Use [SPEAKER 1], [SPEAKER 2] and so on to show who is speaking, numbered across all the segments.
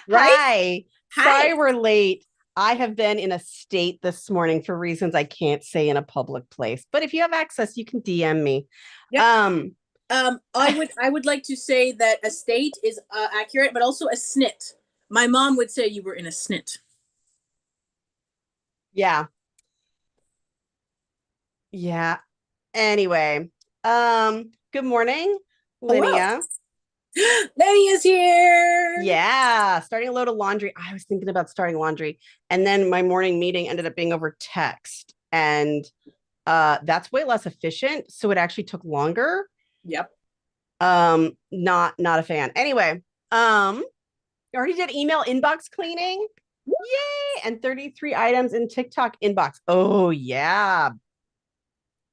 [SPEAKER 1] right?
[SPEAKER 2] Hi.
[SPEAKER 1] Hi.
[SPEAKER 2] Sorry we're late. I have been in a state this morning for reasons I can't say in a public place. But if you have access, you can DM me.
[SPEAKER 1] Yep.
[SPEAKER 2] Um,
[SPEAKER 1] I would like to say that a state is accurate, but also a snit. My mom would say you were in a snit.
[SPEAKER 2] yeah. Yeah. Anyway, good morning,
[SPEAKER 1] Hello.
[SPEAKER 2] Linnea.
[SPEAKER 1] Lenny is here.
[SPEAKER 2] Yeah, starting a load of laundry. I was thinking about starting laundry, and then my morning meeting ended up being over text, and that's way less efficient. So it actually took longer.
[SPEAKER 1] Yep.
[SPEAKER 2] Not a fan. Anyway, I already did email inbox cleaning. Yay! And 33 items in TikTok inbox. Oh yeah,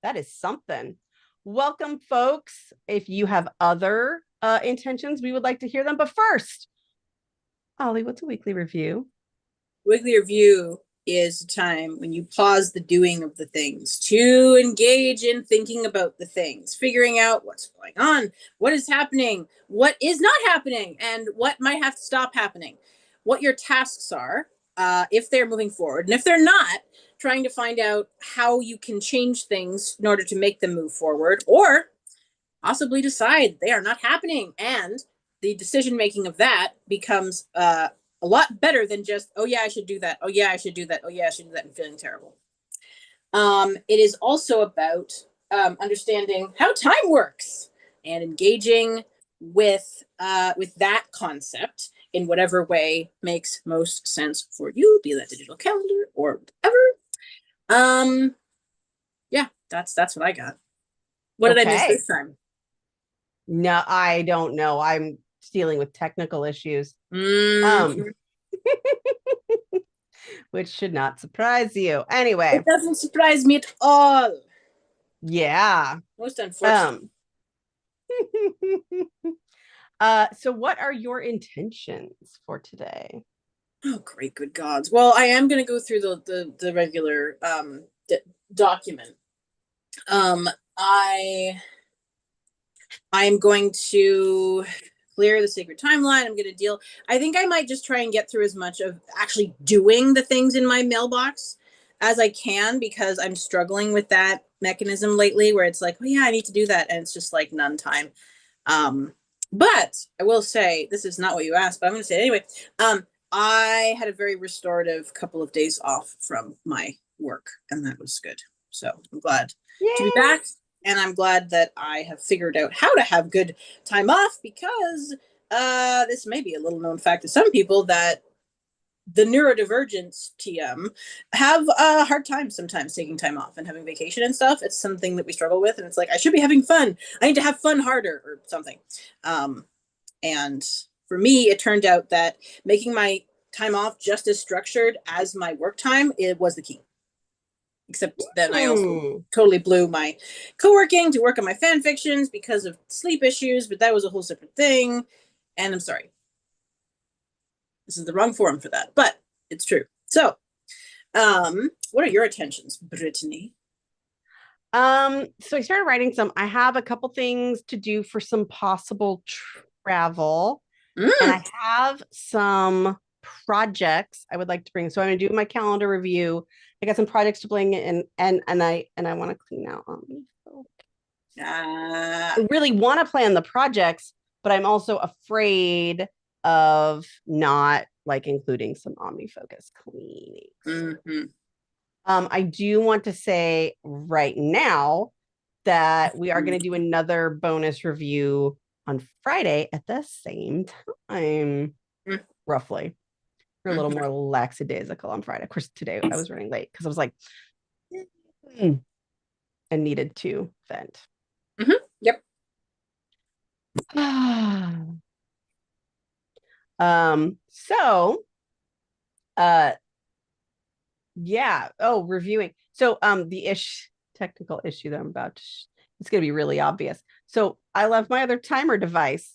[SPEAKER 2] that is something. Welcome, folks. If you have other intentions, we would like to hear them. But first, Ollie, what's a weekly review?
[SPEAKER 1] Weekly review is a time when you pause the doing of the things to engage in thinking about the things, figuring out what's going on, what is happening, what is not happening, and what might have to stop happening, what your tasks are, if they're moving forward. And if they're not, trying to find out how you can change things in order to make them move forward, or possibly decide they are not happening. And the decision making of that becomes a lot better than just, oh yeah, I should do that. Oh yeah, I should do that. Oh yeah, I should do that, and feeling terrible. It is also about understanding how time works and engaging with that concept in whatever way makes most sense for you, be that digital calendar or whatever. Um, yeah, that's what I got. What did I miss
[SPEAKER 2] Okay.
[SPEAKER 1] this time?
[SPEAKER 2] No, I don't know. I'm dealing with technical issues. Um,
[SPEAKER 1] Mm,
[SPEAKER 2] which should not surprise you. Anyway,
[SPEAKER 1] it doesn't surprise me at all.
[SPEAKER 2] yeah.
[SPEAKER 1] Most unfortunate.
[SPEAKER 2] Um, so what are your intentions for today?
[SPEAKER 1] Oh, great, good gods. Well, I am going to go through the regular document. Um, I I am going to clear the sacred timeline. I'm going to deal. I think I might just try and get through as much of actually doing the things in my mailbox as I can, because I'm struggling with that mechanism lately where it's like, oh yeah, I need to do that, and it's just like none time. Um, but I will say, this is not what you asked, but I'm going to say it anyway. I had a very restorative couple of days off from my work, and that was good. So I'm glad to be
[SPEAKER 2] Yay!
[SPEAKER 1] back, and I'm glad that I have figured out how to have good time off, because this may be a little known fact to some people that the neurodivergence TM have a hard time sometimes taking time off and having vacation and stuff. It's something that we struggle with, and it's like, I should be having fun. I need to have fun harder or something. Um, and for me, it turned out that making my time off just as structured as my work time, it was the key. Except then I also
[SPEAKER 2] Hmm.
[SPEAKER 1] totally blew my co-working to work on my fan fictions because of sleep issues, but that was a whole separate thing. And I'm sorry, this is the wrong forum for that, but it's true. So, what are your attentions, Brittany?
[SPEAKER 2] So I started writing some. I have a couple things to do for some possible travel, and
[SPEAKER 1] Mm,
[SPEAKER 2] I have some projects I would like to bring. So I'm gonna do my calendar review. I got some projects to bring in, and I want to clean out on me.
[SPEAKER 1] uh,
[SPEAKER 2] I really want to plan the projects, but I'm also afraid of not like including some OmniFocus cleaning.
[SPEAKER 1] mm-hmm.
[SPEAKER 2] I do want to say right now that we are going to do another bonus review on Friday at the same time, roughly. We're a little
[SPEAKER 1] Mm-hmm.
[SPEAKER 2] more lackadaisical on Friday. Of course, today I was running late because I was like, mm, and needed to vent.
[SPEAKER 1] Mm-hmm. Yep.
[SPEAKER 2] So uh yeah. Oh, reviewing. So the technical issue that I'm about to it's gonna be really obvious. So I left my other timer device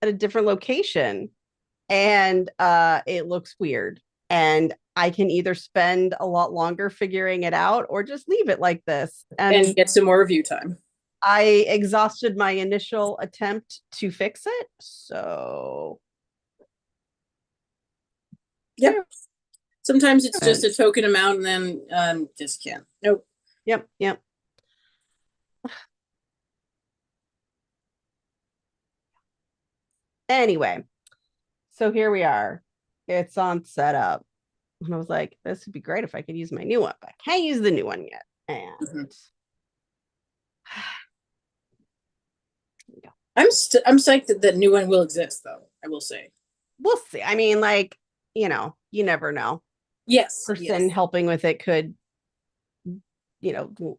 [SPEAKER 2] at a different location, and it looks weird. And I can either spend a lot longer figuring it out or just leave it like this.
[SPEAKER 1] And
[SPEAKER 2] And
[SPEAKER 1] get some more review time.
[SPEAKER 2] I exhausted my initial attempt to fix it. So
[SPEAKER 1] Sometimes it's just a token amount and then just can't. Nope.
[SPEAKER 2] Yep. Anyway, so here we are. It's on setup. And I was like, this would be great if I could use my new one, but I can't use the new one yet. And
[SPEAKER 1] I'm psyched that the new one will exist, though. I will say.
[SPEAKER 2] We'll see. I mean, like, you never know.
[SPEAKER 1] Yes.
[SPEAKER 2] Person helping with it could,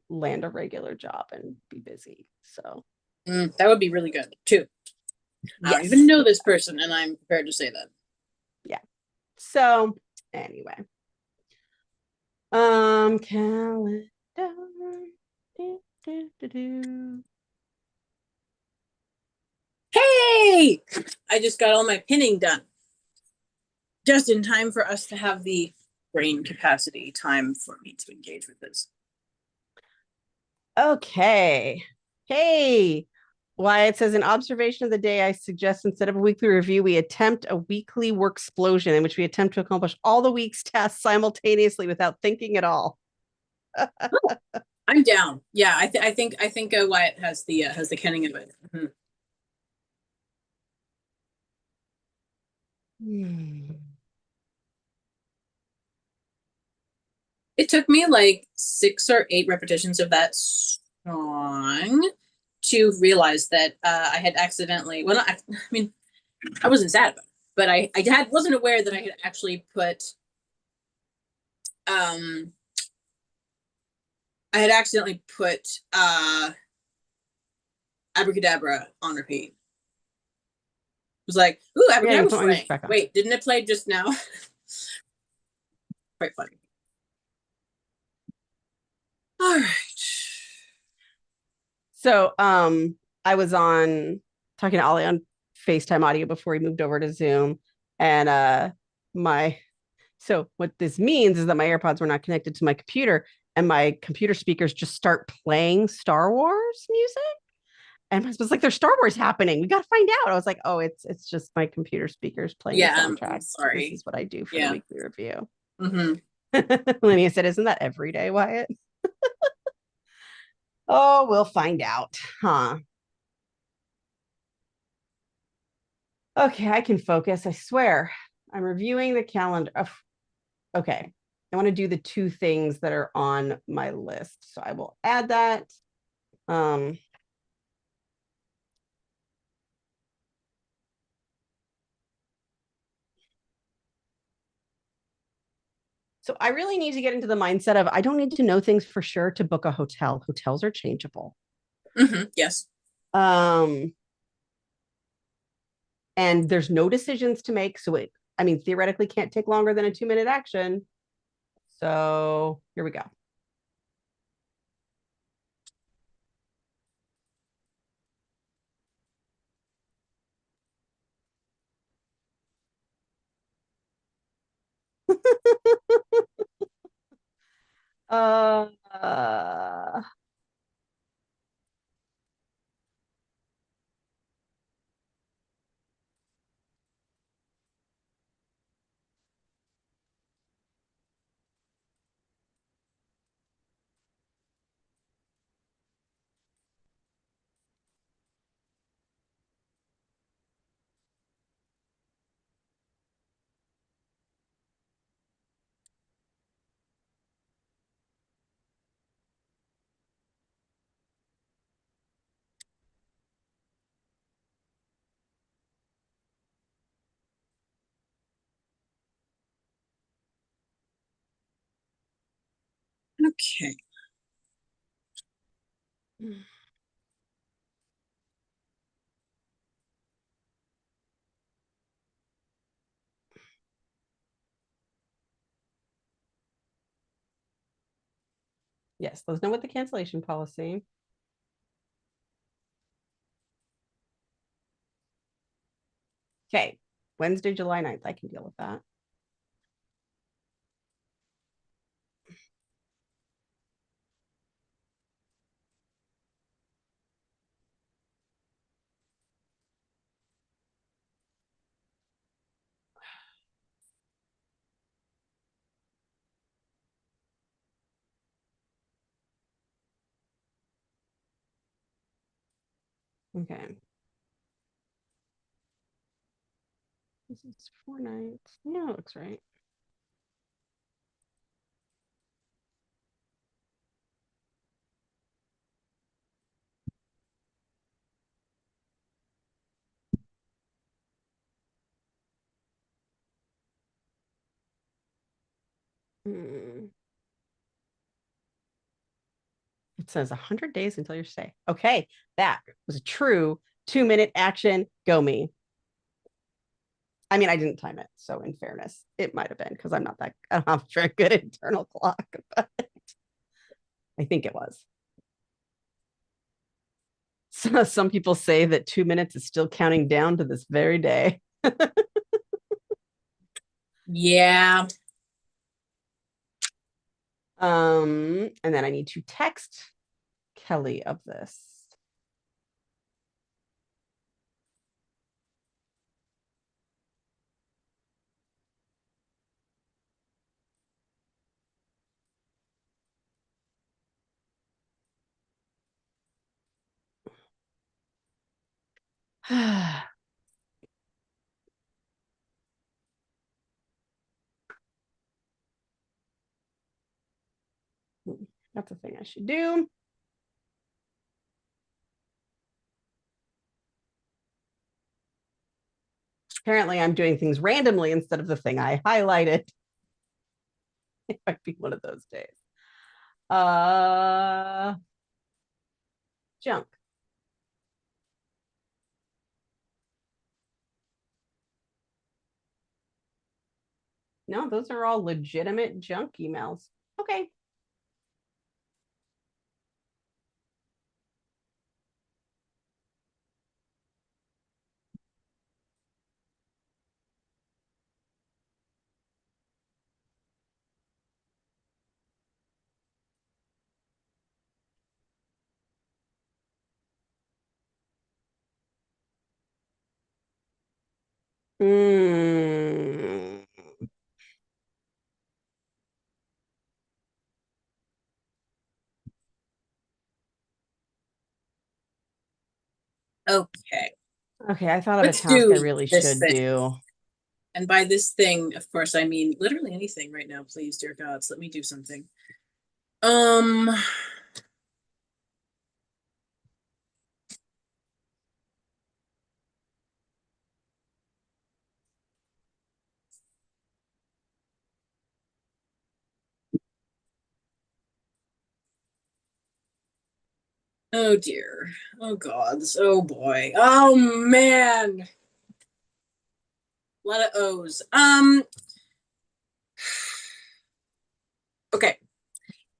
[SPEAKER 2] land a regular job and be busy. So
[SPEAKER 1] that would be really good too. I don't even know this person, and I'm prepared to say that.
[SPEAKER 2] Yeah. So anyway, calendar.
[SPEAKER 1] Hey, I just got all my pinning done, just in time for us to have the brain capacity time for me to engage with this.
[SPEAKER 2] Okay. Hey, Wyatt says, an observation of the day, I suggest instead of a weekly review, we attempt a weekly work explosion in which we attempt to accomplish all the week's tasks simultaneously without thinking at all.
[SPEAKER 1] I'm down. Yeah, I think Wyatt has the kenning of it. It took me like 6 or 8 repetitions of that song to realize that I had accidentally. Well, I mean, I wasn't sad about it, but I wasn't aware that I had actually put. I had accidentally put Abracadabra on repeat. It was like, ooh, Abracadabra's playing. Wait, didn't it play just now? Quite funny. All right. So
[SPEAKER 2] I was talking to Ollie on FaceTime audio before he moved over to Zoom. And so what this means is that my AirPods were not connected to my computer, and my computer speakers just start playing Star Wars music. And my husband's like, there's Star Wars happening. We got to find out. I was like, oh, it's just my computer speakers playing the soundtrack.
[SPEAKER 1] I'm sorry.
[SPEAKER 2] This is what I do for the weekly review.
[SPEAKER 1] Mm-hmm.
[SPEAKER 2] Linnea said, isn't that every day, Wyatt? Oh, we'll find out, huh? Okay, I can focus. I swear. I'm reviewing the calendar. Oh, okay. I want to do the 2 things that are on my list. So I will add that. So I really need to get into the mindset of I don't need to know things for sure to book a hotel. Hotels are changeable.
[SPEAKER 1] Yes.
[SPEAKER 2] And there's no decisions to make. So theoretically can't take longer than a 2-minute action. So here we go.
[SPEAKER 1] Okay.
[SPEAKER 2] Yes, let's know what the cancellation policy. Okay, Wednesday, July 9th. I can deal with that. Okay. This is 4 nights. Yeah, it looks right. Mm. It says 100 days until your stay. Okay, that was a true 2-minute action. Go me. I mean, I didn't time it. So in fairness, it might have been because I don't have a very good internal clock, but I think it was. So some people say that 2 minutes is still counting down to this very day.
[SPEAKER 1] Yeah.
[SPEAKER 2] And then I need to text Kelly of this. That's a thing I should do. Apparently, I'm doing things randomly instead of the thing I highlighted. It might be one of those days. Junk. No, those are all legitimate junk emails. Okay. Mm.
[SPEAKER 1] Okay.
[SPEAKER 2] Okay, I thought of a
[SPEAKER 1] Let's
[SPEAKER 2] task I
[SPEAKER 1] do
[SPEAKER 2] really
[SPEAKER 1] this
[SPEAKER 2] should
[SPEAKER 1] thing.
[SPEAKER 2] do.
[SPEAKER 1] And by this thing, of course, I mean literally anything right now. Please, dear gods, let me do something. Um. Oh dear. Oh gods. Oh boy. Oh man. A lot of O's. Okay.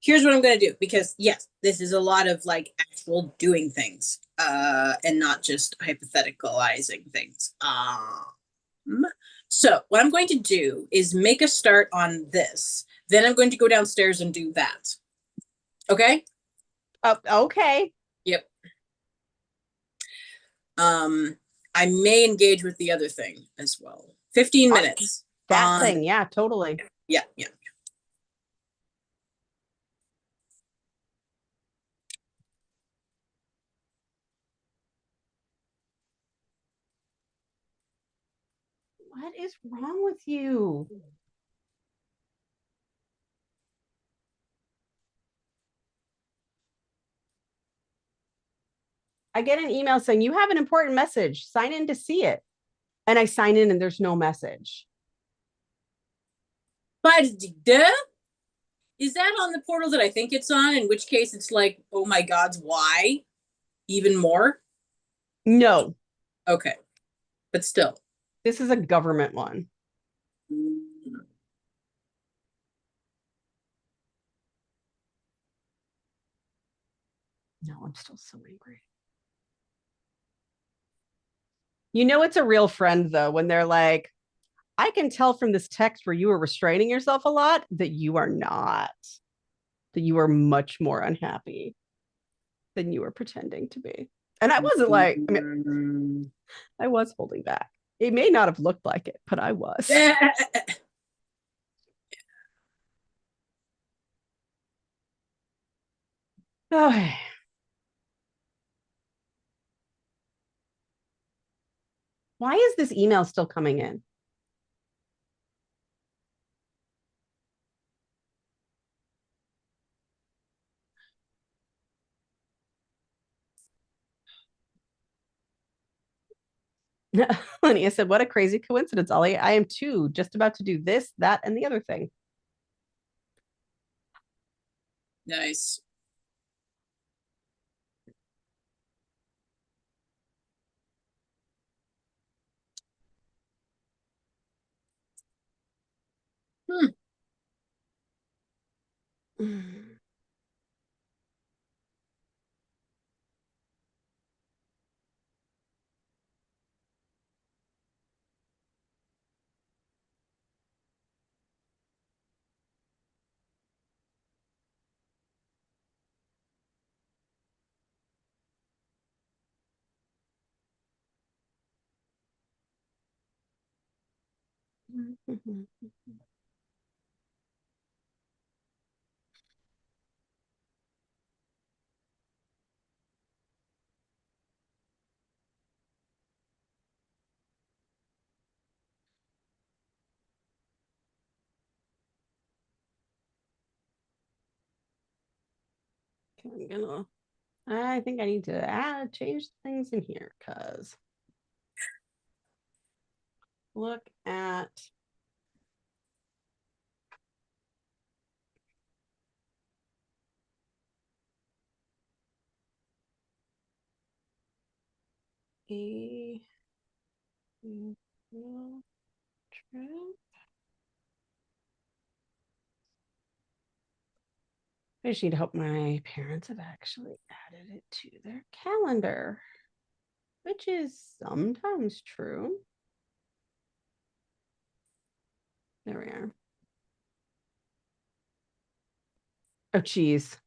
[SPEAKER 1] Here's what I'm gonna do because yes, this is a lot of like actual doing things, and not just hypotheticalizing things. So what I'm going to do is make a start on this. Then I'm going to go downstairs and do that. Okay.
[SPEAKER 2] Okay.
[SPEAKER 1] Yep. Um, I may engage with the other thing as well. 15 minutes
[SPEAKER 2] That
[SPEAKER 1] on.
[SPEAKER 2] thing. Yeah, totally.
[SPEAKER 1] Yeah, yeah.
[SPEAKER 2] What is wrong with you? I get an email saying you have an important message. Sign in to see it. And I sign in and there's no message.
[SPEAKER 1] But is that on the portal that I think it's on? In which case it's like, oh my gods, why? Even more?
[SPEAKER 2] No,
[SPEAKER 1] Okay. But still.
[SPEAKER 2] this is a government one. No, I'm still so angry. You know, it's a real friend, though, when they're like, I can tell from this text where you were restraining yourself a lot that you are not, that you are much more unhappy than you were pretending to be. And I wasn't like, I mean, I was holding back. It may not have looked like it, but I was. Okay. Why is this email still coming in? Linnea said, what a crazy coincidence, Ollie. I am too just about to do this, that, and the other thing.
[SPEAKER 1] Nice.
[SPEAKER 2] I think I need to change things in here because look at a trip. I just need to hope my parents have actually added it to their calendar, which is sometimes true. There we are. Oh, geez.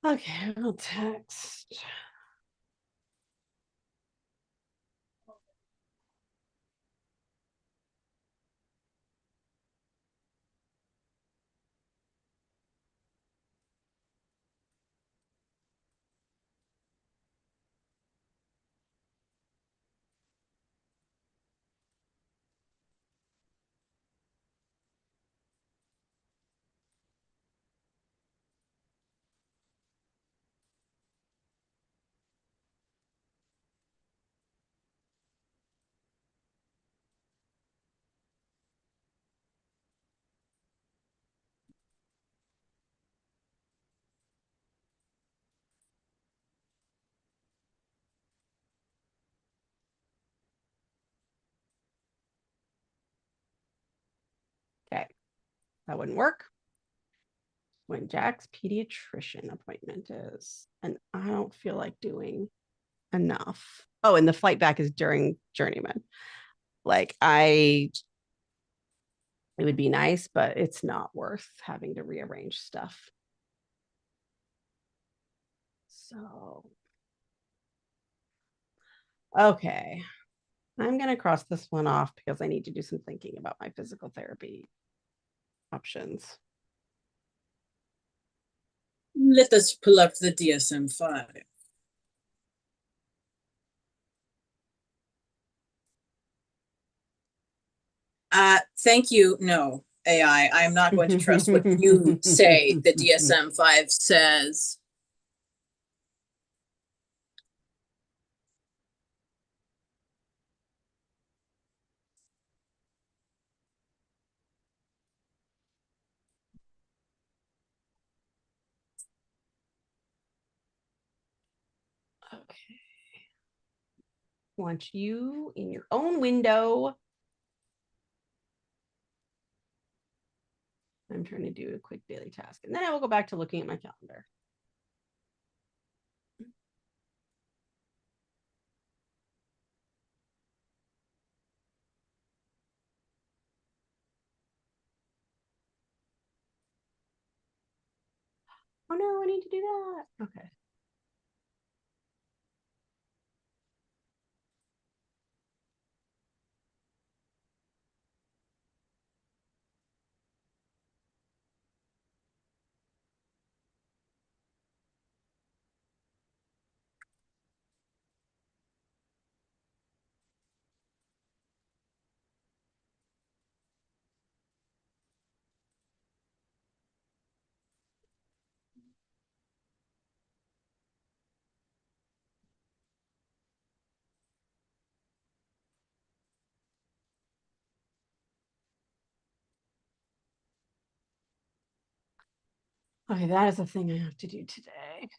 [SPEAKER 2] Okay, I'll text. Okay, that wouldn't work. When Jack's pediatrician appointment is, and I don't feel like doing enough. Oh, and the flight back is during Journeyman. Like it would be nice, but it's not worth having to rearrange stuff. So, okay. I'm going to cross this one off because I need to do some thinking about my physical therapy options.
[SPEAKER 1] Let us pull up the DSM-5. Thank you. No, AI. I'm not going to trust what you say the DSM-5 says.
[SPEAKER 2] Okay. Want you in your own window. I'm trying to do a quick daily task, and then I will go back to looking at my calendar. Oh no, I need to do that. Okay. Okay, that is a thing I have to do today.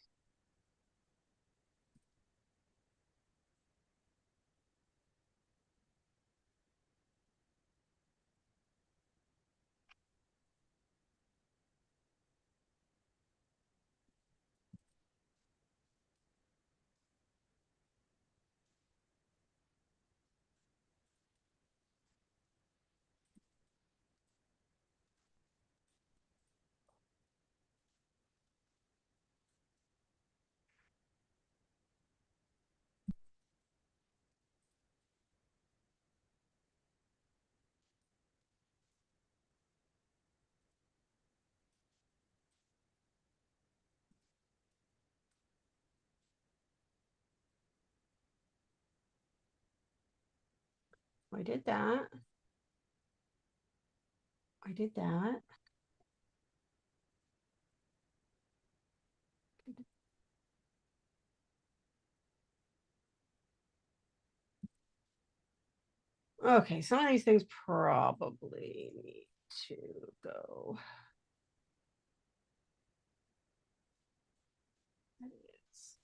[SPEAKER 2] I did that. I did that. Okay, some of these things probably need to go. That is.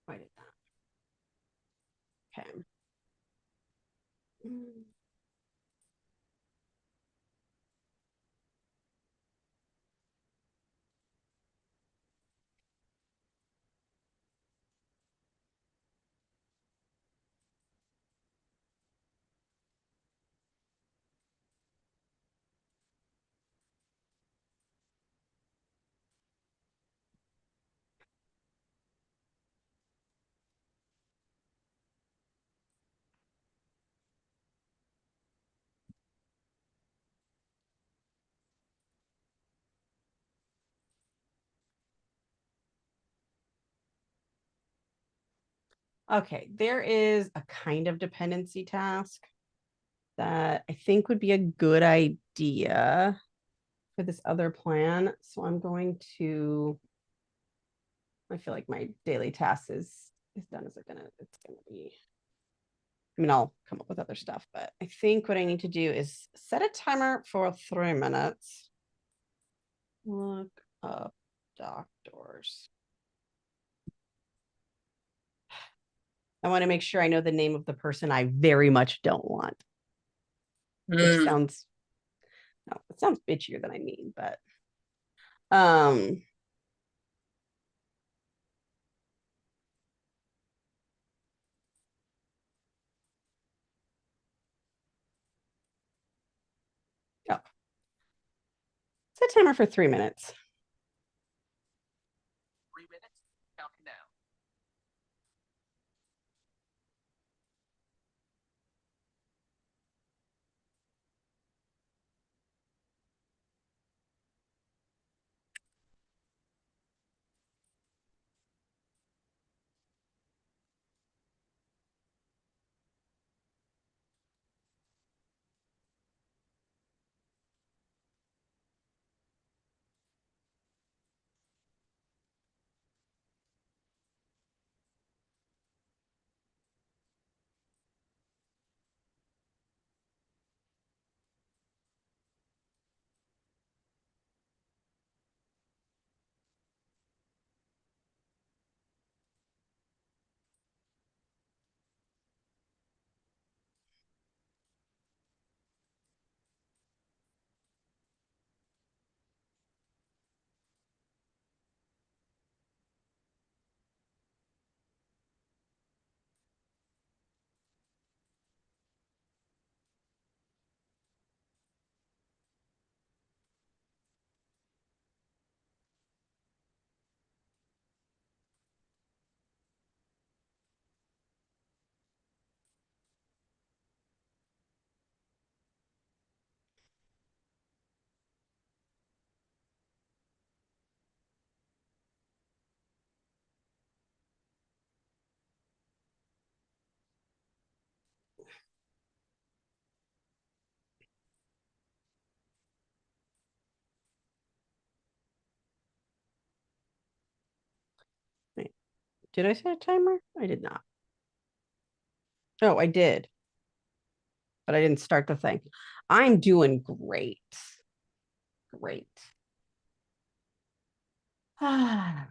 [SPEAKER 2] I did that. Okay. Okay, there is a kind of dependency task that I think would be a good idea for this other plan. So I'm going to, I feel like my daily task is done. Is it gonna, it's gonna be, I mean, I'll come up with other stuff, but I think what I need to do is set a timer for 3 minutes. Look up doctors. I want to make sure I know the name of the person I very much don't want. Which sounds, no, it sounds bitchier than I mean, but um oh, set timer for 3 minutes.
[SPEAKER 3] 3 minutes, counting down.
[SPEAKER 2] Did I set a timer? I did not. Oh, I did, but I didn't start the thing. I'm doing great. Great. Ah.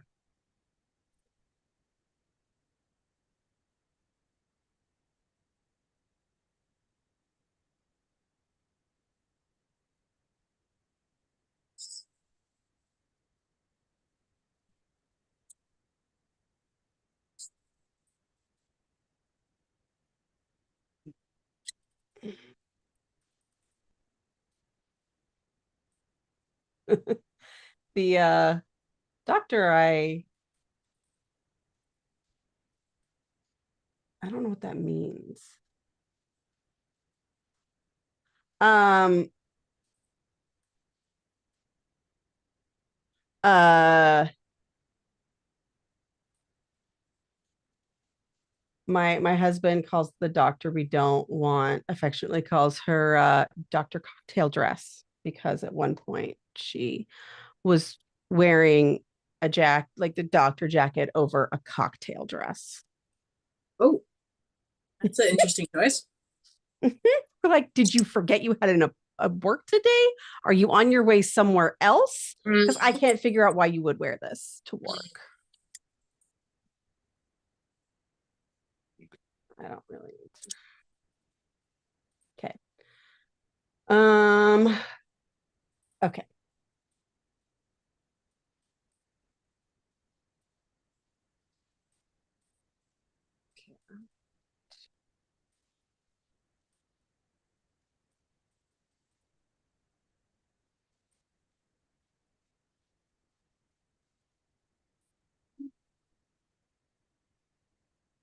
[SPEAKER 2] The doctor, I don't know what that means. Um uh my husband calls the doctor we don't want, affectionately calls her Dr. Cocktail Dress, because at one point she was wearing a like the doctor jacket over a cocktail dress.
[SPEAKER 1] Oh, that's an interesting choice.
[SPEAKER 2] Like, did you forget you had a work today? Are you on your way somewhere else? Because I can't figure out why you would wear this to work. I don't really need to. Okay. Okay.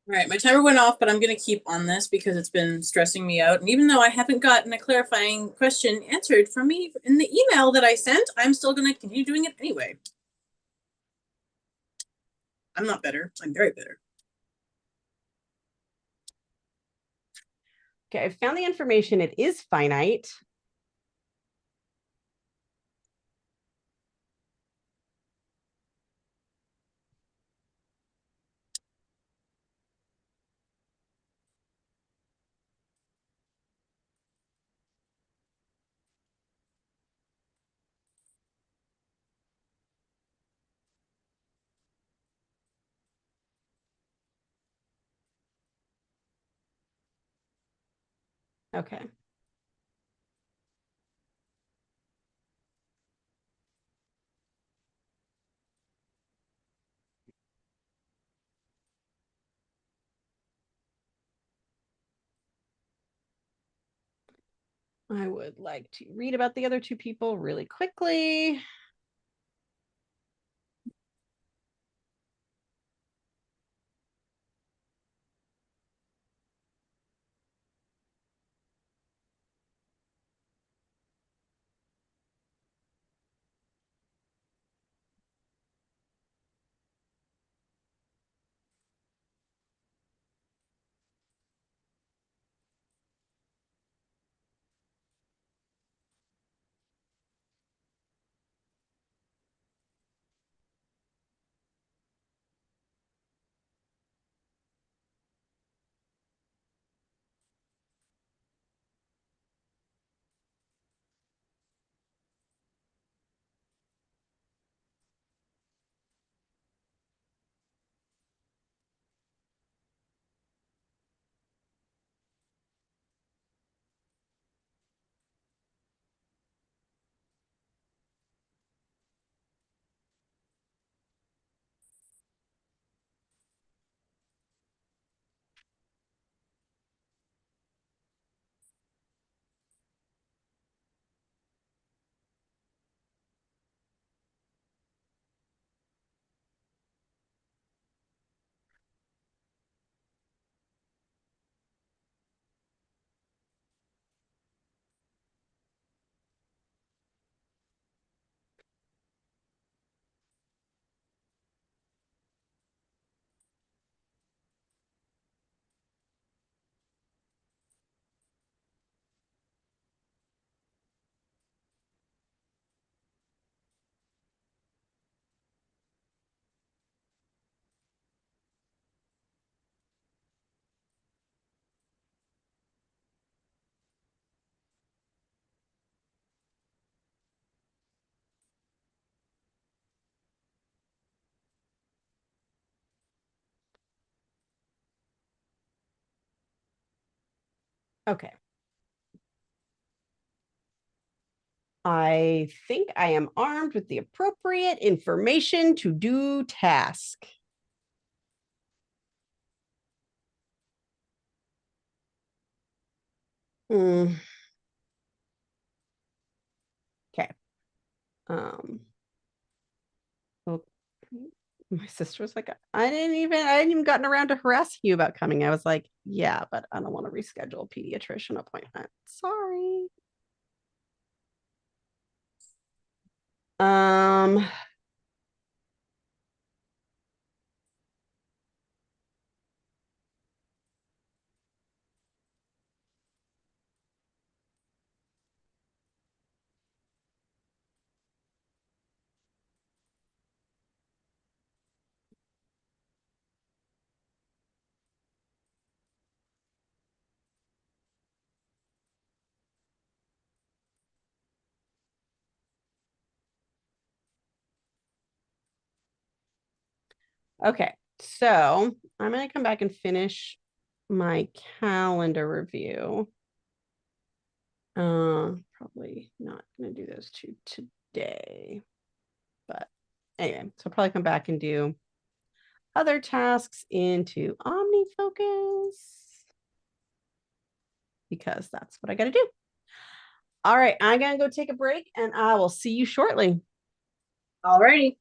[SPEAKER 1] All right, my timer went off, but I'm going to keep on this because it's been stressing me out. And even though I haven't gotten a clarifying question answered from me in the email that I sent, I'm still going to continue doing it anyway. I'm not better. I'm very bitter.
[SPEAKER 2] Okay, I found the information. It is finite. Okay. I would like to read about the other two people really quickly. Okay. I think I am armed with the appropriate information to do task. Okay. Okay. My sister was like, I hadn't even gotten around to harassing you about coming. I was like, yeah, but I don't want to reschedule a pediatrician appointment. Sorry. Um, okay. So I'm going to come back and finish my calendar review. Probably not going to do those two today, but anyway, so I'll probably come back and do other tasks into OmniFocus because that's what I got to do. All right, I'm going to go take a break and I will see you shortly.
[SPEAKER 1] Alrighty.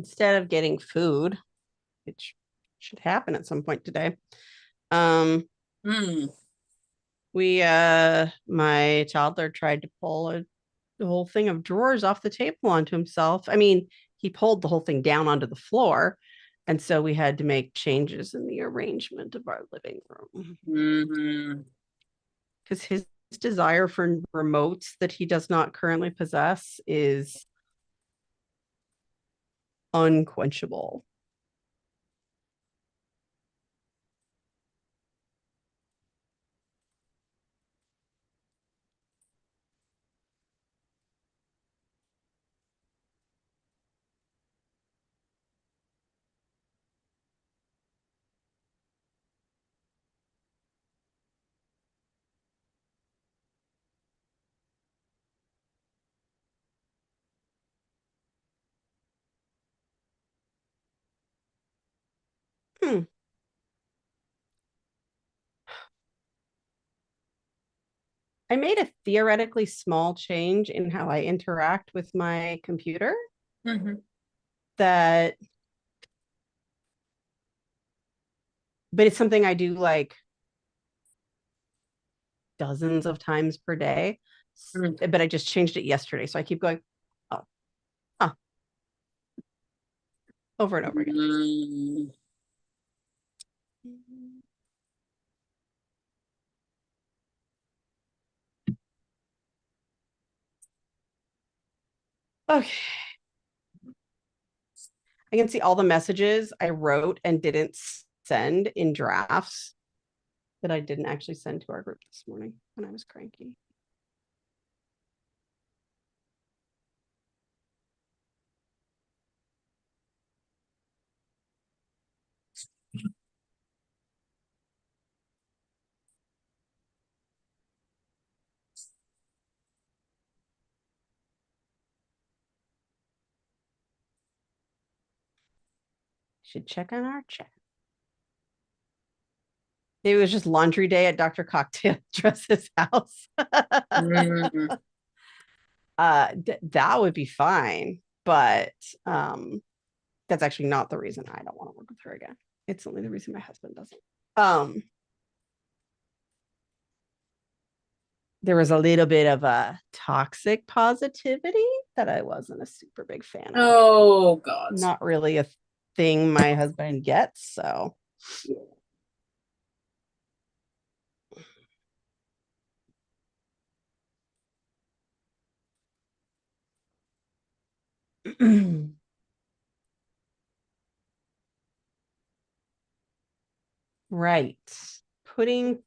[SPEAKER 2] instead of getting food, which should happen at some point today, um, we my toddler tried to pull the whole thing of drawers off the table onto himself. I mean, he pulled the whole thing down onto the floor. And so we had to make changes in the arrangement of our living room. Because his desire for remotes that he does not currently possess is unquenchable. I made a theoretically small change in how I interact with my computer that, but it's something I do like dozens of times per day. But I just changed it yesterday. So I keep going, over and over again. Okay. I can see all the messages I wrote and didn't send in drafts that I didn't actually send to our group this morning when I was cranky. Should check on our chat. It was just laundry day at Dr. Cocktail Dress's house. That would be fine, but that's actually not the reason I don't want to work with her again. It's only the reason my husband doesn't. There was a little bit of a toxic positivity that I wasn't a super big fan of.
[SPEAKER 1] Oh God.
[SPEAKER 2] Not really a thing my husband gets, so. Right. Putting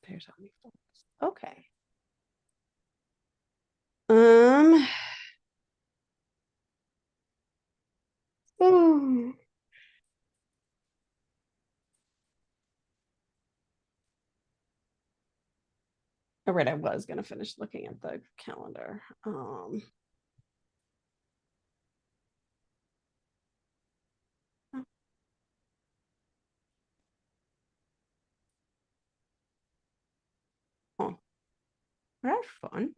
[SPEAKER 2] there's how many folds. Okay. Oh. All right, I was gonna finish looking at the calendar. Oh, that's fun.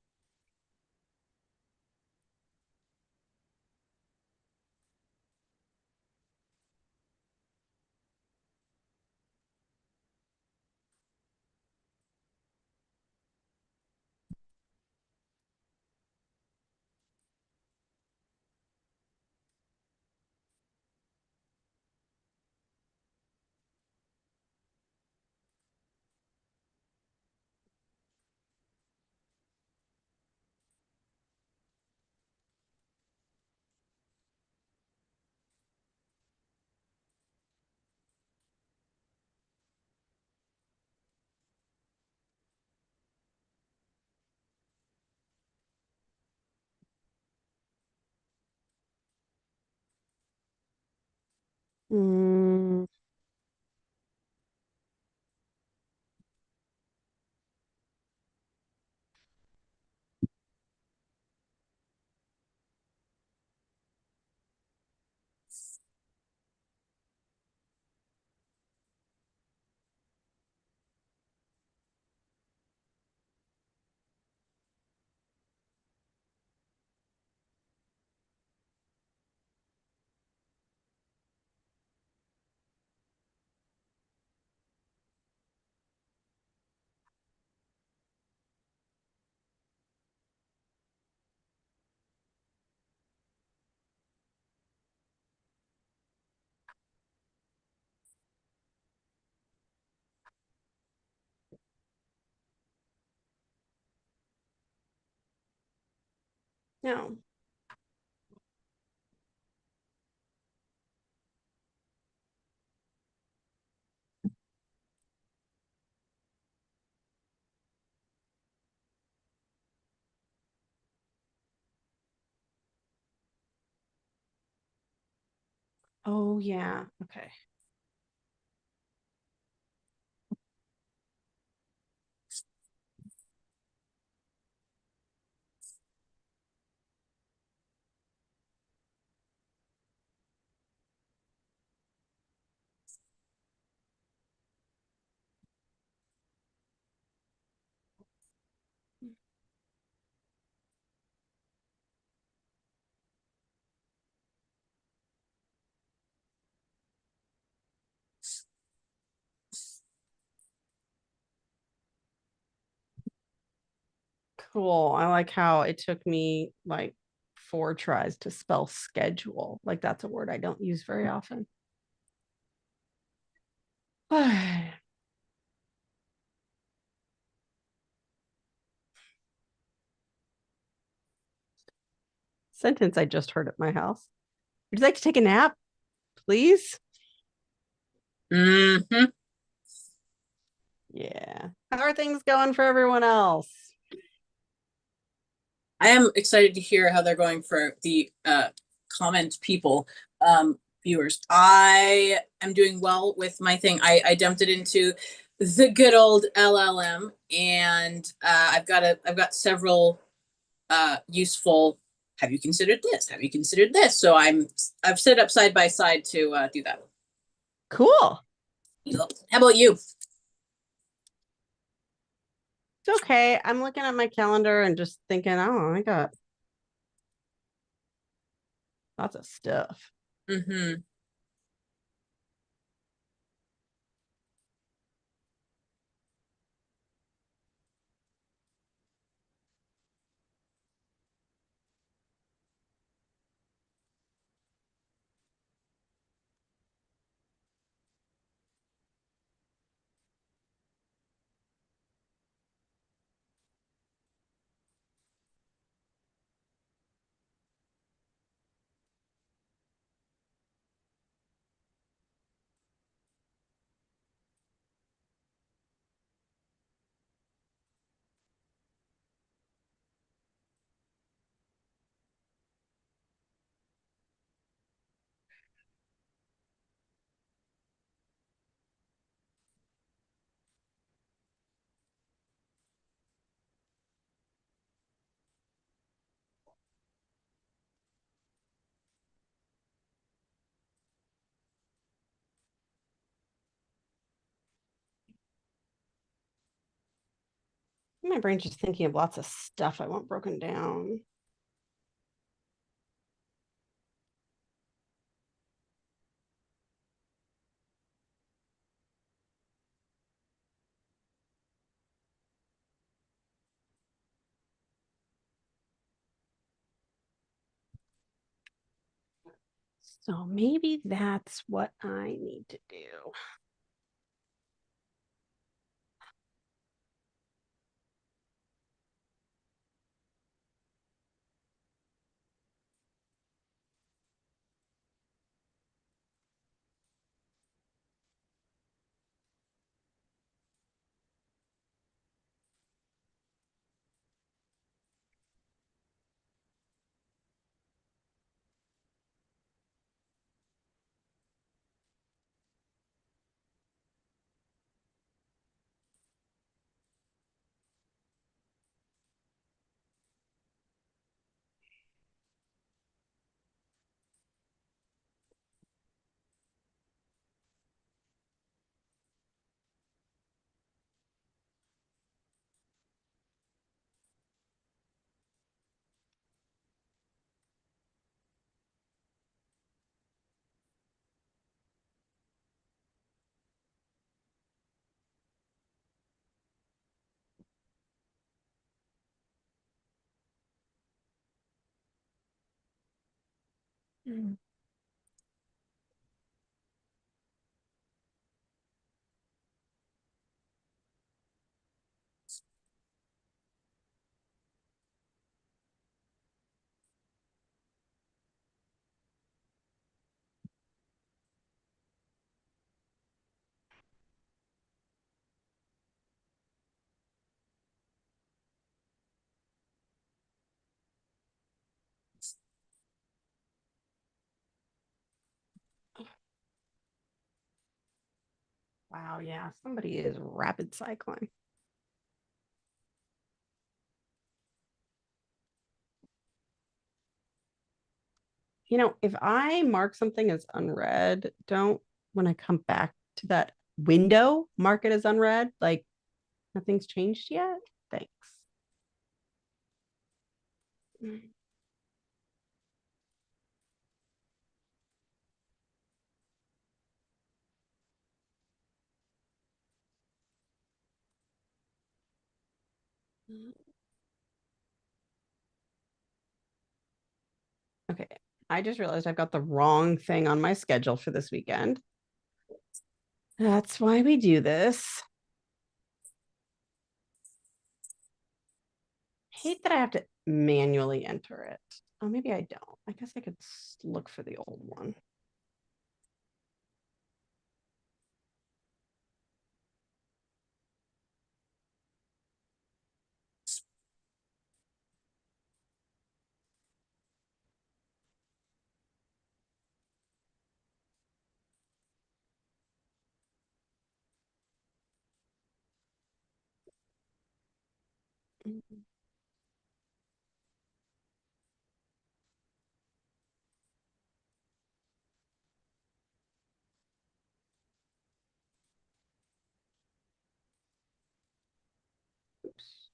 [SPEAKER 2] Mm. No. Oh, yeah. Okay. Cool. I like how it took me like 4 tries to spell schedule. Like that's a word I don't use very often. Sentence I just heard at my house. Would you like to take a nap, please?
[SPEAKER 1] Mm-hmm.
[SPEAKER 2] Yeah. How are things going for everyone else?
[SPEAKER 1] I am excited to hear how they're going for the comment people, viewers. I am doing well with my thing. I dumped it into the good old LLM, and I've got several useful. Have you considered this? Have you considered this? So I've set up side by side to do that.
[SPEAKER 2] Cool.
[SPEAKER 1] How about you?
[SPEAKER 2] It's okay. I'm looking at my calendar and just thinking, oh, I got lots of stuff.
[SPEAKER 1] Mm-hmm.
[SPEAKER 2] My brain's just thinking of lots of stuff I want broken down. So maybe that's what I need to do. Mm. Wow, yeah, somebody is rapid cycling. You know, if I mark something as unread, don't, when I come back to that window, mark it as unread. Like nothing's changed yet. Thanks. Okay. I just realized I've got the wrong thing on my schedule for this weekend. That's why we do this. Hate that I have to manually enter it. Oh, maybe I don't. I guess I could look for the old one. Oops.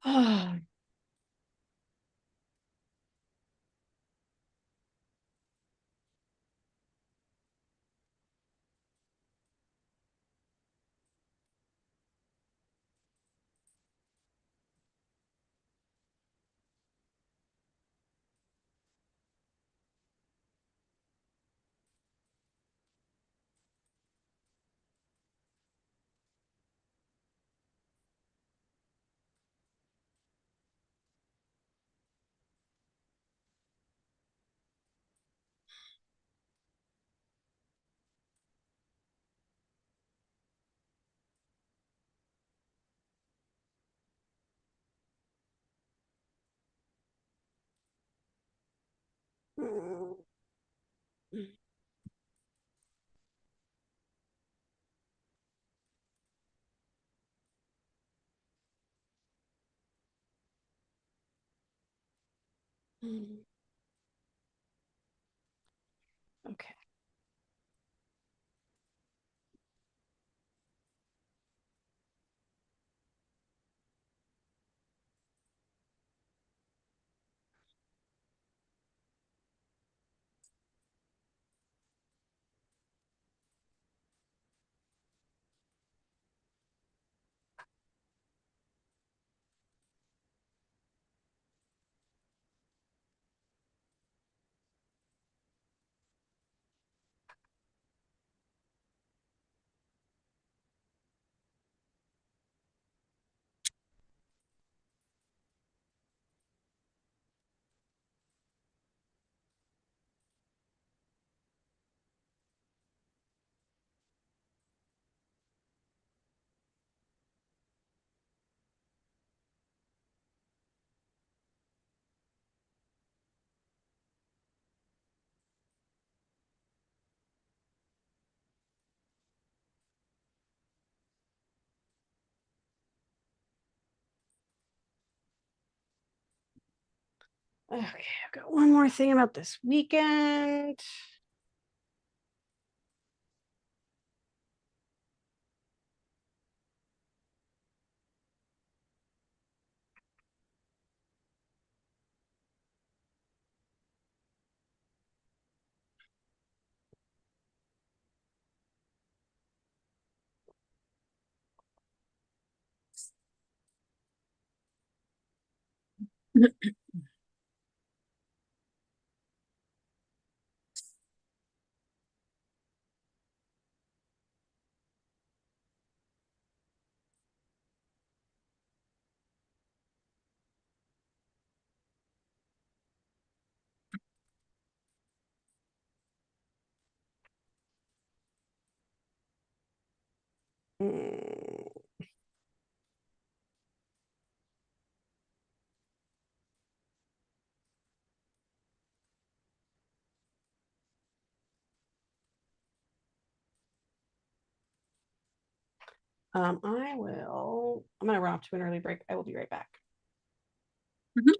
[SPEAKER 2] Oh, okay. Okay, I've got one more thing about this weekend. Mm. I'm gonna run off to an early break. I will be right back.
[SPEAKER 1] Mhm.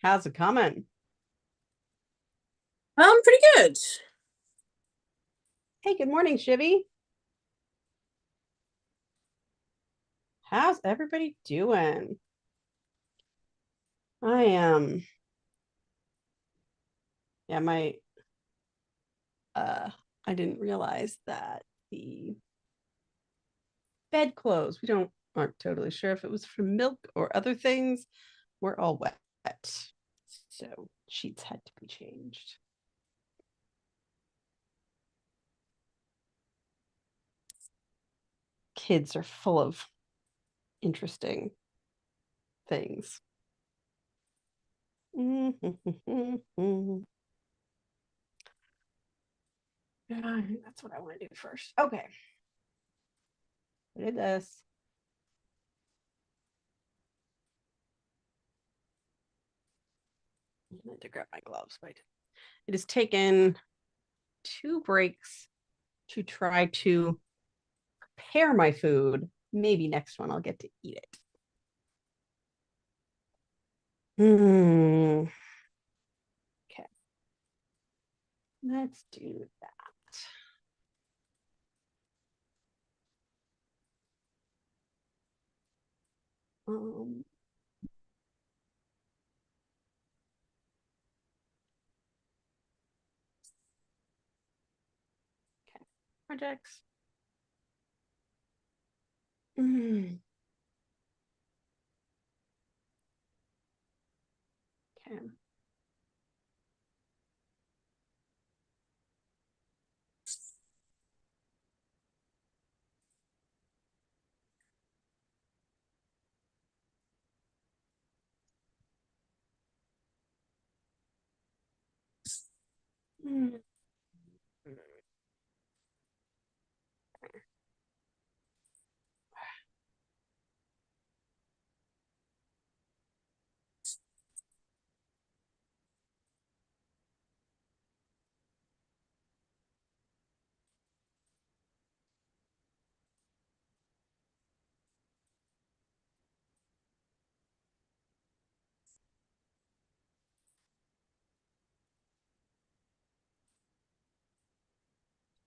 [SPEAKER 2] How's it coming?
[SPEAKER 1] Pretty good.
[SPEAKER 2] Hey, good morning, Shivy. How's everybody doing? I am. Yeah, uh I didn't realize that the bedclothes, aren't totally sure if it was from milk or other things, were all wet. So sheets had to be changed. Kids are full of interesting things. That's what I want to do first. Okay. I did this. I need to grab my gloves, but it has taken 2 breaks to try to prepare my food. Maybe next one I'll get to eat it. Okay. Let's do that. Um, okay. Projects. Okay.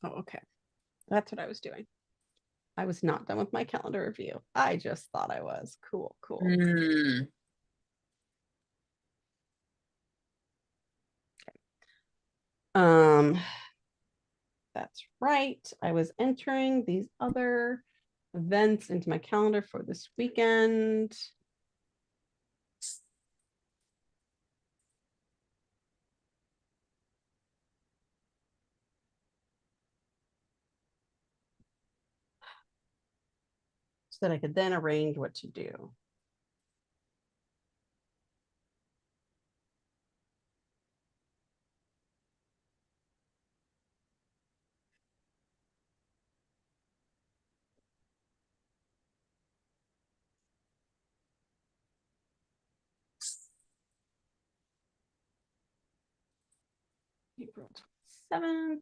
[SPEAKER 2] Oh, okay. That's what I was doing. I was not done with my calendar review. I just thought I was. Cool.
[SPEAKER 1] Mm.
[SPEAKER 2] Um, that's right. I was entering these other events into my calendar for this weekend. So that I could then arrange what to do. April 27th.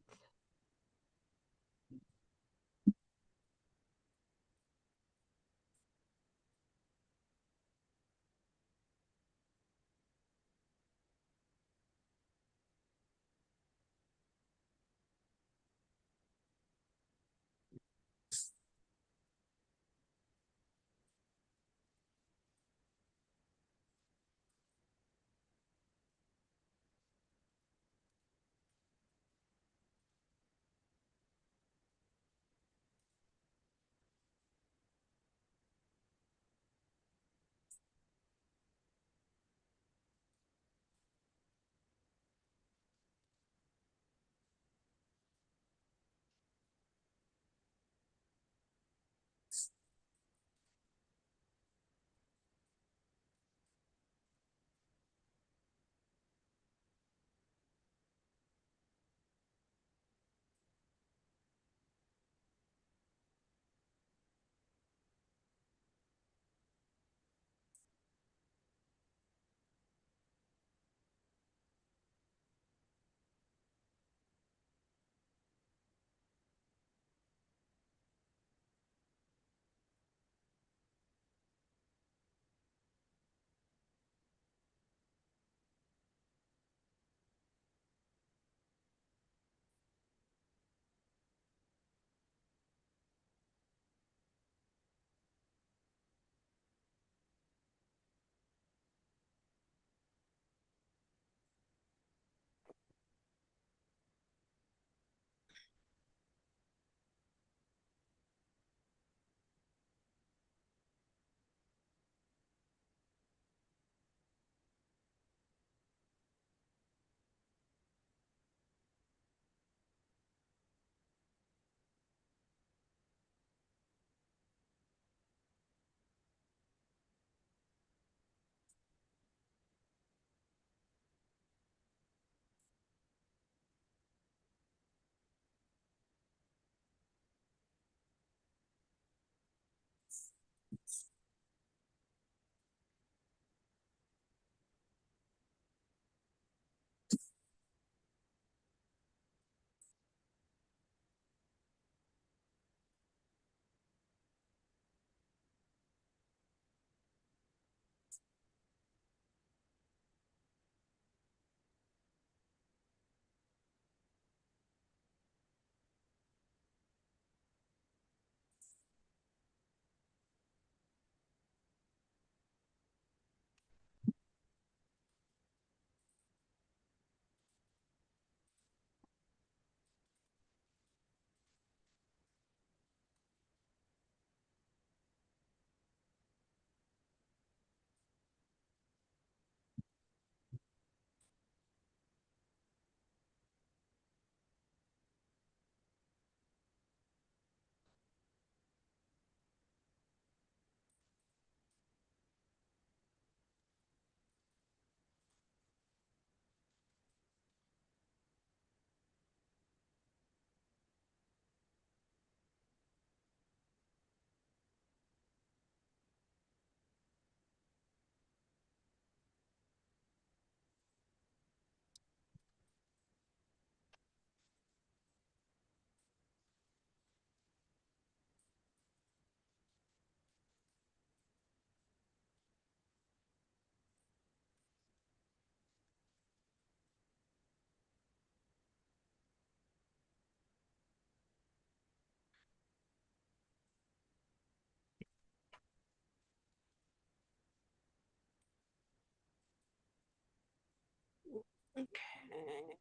[SPEAKER 2] Okay.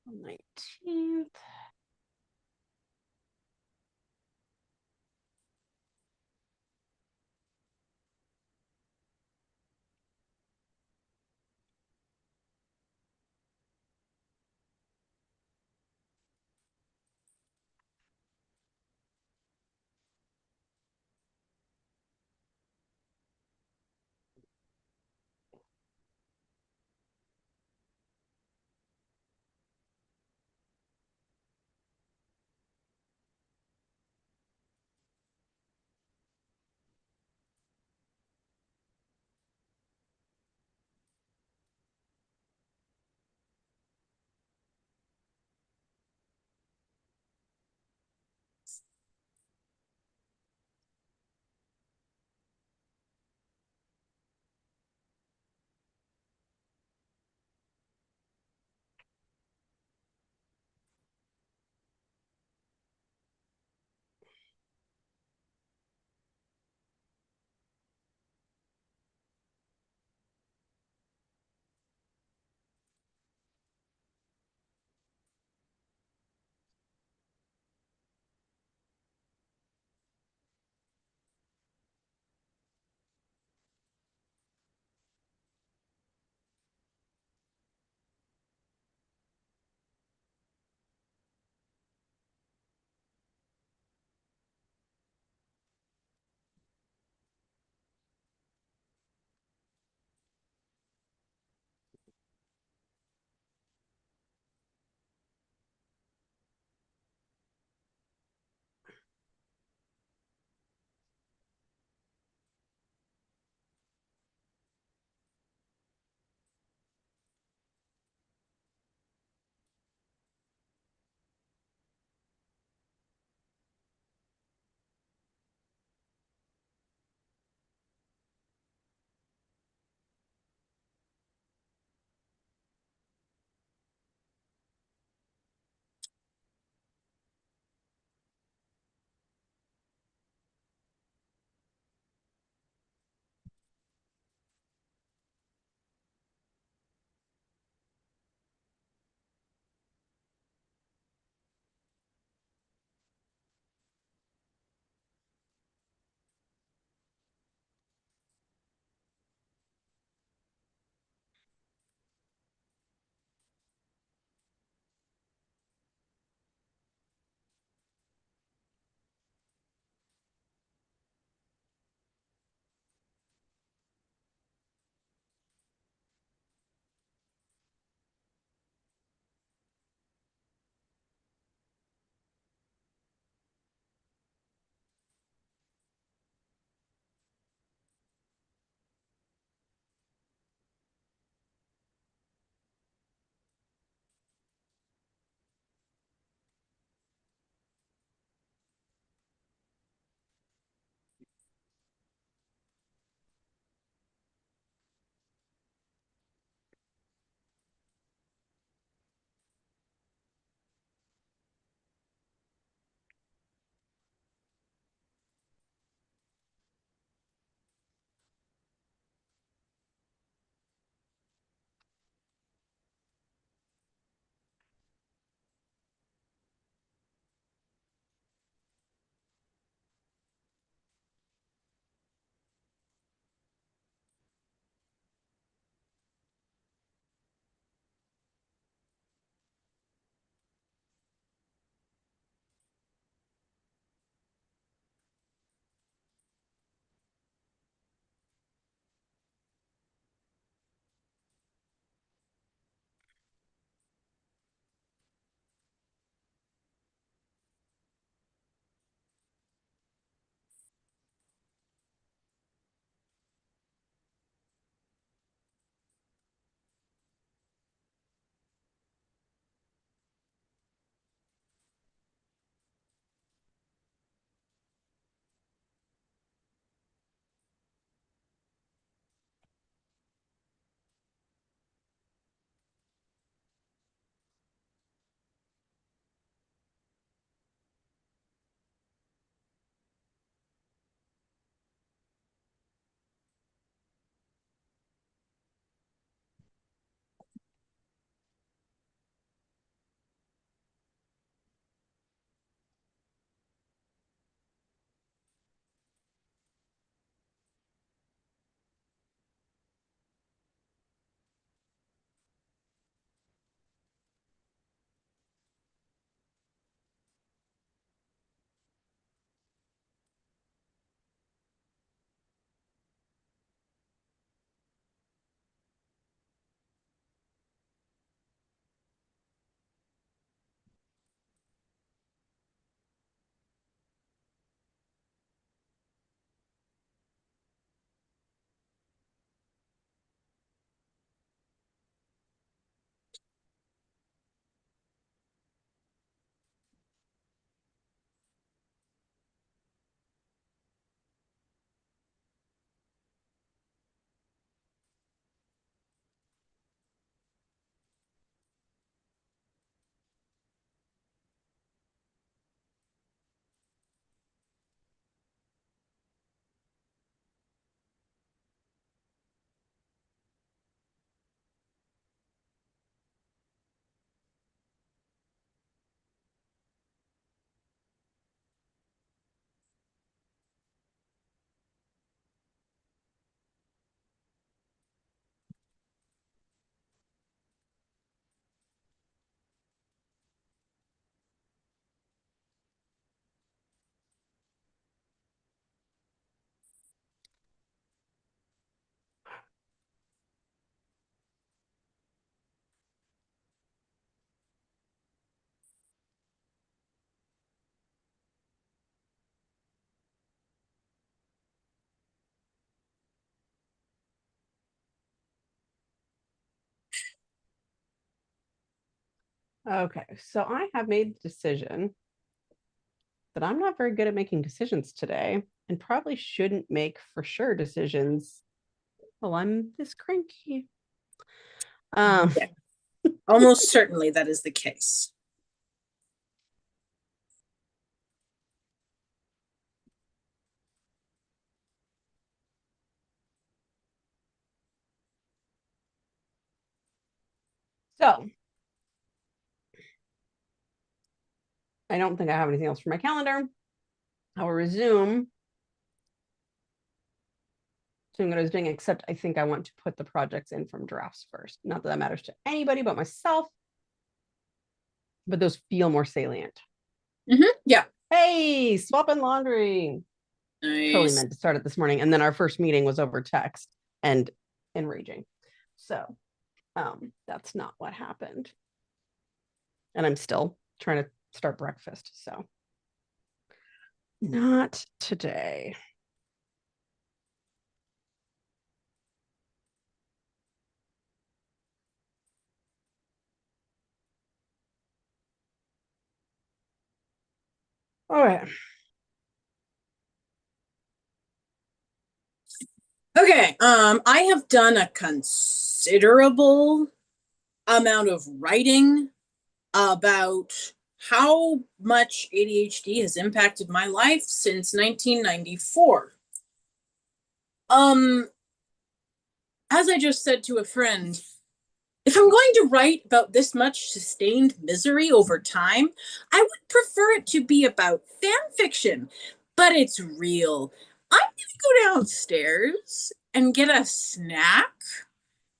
[SPEAKER 2] 19th. Okay, so I have made the decision that I'm not very good at making decisions today and probably shouldn't make for sure decisions while I'm this cranky.
[SPEAKER 1] Yeah. Almost certainly that is the case.
[SPEAKER 2] So I don't think I have anything else for my calendar. I will resume doing what I was doing, except I think I want to put the projects in from drafts first. Not that that matters to anybody but myself, but those feel more salient.
[SPEAKER 1] Yeah.
[SPEAKER 2] Hey, swapping laundry. Totally
[SPEAKER 1] Nice.
[SPEAKER 2] meant to start it this morning. And then our first meeting was over text and enraging. So that's not what happened. And I'm still trying to start breakfast. So not today. All right.
[SPEAKER 1] Okay. I have done a considerable amount of writing about how much ADHD has impacted my life since 1994. As I just said to a friend, if I'm going to write about this much sustained misery over time, I would prefer it to be about fan fiction, but it's real. I'm going to go downstairs and get a snack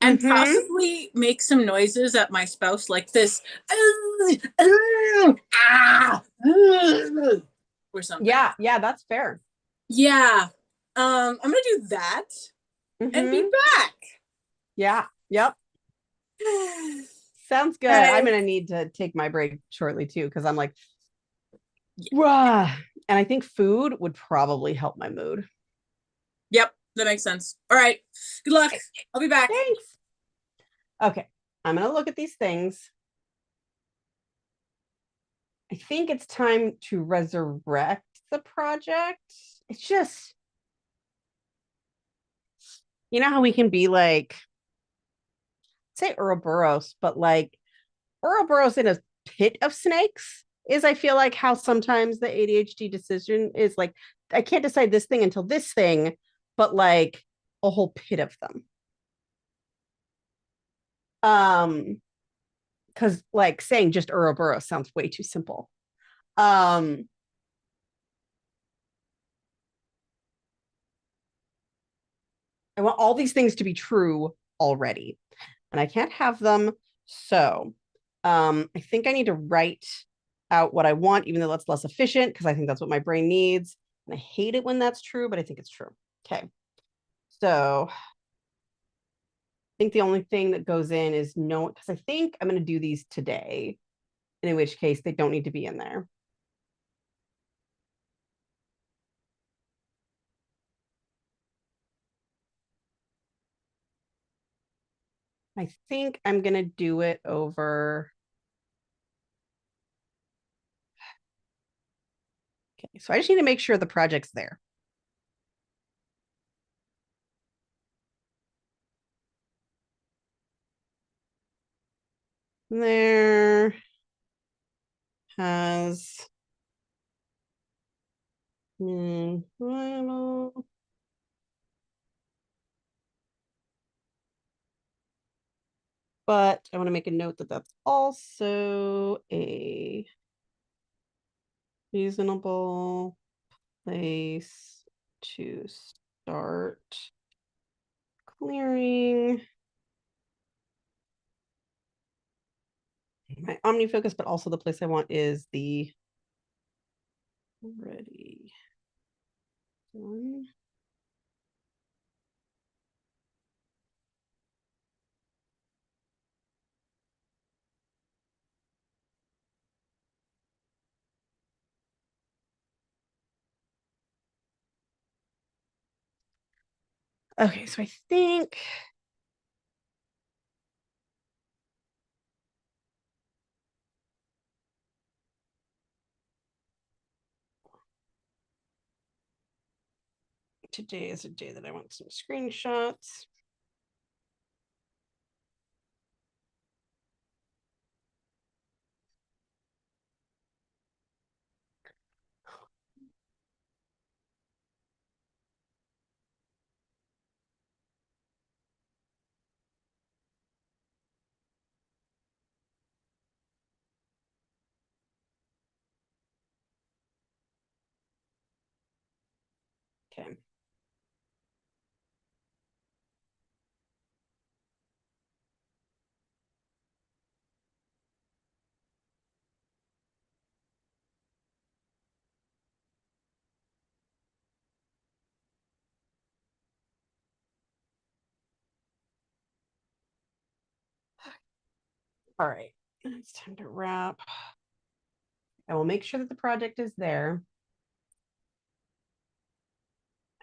[SPEAKER 1] and possibly make some noises at my spouse like this or something.
[SPEAKER 2] Yeah, that's fair.
[SPEAKER 1] Yeah. I'm going to do that and be back.
[SPEAKER 2] Yeah, yep. Sounds good. I'm going to need to take my break shortly too, because I'm like, rah. And I think food would probably help my mood.
[SPEAKER 1] Yep, that makes sense. All right. Good luck. I'll be back.
[SPEAKER 2] Thanks. Okay, I'm going to look at these things. I think it's time to resurrect the project. It's just, you know how we can be like, say Ouroboros, but like Ouroboros in a pit of snakes is, I feel like, how sometimes the ADHD decision is like, I can't decide this thing until this thing, but like a whole pit of them. Because like saying just Ouroboros sounds way too simple. I want all these things to be true already, and I can't have them. So I think I need to write out what I want, even though that's less efficient, because I think that's what my brain needs. And I hate it when that's true, but I think it's true. Okay. So I think the only thing that goes in is no, because I think I'm going to do these today, in which case they don't need to be in there. I think I'm going to do it over. Okay, so I just need to make sure the project's there. There has but I want to make a note that that's also a reasonable place to start clearing my OmniFocus, but also the place I want is the ready one. Okay, so I think today is a day that I want some screenshots. Okay. All right, it's time to wrap. I will make sure that the project is there.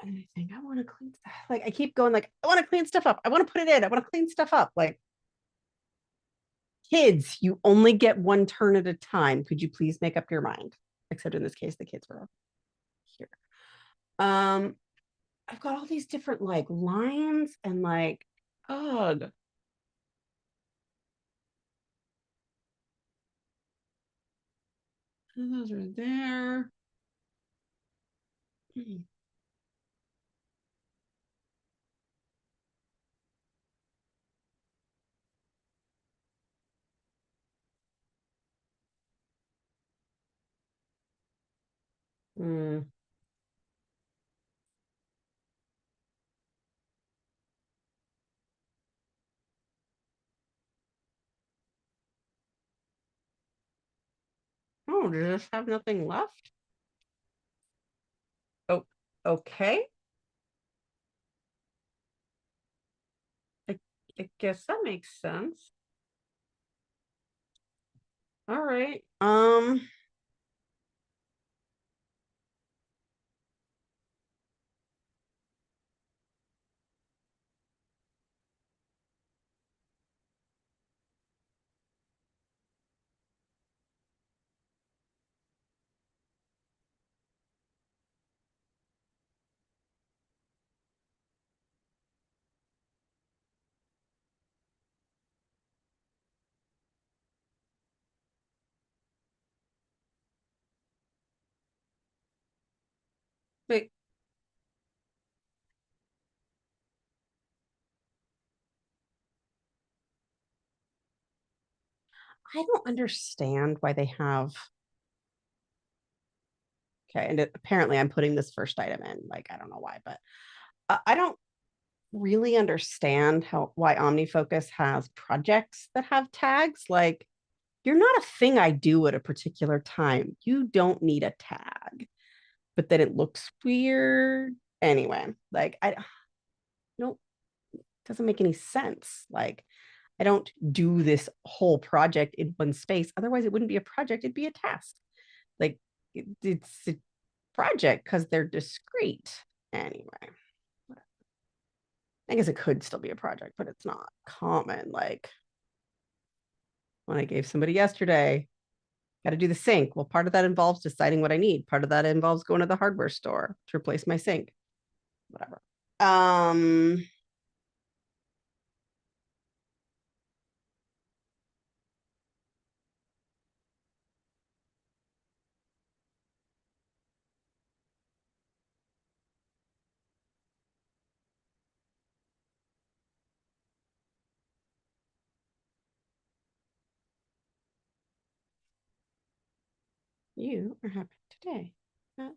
[SPEAKER 2] And I think I want to clean stuff. Like I keep going, like, I want to clean stuff up. I want to put it in. I want to clean stuff up. Like, kids, you only get one turn at a time. Could you please make up your mind? Except in this case, the kids were here. I've got all these different like lines and like, ugh. Those are there. Mm. Oh, does this have nothing left? Oh, okay. I guess that makes sense. All right. Wait, I don't understand why they have. Okay, and apparently I'm putting this first item in. Like, I don't know why, but I don't really understand why OmniFocus has projects that have tags. Like, you're not a thing I do at a particular time. You don't need a tag. But then it looks weird. Anyway, like I nope, doesn't make any sense. Like, I don't do this whole project in one space. Otherwise, it wouldn't be a project, it'd be a task. Like it's a project because they're discrete. Anyway, I guess it could still be a project, but it's not common. Like when I gave somebody yesterday, got to do the sink. Well, part of that involves deciding what I need. Part of that involves going to the hardware store to replace my sink. Whatever. You are happy today. That.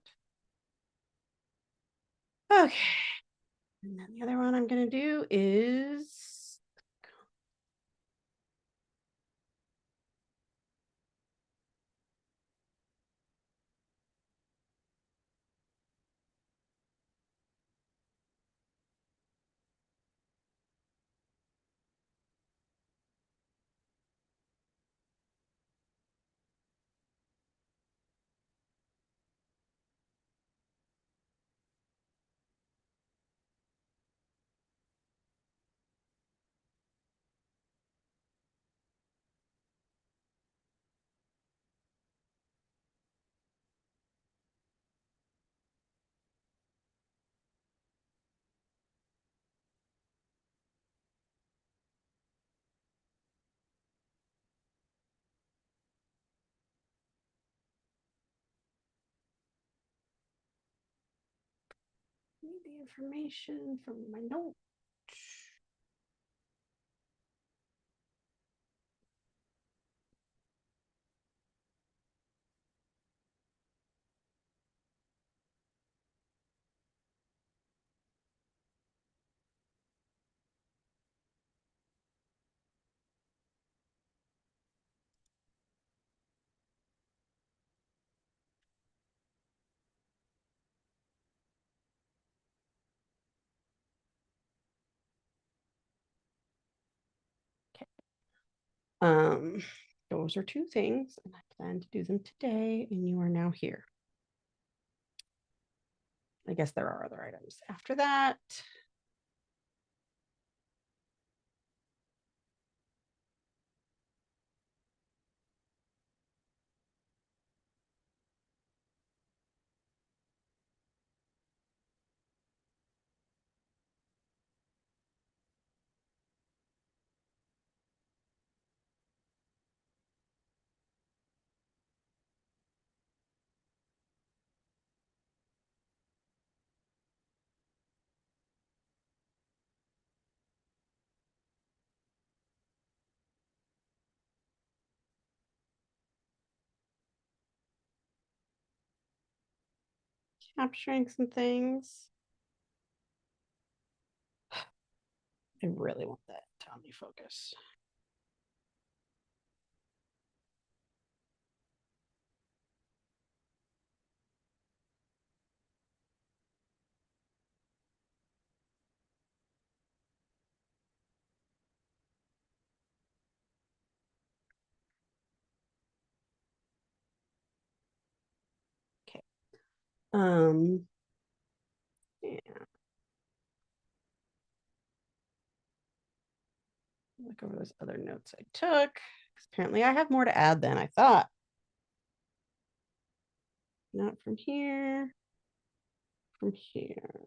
[SPEAKER 2] Okay. And then the other one I'm going to do is need the information from my note. Those are two things, and I plan to do them today, and you are now here. I guess there are other items after that. Capturing some things. I really want that Tommy focus. Okay. Yeah. Look over those other notes I took. Apparently I have more to add than I thought. Not from here. From here.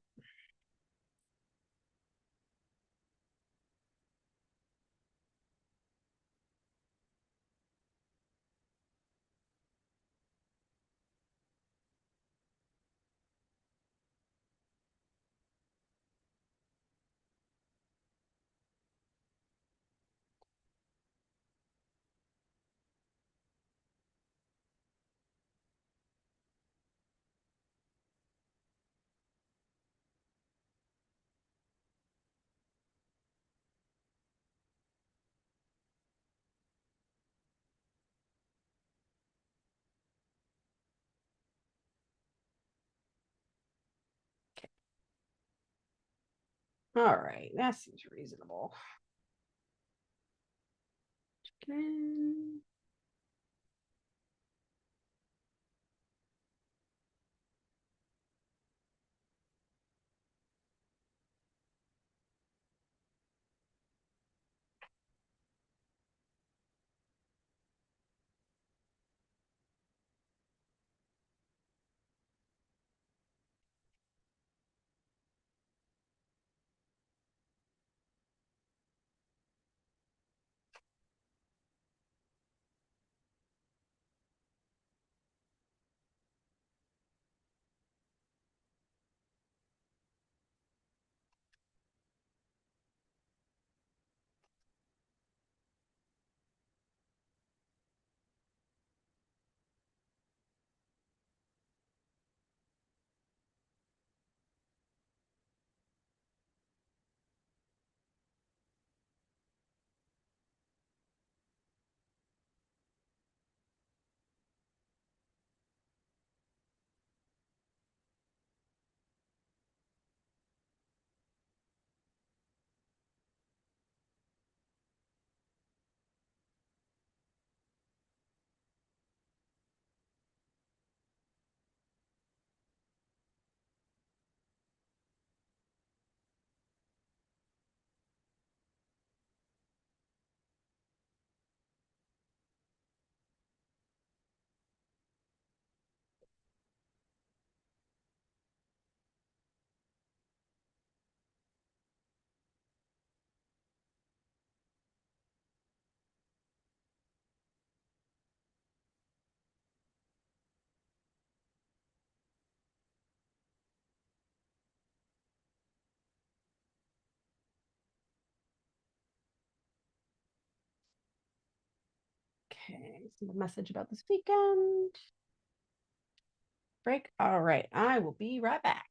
[SPEAKER 2] All right, that seems reasonable. Chicken. Okay, send a message about this weekend. Break. All right, I will be right back.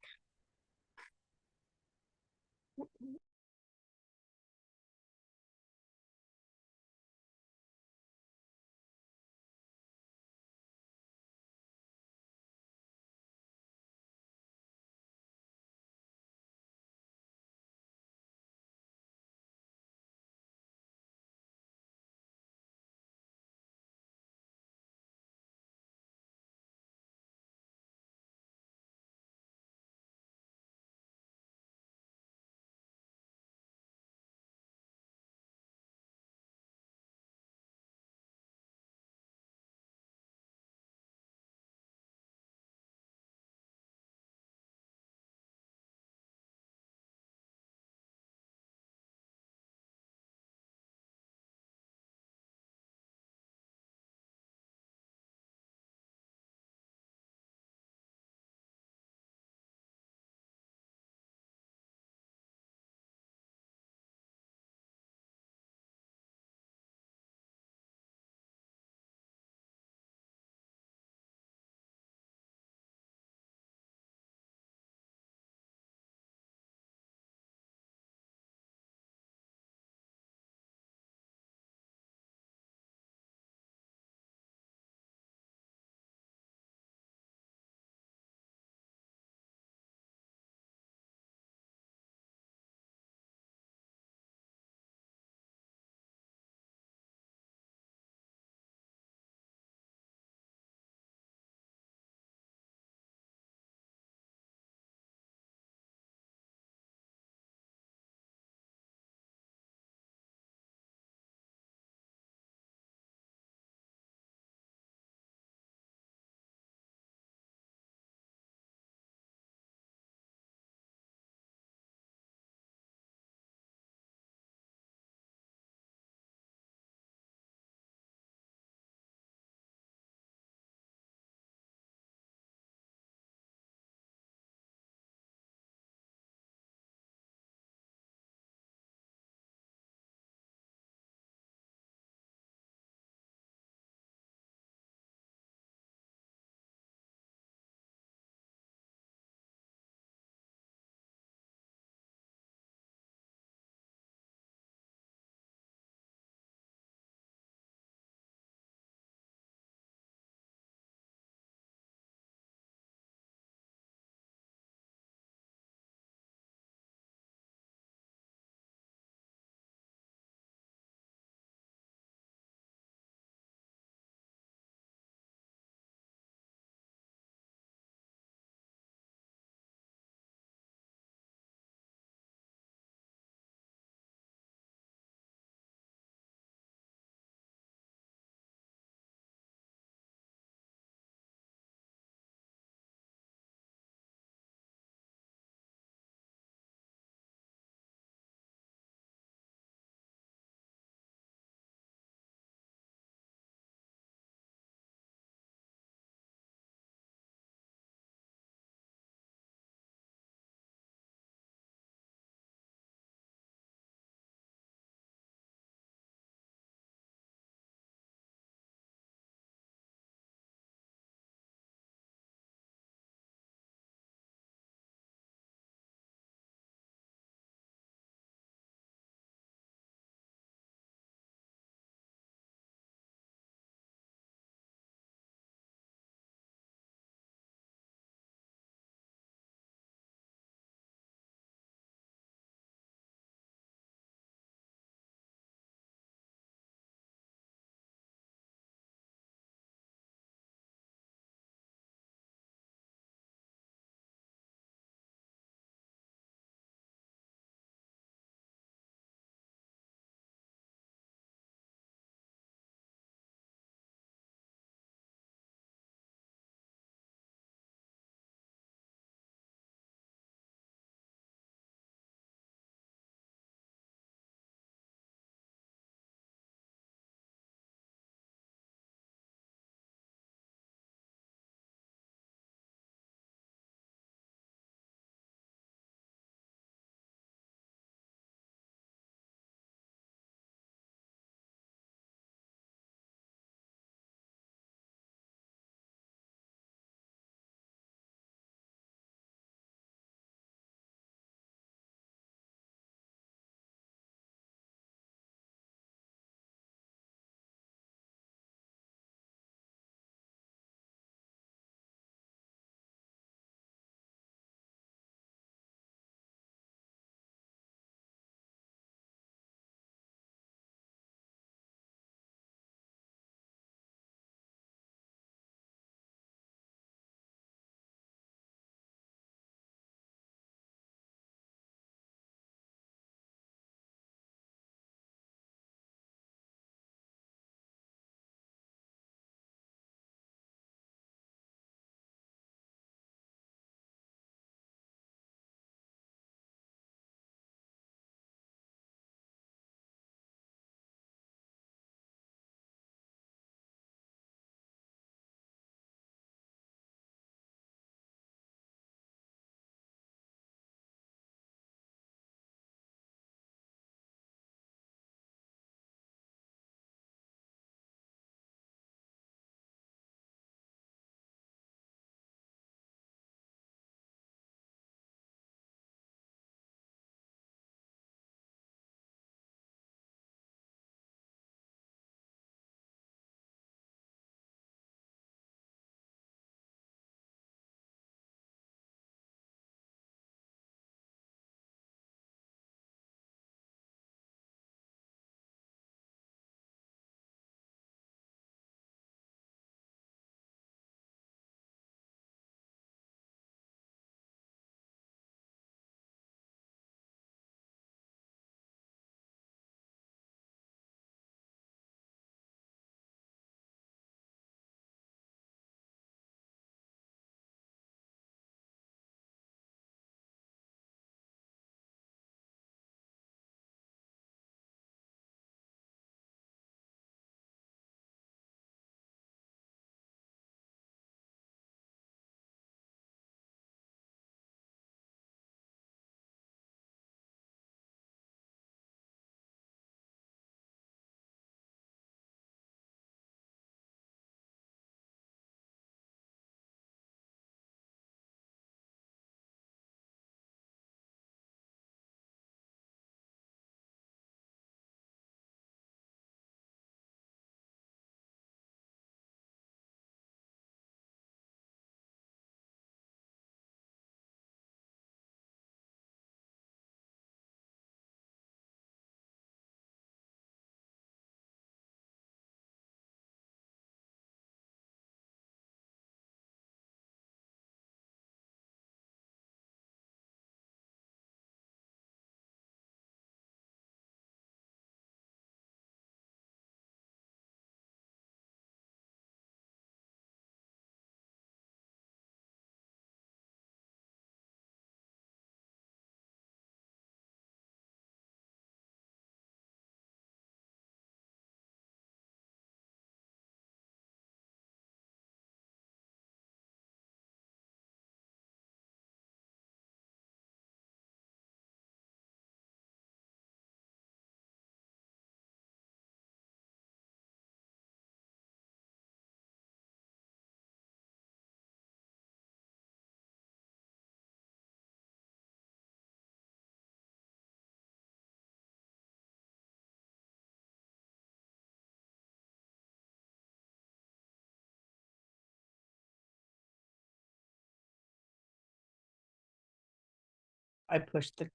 [SPEAKER 2] I pushed the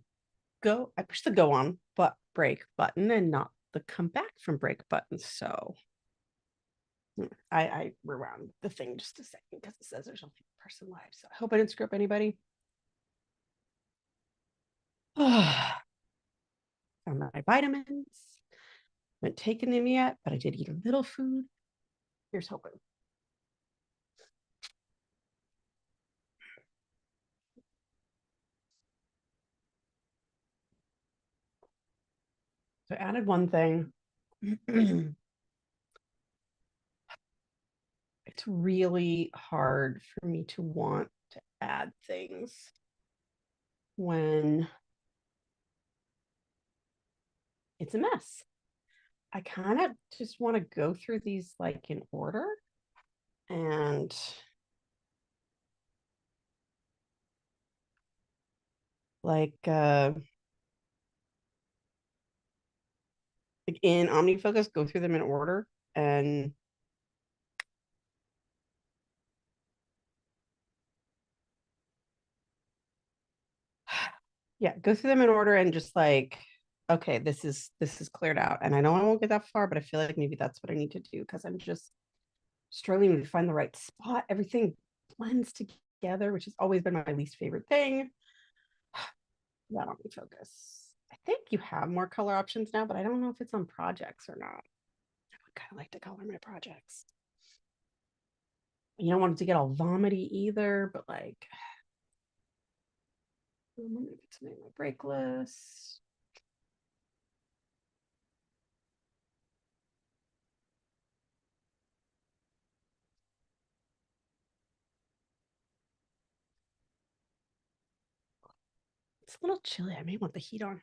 [SPEAKER 2] go on but break button and not the come back from break button. So I rewound the thing just a second because it says there's only one person live. So I hope I didn't screw up anybody. Found my vitamins. Haven't taken them yet, but I did eat a little food. Here's hoping. So I added one thing. It's really hard for me to want to add things when it's a mess. I kind of just want to go through these like in order and like in OmniFocus, go through them in order and yeah, go through them in order and just like, okay, this is cleared out. And I know I won't get that far, but I feel like maybe that's what I need to do because I'm just struggling to find the right spot. Everything blends together, which has always been my least favorite thing. That OmniFocus. I think you have more color options now, but I don't know if it's on projects or not. I would kind of like to color my projects. You don't want it to get all vomity either, but like, I'm gonna get to make my break list. It's a little chilly. I may want the heat on.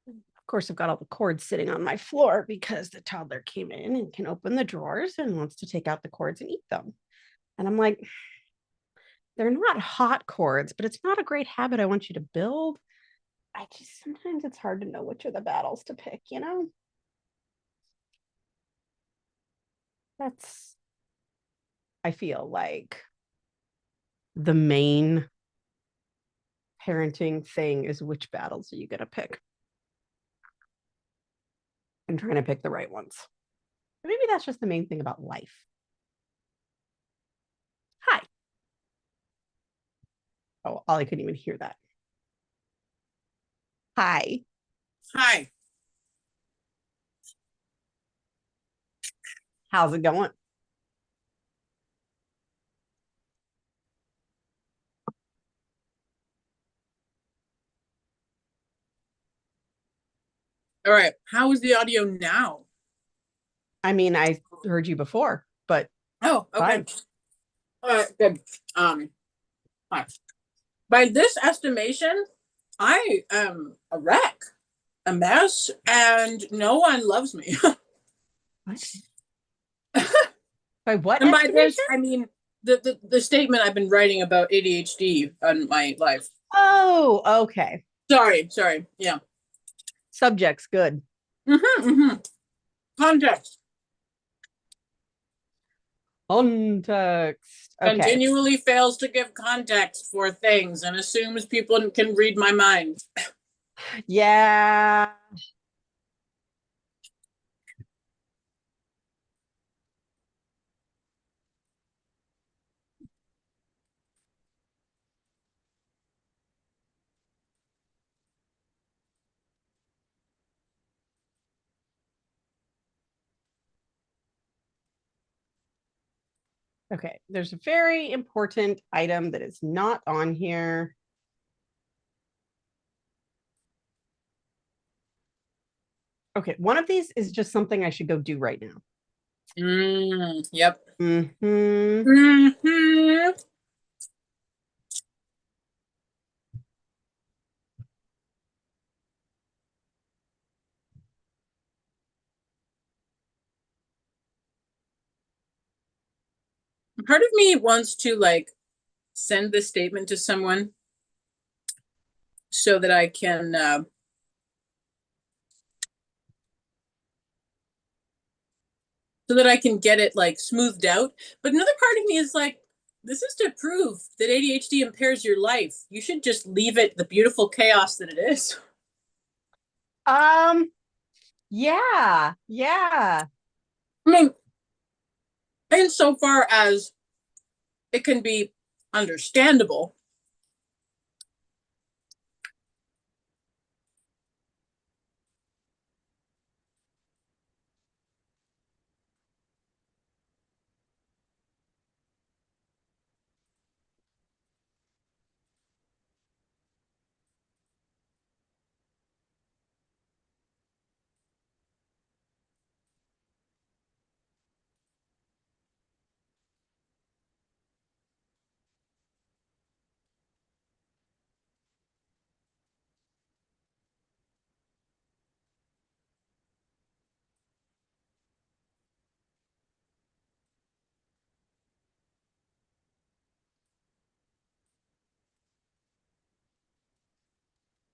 [SPEAKER 2] Of course, I've got all the cords sitting on my floor because the toddler came in and can open the drawers and wants to take out the cords and eat them. And I'm like, they're not hot cords, but it's not a great habit I want you to build. I just sometimes it's hard to know which are the battles to pick, you know? That's, I feel like the main parenting thing is which battles are you going to pick? And trying to pick the right ones. But maybe that's just the main thing about life. Hi. Oh, Ollie couldn't even hear that. Hi.
[SPEAKER 1] Hi.
[SPEAKER 2] How's it going?
[SPEAKER 1] All right. How is the audio now?
[SPEAKER 2] I mean, I heard you before, but
[SPEAKER 1] Oh, okay.
[SPEAKER 2] fine.
[SPEAKER 1] All right, good. Hi. By this estimation, I am a wreck, a mess, and no one loves me.
[SPEAKER 2] What? By what
[SPEAKER 1] And by
[SPEAKER 2] estimation?
[SPEAKER 1] this, I mean the statement I've been writing about ADHD on my life.
[SPEAKER 2] Oh, okay.
[SPEAKER 1] Sorry. Yeah.
[SPEAKER 2] Subjects, good.
[SPEAKER 1] Context.
[SPEAKER 2] Context. Okay.
[SPEAKER 1] Continually fails to give context for things and assumes people can read my mind.
[SPEAKER 2] Yeah. Okay, there's a very important item that is not on here. Okay, one of these is just something I should go do right now.
[SPEAKER 1] Yep. Part of me wants to like send this statement to someone so that I can get it like smoothed out. But another part of me is like, this is to prove that ADHD impairs your life. You should just leave it the beautiful chaos that it is.
[SPEAKER 2] Yeah.
[SPEAKER 1] I mean, insofar as it can be understandable.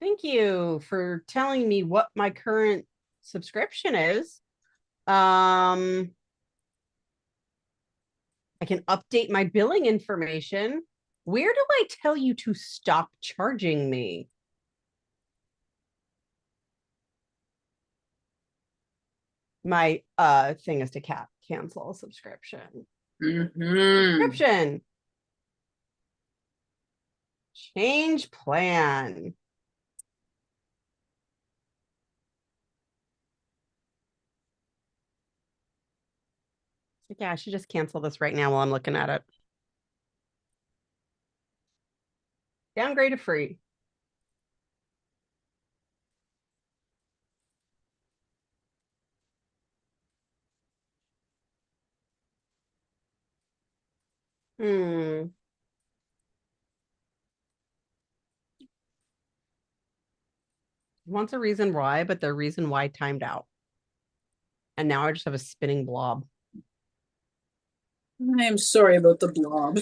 [SPEAKER 2] Thank you for telling me what my current subscription is. I can update my billing information. Where do I tell you to stop charging me? My thing is to cancel a subscription. Subscription. Change plan. Yeah, I should just cancel this right now while I'm looking at it. Downgrade to free. Wants a reason why, but the reason why timed out. And now I just have a spinning blob.
[SPEAKER 1] I am sorry about the blob.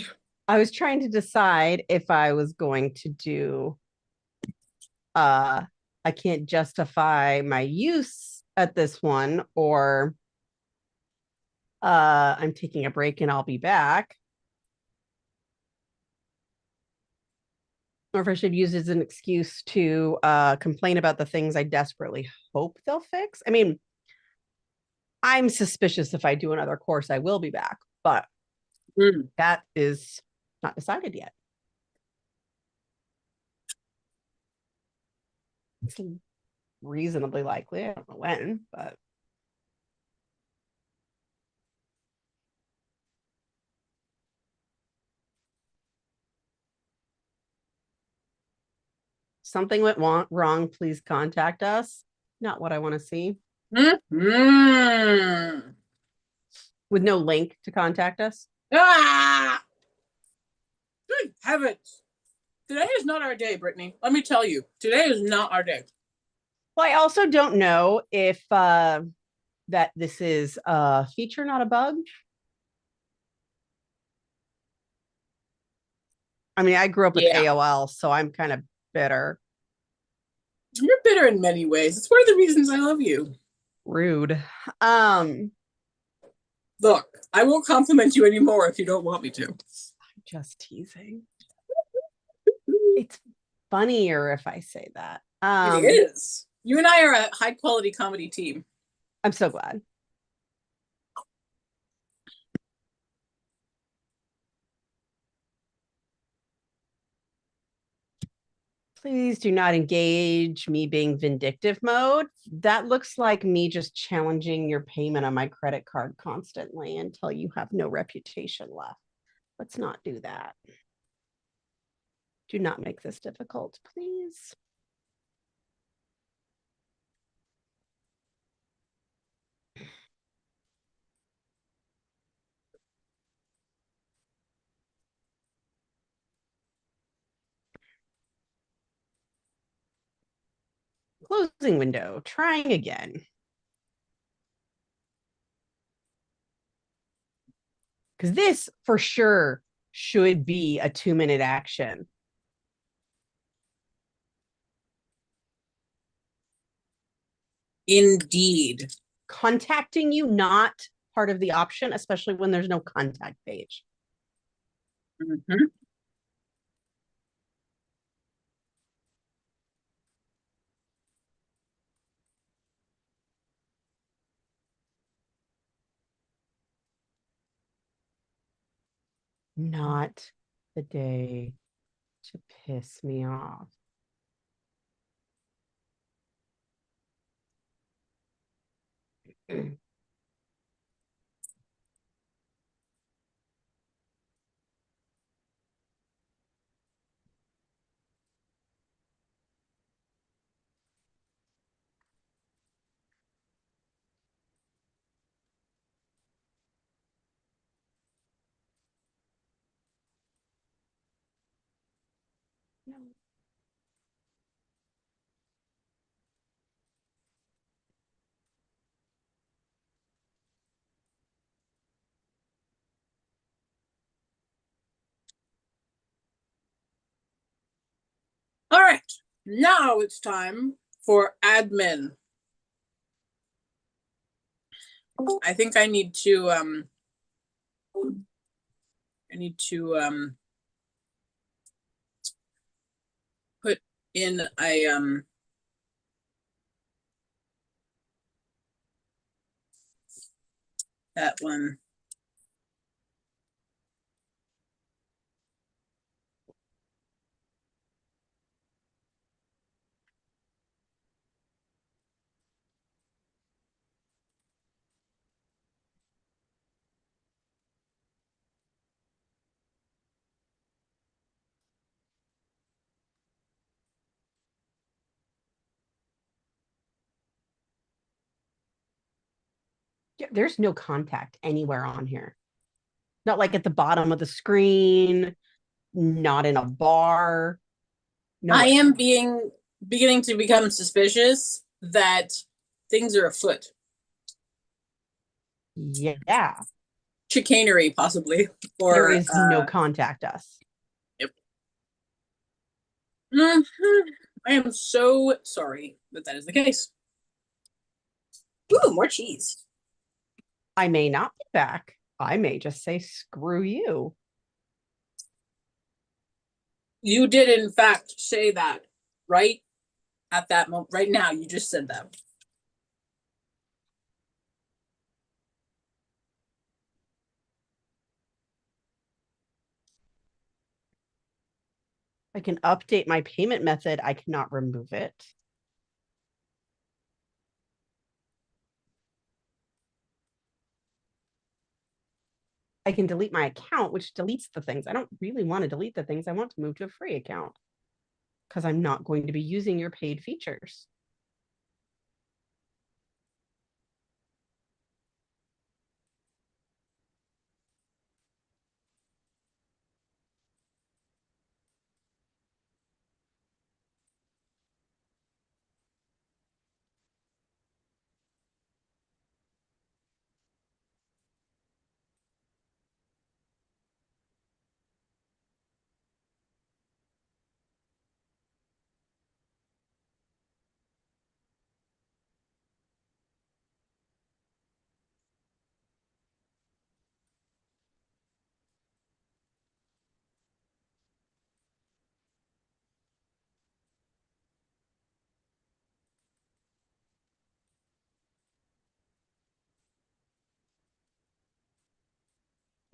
[SPEAKER 2] I was trying to decide if I was going to do I can't justify my use at this one, or I'm taking a break and I'll be back. Or if I should use it as an excuse to complain about the things I desperately hope they'll fix. I mean, I'm suspicious if I do another course, I will be back, but that is not decided yet. It's reasonably likely. I don't know when, but something went wrong, please contact us. Not what I want to see. With no link to contact us.
[SPEAKER 1] Ah! Good heavens. Today is not our day, Brittany. Let me tell you, today is not our day.
[SPEAKER 2] Well, I also don't know if that this is a feature, not a bug. I mean, I grew up with AOL, so I'm kind of bitter.
[SPEAKER 1] You're bitter in many ways. It's one of the reasons I love you.
[SPEAKER 2] Rude.
[SPEAKER 1] Look, I won't compliment you anymore if you don't want me to.
[SPEAKER 2] I'm just teasing. It's funnier if I say that.
[SPEAKER 1] It is. You and I are a high quality comedy team.
[SPEAKER 2] I'm so glad. Please do not engage me being vindictive mode. That looks like me just challenging your payment on my credit card constantly until you have no reputation left. Let's not do that. Do not make this difficult, please. Closing window, trying again. Because this for sure should be a 2-minute action.
[SPEAKER 1] Indeed.
[SPEAKER 2] Contacting you, not part of the option, especially when there's no contact page.
[SPEAKER 1] Mm-hmm.
[SPEAKER 2] Not the day to piss me off.
[SPEAKER 1] All right. Now it's time for admin. I think I need to put in a that one.
[SPEAKER 2] There's no contact anywhere on here. Not like at the bottom of the screen, not in a bar.
[SPEAKER 1] I am beginning to become suspicious that things are afoot.
[SPEAKER 2] Yeah.
[SPEAKER 1] Chicanery, possibly. Or
[SPEAKER 2] there is no contact us.
[SPEAKER 1] Yep. Mm-hmm. I am so sorry that is the case. Ooh, more cheese.
[SPEAKER 2] I may not be back. I may just say, screw you.
[SPEAKER 1] You did, in fact, say that right at that moment. Right now, you just said that.
[SPEAKER 2] I can update my payment method. I cannot remove it. I can delete my account, which deletes the things. I don't really want to delete the things. I want to move to a free account because I'm not going to be using your paid features.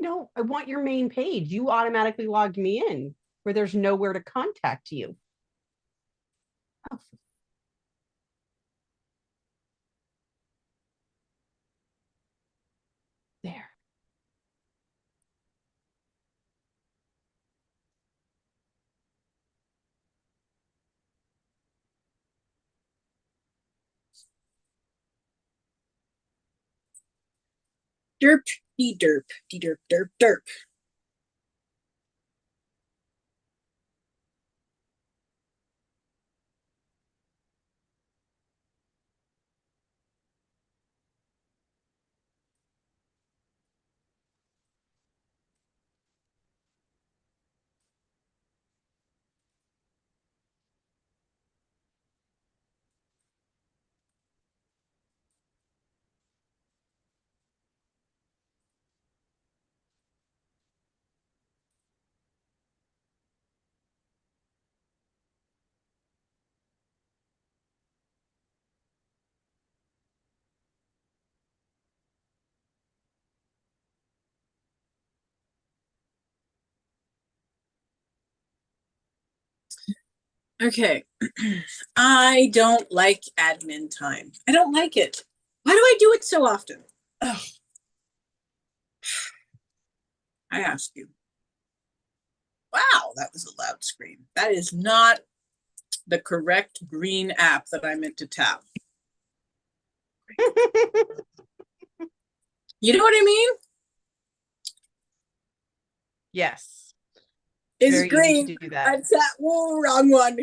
[SPEAKER 2] No, I want your main page. You automatically logged me in where there's nowhere to contact you. Oh. There.
[SPEAKER 1] Derp, derp, derp, derp, derp. Okay. I don't like admin time. I don't like it. Why do I do it so often? Ugh. I ask you. Wow, that was a loud scream. That is not the correct green app that I meant to tap. You know what I mean?
[SPEAKER 2] Yes.
[SPEAKER 1] It's
[SPEAKER 2] Very
[SPEAKER 1] green.
[SPEAKER 2] easy to do that.
[SPEAKER 1] I tapped. Whoa, wrong one.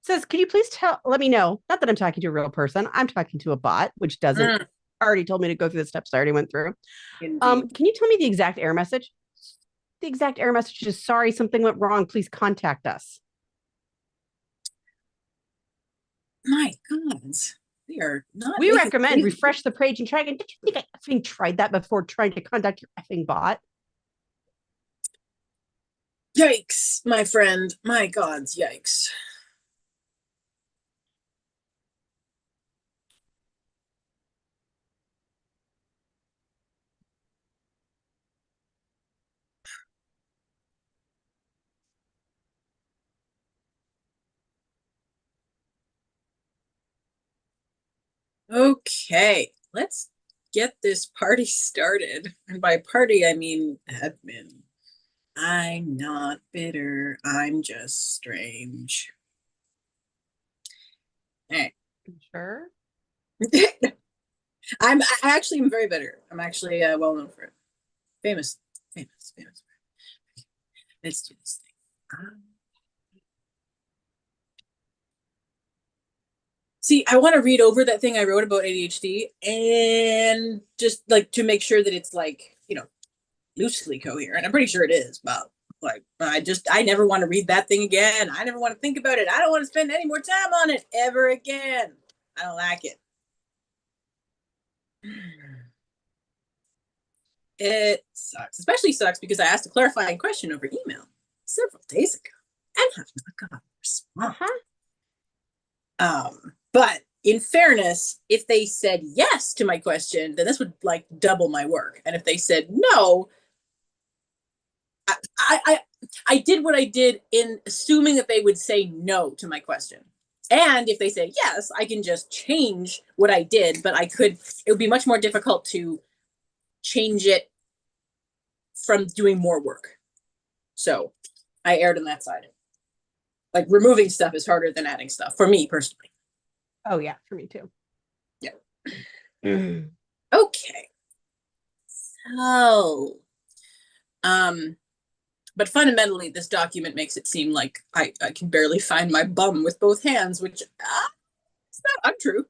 [SPEAKER 2] Says, can you please let me know? Not that I'm talking to a real person. I'm talking to a bot, which doesn't already told me to go through the steps I already went through. Can you tell me the exact error message? The exact error message is sorry, something went wrong. Please contact us.
[SPEAKER 1] My God. They are not.
[SPEAKER 2] We recommend refresh the page and try again. Did you think I effing tried that before trying to contact your effing bot?
[SPEAKER 1] Yikes, my friend. My God, yikes. Okay, let's get this party started. And by party, I mean admin. I'm not bitter. I'm just strange. Hey.
[SPEAKER 2] Sure.
[SPEAKER 1] I actually am very bitter. I'm actually well known for it. Famous. Let's do this thing. See, I want to read over that thing I wrote about ADHD and just like to make sure that it's like, loosely coherent. I'm pretty sure it is, but like I never want to read that thing again. I never want to think about it. I don't want to spend any more time on it ever again. I don't like it. It sucks. Especially sucks because I asked a clarifying question over email several days ago and have not got a response. But in fairness, if they said yes to my question, then this would like double my work. And if they said no, I did what I did in assuming that they would say no to my question. And if they say yes, I can just change what I did, but it would be much more difficult to change it from doing more work. So I erred on that side. Like removing stuff is harder than adding stuff for me personally.
[SPEAKER 2] Oh yeah, for me too.
[SPEAKER 1] Yeah. Okay. So, but fundamentally, this document makes it seem like I can barely find my bum with both hands, which is not untrue.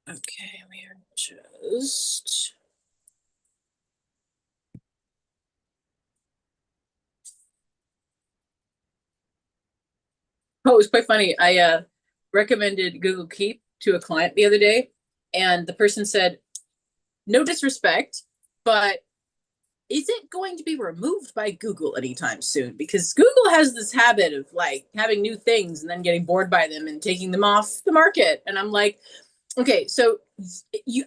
[SPEAKER 1] Okay, we are just. Oh, it was quite funny. I recommended Google Keep to a client the other day, and the person said, "No disrespect, but is it going to be removed by Google anytime soon? Because Google has this habit of like having new things and then getting bored by them and taking them off the market." And I'm like, okay, so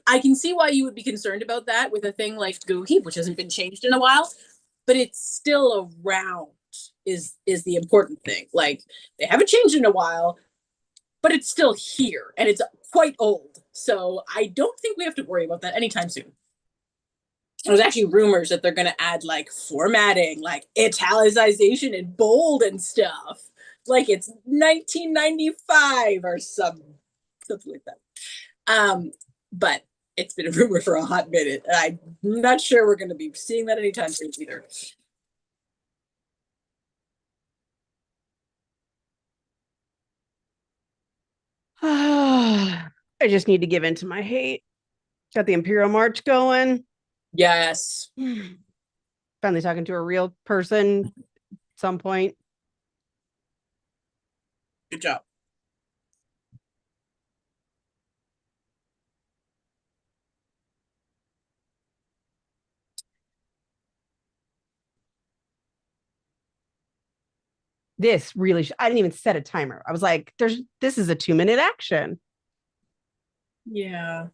[SPEAKER 1] I can see why you would be concerned about that with a thing like Google Keep, which hasn't been changed in a while, but it's still around is the important thing. Like they haven't changed in a while, but it's still here and it's quite old. So I don't think we have to worry about that anytime soon. There's actually rumors that they're going to add like formatting, like italicization and bold and stuff, like it's 1995 or something like that. But it's been a rumor for a hot minute. I'm not sure we're going to be seeing that anytime soon either.
[SPEAKER 2] I just need to give in to my hate. Got the Imperial March going.
[SPEAKER 1] Yes.
[SPEAKER 2] Finally talking to a real person at some point.
[SPEAKER 1] Good job.
[SPEAKER 2] This really, I didn't even set a timer. I was like, this is a 2-minute action.
[SPEAKER 1] Yeah.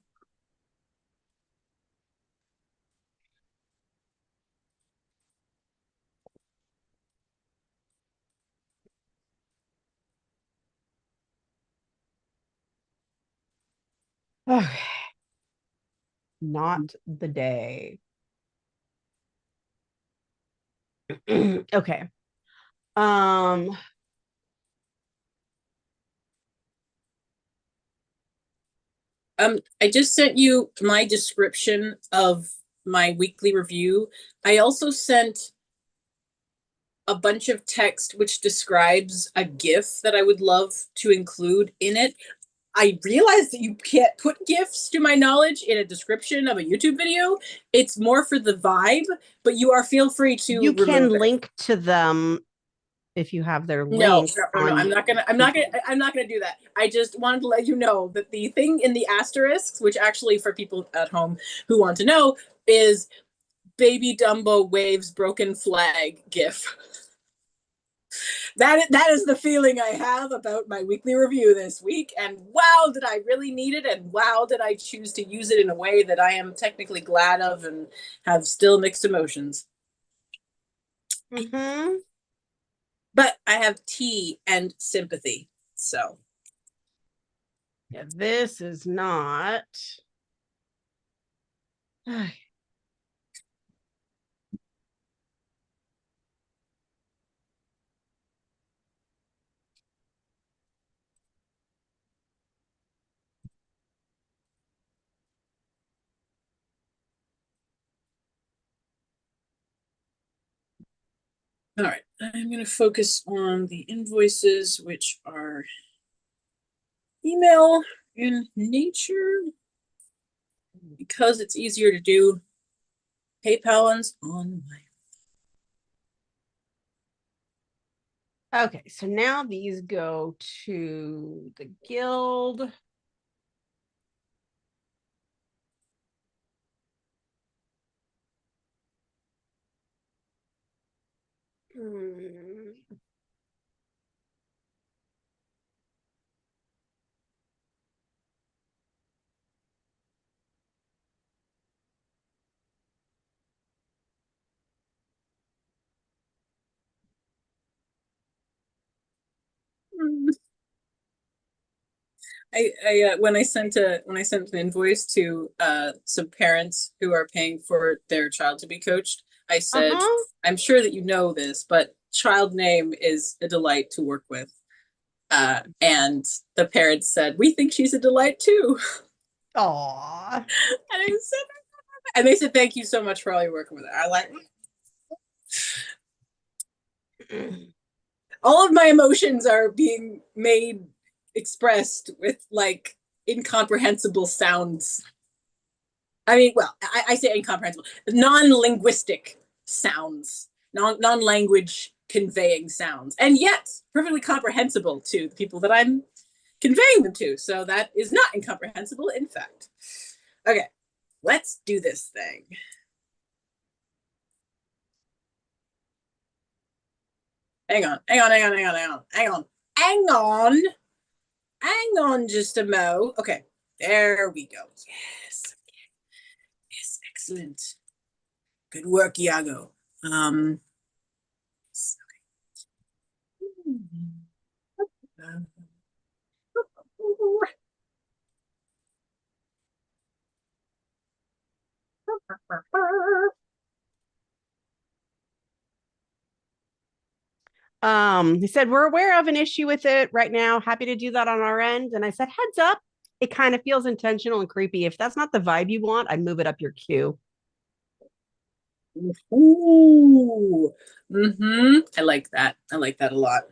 [SPEAKER 2] Okay. Not the day. Okay.
[SPEAKER 1] I just sent you my description of my weekly review. I also sent a bunch of text which describes a GIF that I would love to include in it. I realize that you can't put GIFs, to my knowledge, in a description of a YouTube video. It's more for the vibe, but you are feel free to
[SPEAKER 2] you can
[SPEAKER 1] remove it.
[SPEAKER 2] link to them if you have their
[SPEAKER 1] No,
[SPEAKER 2] link.
[SPEAKER 1] no, I'm not gonna do that. I just wanted to let you know that the thing in the asterisks, which actually for people at home who want to know, is Baby Dumbo waves broken flag GIF. That is the feeling I have about my weekly review this week. And wow, did I really need it? And wow, did I choose to use it in a way that I am technically glad of and have still mixed emotions.
[SPEAKER 2] Mm-hmm.
[SPEAKER 1] But I have tea and sympathy. So
[SPEAKER 2] yeah, this is not.
[SPEAKER 1] all right, I'm going to focus on the invoices, which are email in nature, because it's easier to do PayPal ones online.
[SPEAKER 2] Okay, so now these go to the guild.
[SPEAKER 1] When I sent an invoice to some parents who are paying for their child to be coached, I said, I'm sure that you know this, but child name is a delight to work with. And the parents said, we think she's a delight too.
[SPEAKER 2] Aww.
[SPEAKER 1] And they said, thank you so much for all your work with her. I like all of my emotions are being made expressed with like incomprehensible sounds. I mean, well, I say incomprehensible, non-linguistic sounds, non-language conveying sounds, and yet perfectly comprehensible to the people that I'm conveying them to. So that is not incomprehensible, in fact. Okay, let's do this thing. Hang on just a mo. Okay, there we go. Yes. Yes, excellent. Good work, Iago. Okay.
[SPEAKER 2] He said, we're aware of an issue with it right now. Happy to do that on our end. And I said, heads up, it kind of feels intentional and creepy. If that's not the vibe you want, I'd move it up your queue.
[SPEAKER 1] Ooh. I like that. I like that a lot.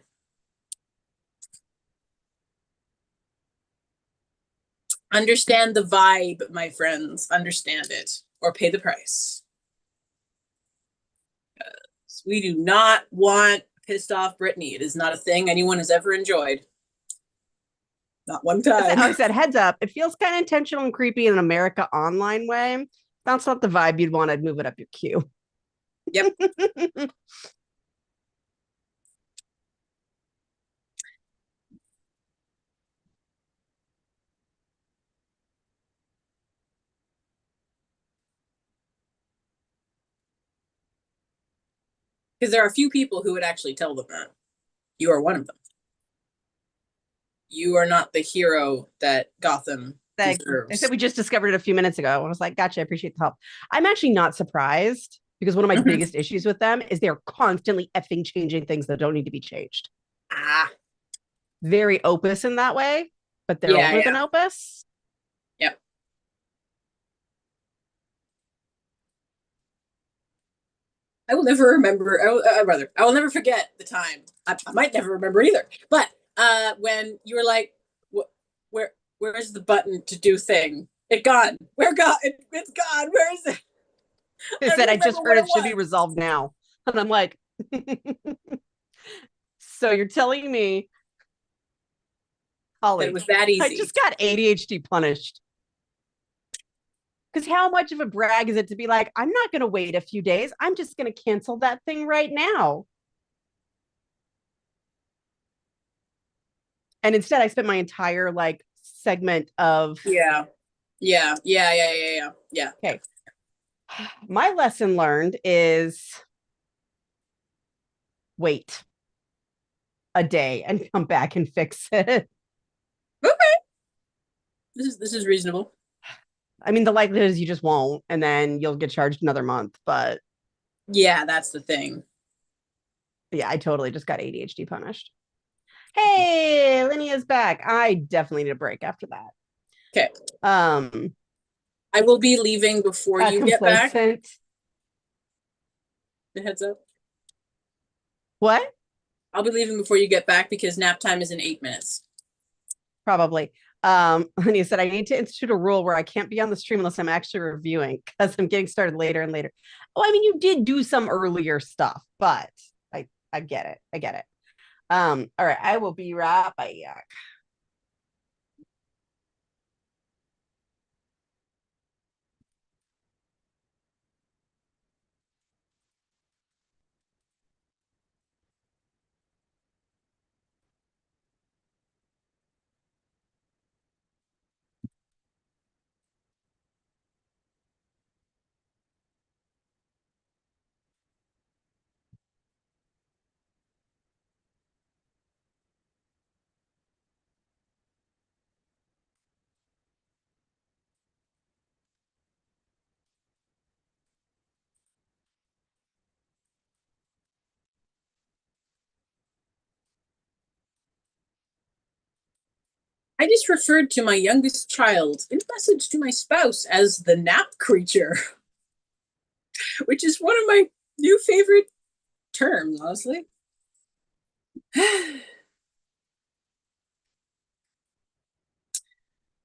[SPEAKER 1] Understand the vibe, my friends. Understand it or pay the price. We do not want pissed off Brittany. It is not a thing anyone has ever enjoyed. Not one time.
[SPEAKER 2] I said, heads up. It feels kind of intentional and creepy in an America Online way. That's not the vibe you'd want. I'd move it up your queue.
[SPEAKER 1] Yep. Because there are a few people who would actually tell them that. You are one of them. You are not the hero that Gotham deserves.
[SPEAKER 2] I said we just discovered it a few minutes ago. I was like, gotcha, I appreciate the help. I'm actually not surprised because one of my biggest issues with them is they're constantly effing changing things that don't need to be changed. Very Opus in that way, but they're older than Opus.
[SPEAKER 1] Yep. I will never remember. I will never forget the time. I might never remember either. But when you were like, where's the button to do thing? It gone. Where gone? It's gone. Where is it?
[SPEAKER 2] It said, I just heard it should be resolved now. And I'm like, so you're telling me, Ollie,
[SPEAKER 1] it was that easy.
[SPEAKER 2] I just got ADHD punished. Because how much of a brag is it to be like, I'm not going to wait a few days. I'm just going to cancel that thing right now. And instead, I spent my entire like segment of
[SPEAKER 1] yeah.
[SPEAKER 2] Okay. My lesson learned is wait a day and come back and fix it.
[SPEAKER 1] Okay. This is reasonable.
[SPEAKER 2] I mean, the likelihood is you just won't, and then you'll get charged another month. But
[SPEAKER 1] yeah, that's the thing.
[SPEAKER 2] Yeah, I totally just got ADHD punished. Hey, Linnea back. I definitely need a break after that.
[SPEAKER 1] Okay. I will be leaving before you get back. The heads up.
[SPEAKER 2] What?
[SPEAKER 1] I'll be leaving before you get back because nap time is in 8 minutes.
[SPEAKER 2] Probably. Linnea said, I need to institute a rule where I can't be on the stream unless I'm actually reviewing because I'm getting started later and later. Oh, I mean, you did do some earlier stuff, but I get it. I get it. All right, I will be right back.
[SPEAKER 1] I just referred to my youngest child in a message to my spouse as the nap creature, which is one of my new favorite terms, honestly.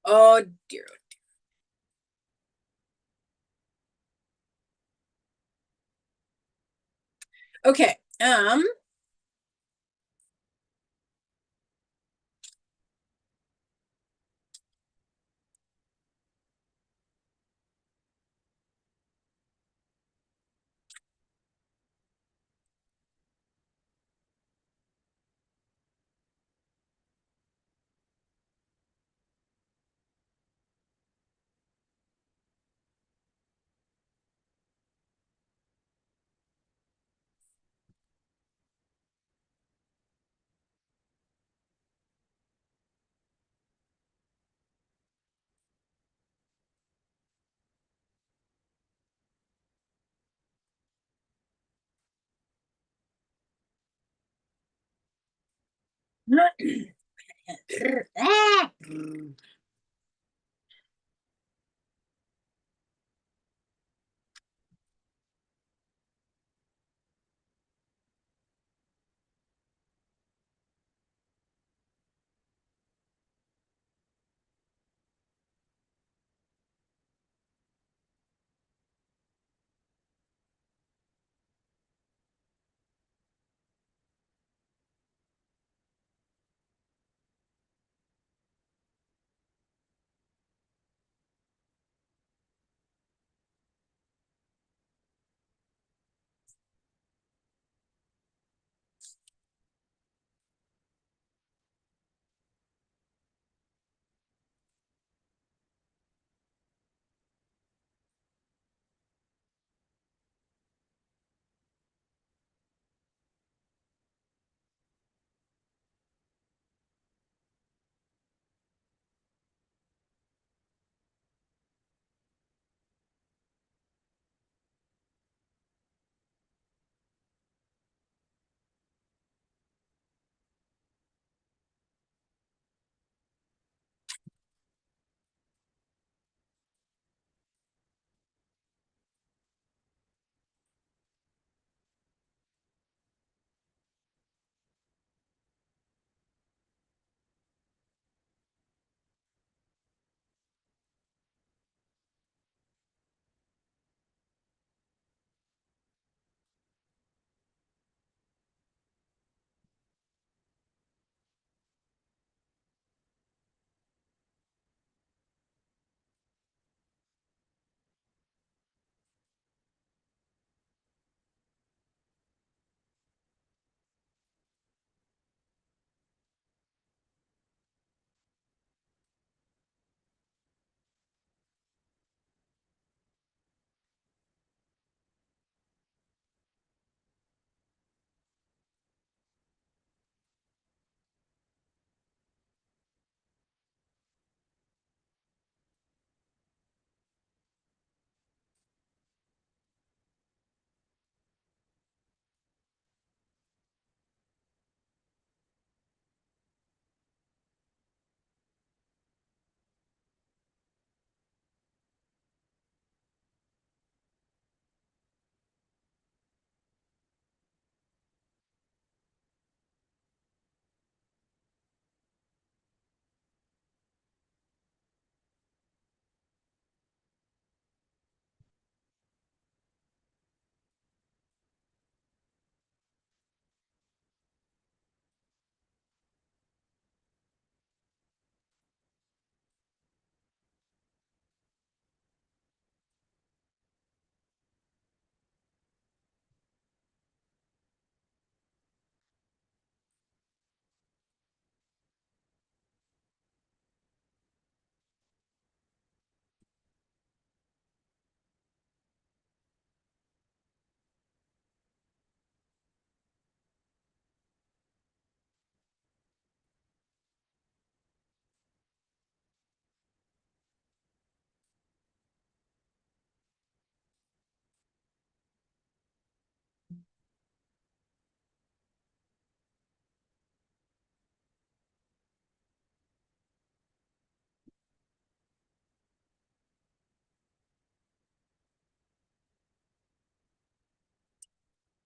[SPEAKER 1] Oh dear. Okay.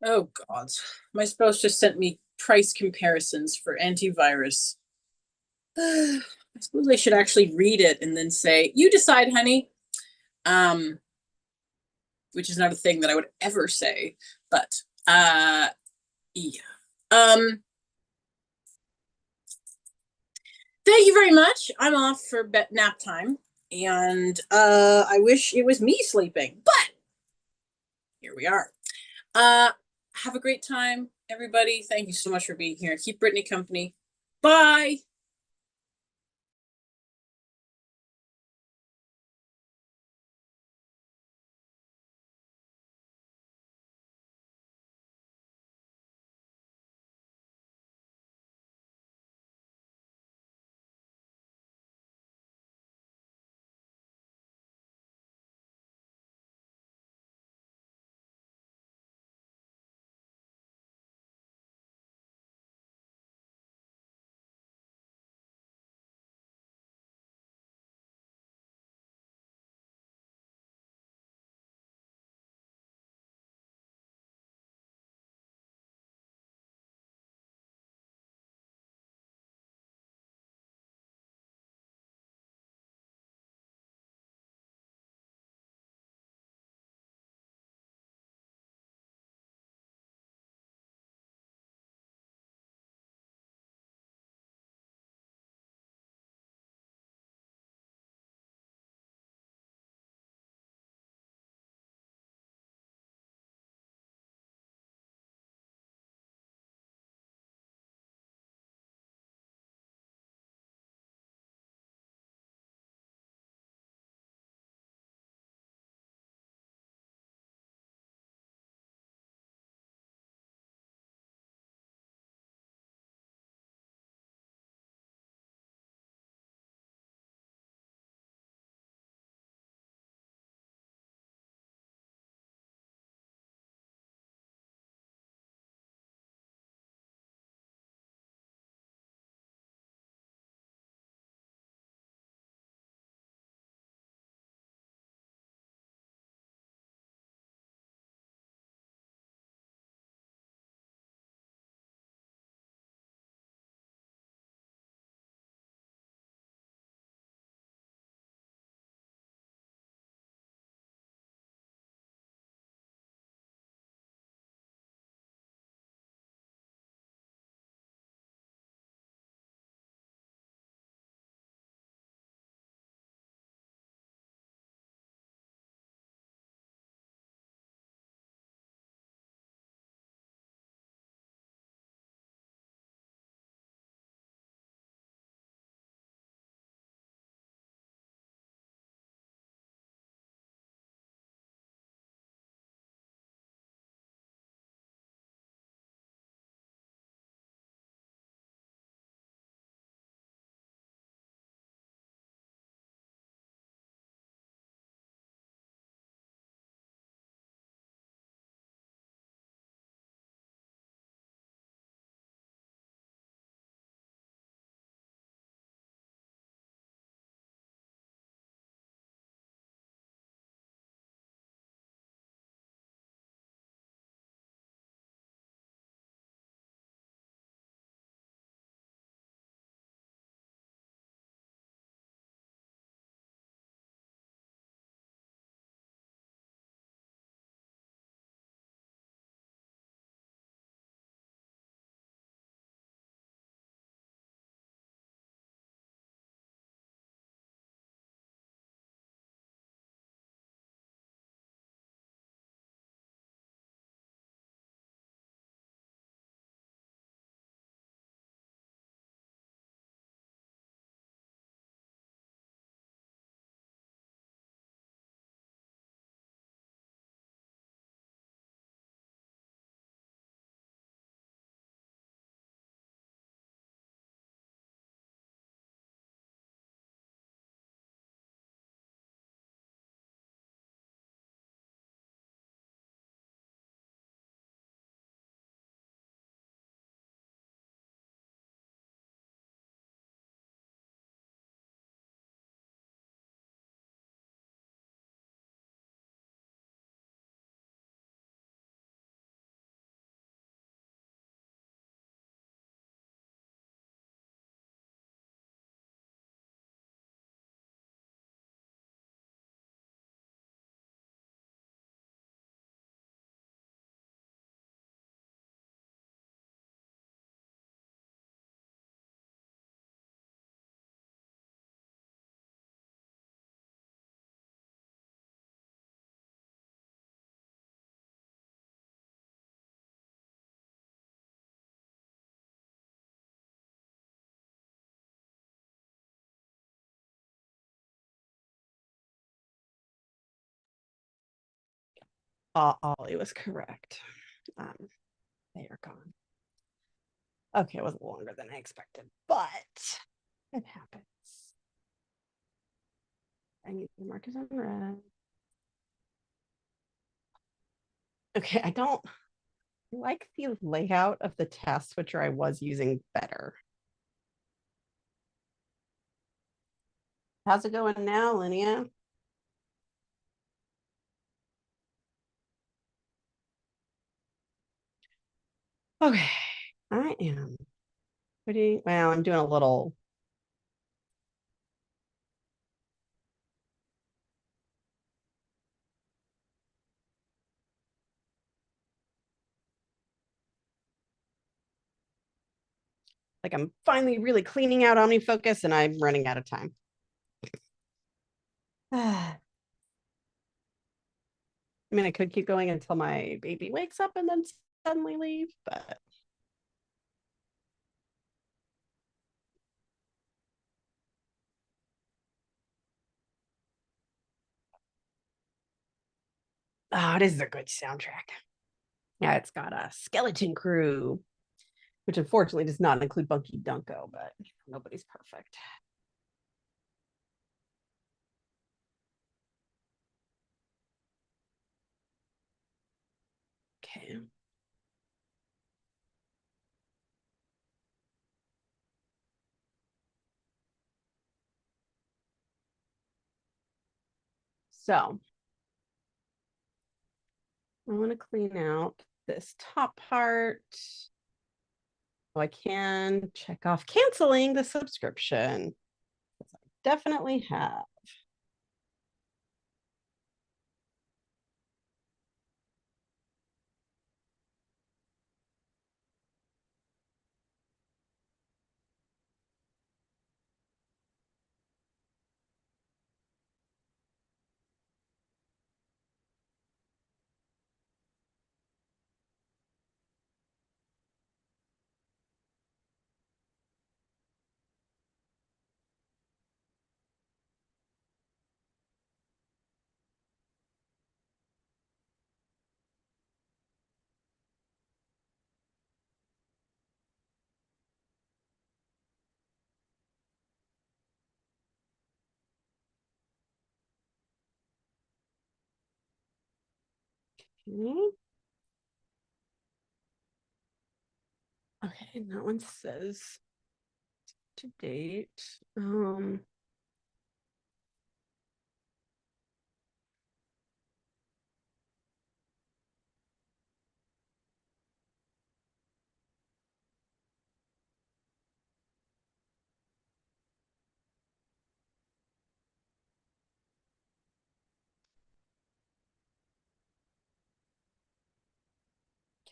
[SPEAKER 1] Oh God, my spouse just sent me price comparisons for antivirus. I suppose I should actually read it and then say, "You decide, honey." Um, which is not a thing that I would ever say, but yeah. Um, thank you very much. I'm off for nap time, and I wish it was me sleeping, but here we are. Have a great time, everybody. Thank you so much for being here. Keep Brittany company. Bye.
[SPEAKER 2] Ollie was correct. They are gone. Okay, it was longer than I expected, but it happens. I need the markers on red. Okay, I don't like the layout of the test, which I was using better. How's it going now, Linnea? Okay, I am I'm doing a little. Like I'm finally really cleaning out OmniFocus and I'm running out of time. I mean, I could keep going until my baby wakes up and then suddenly leave, but oh, it is a good soundtrack. Yeah, it's got a skeleton crew, which unfortunately does not include Bunky Dunko, but nobody's perfect. Okay. So I want to clean out this top part. So I can check off canceling the subscription. I definitely have. Okay. Okay, and that one says to date.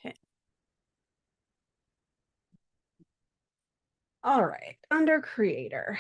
[SPEAKER 2] Okay. All right, under creator.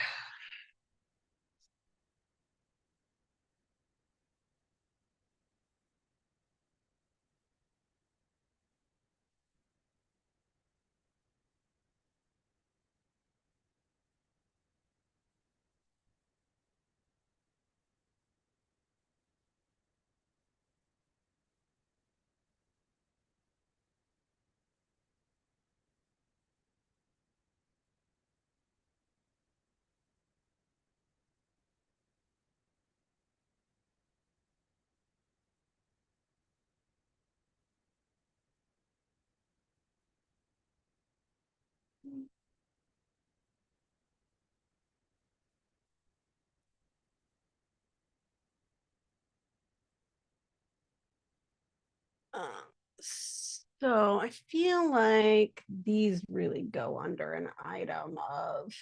[SPEAKER 2] So I feel like these really go under an item of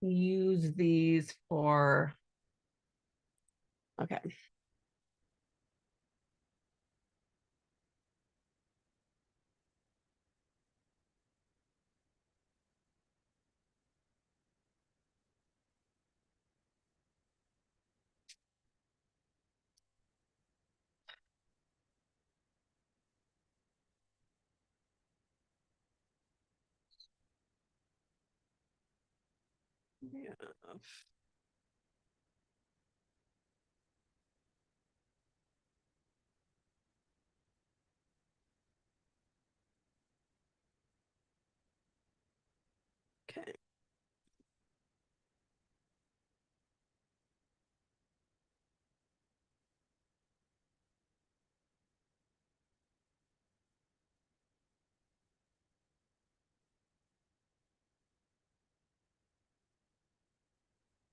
[SPEAKER 2] use these for, okay. Yeah.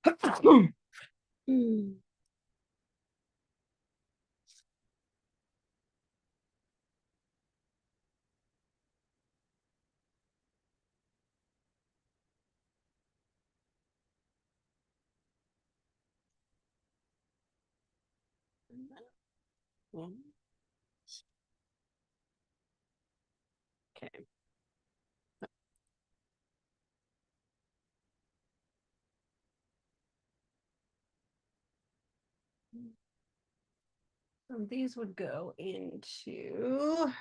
[SPEAKER 2] Hmm. Okay. So these would go into